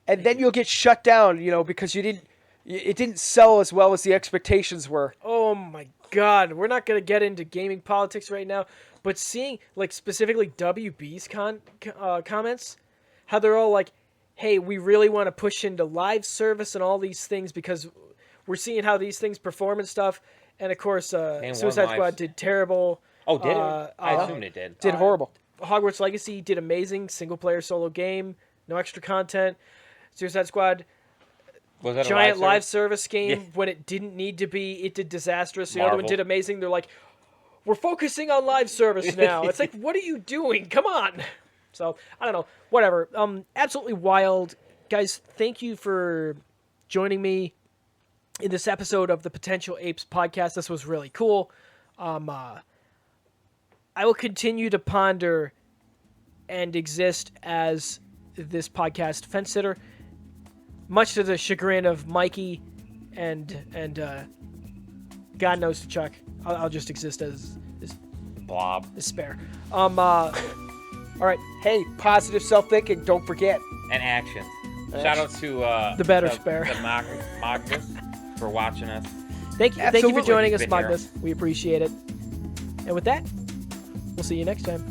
And then you'll get shut down, because it didn't sell as well as the expectations were. Oh my god, we're not going to get into gaming politics right now, but seeing, like, specifically WB's comments, how they're all like, hey, we really want to push into live service and all these things because we're seeing how these things perform and stuff. And, of course, one Suicide live- Squad did terrible. Oh, did it? I assumed it did. Did horrible. Hogwarts Legacy did amazing, single-player solo game, no extra content. Suicide Squad, Was that a giant live service? service game Yeah. when it didn't need to be. It did disastrous. The other one Marvel. did amazing. They're like, we're focusing on live service now. It's like, what are you doing? Come on. So I don't know. Whatever. Absolutely wild, guys. Thank you for joining me in this episode of the Potential Apes podcast. This was really cool. I will continue to ponder and exist as this podcast fence sitter, much to the chagrin of Mikey and God knows Chuck. I'll just exist as Blob. spare. All right. Hey, positive self-thinking, don't forget. And actions. Shout out to The better spare. the Magnus for watching us. Thank you for Absolutely. joining us, He's been here. Magnus. We appreciate it. And with that, we'll see you next time.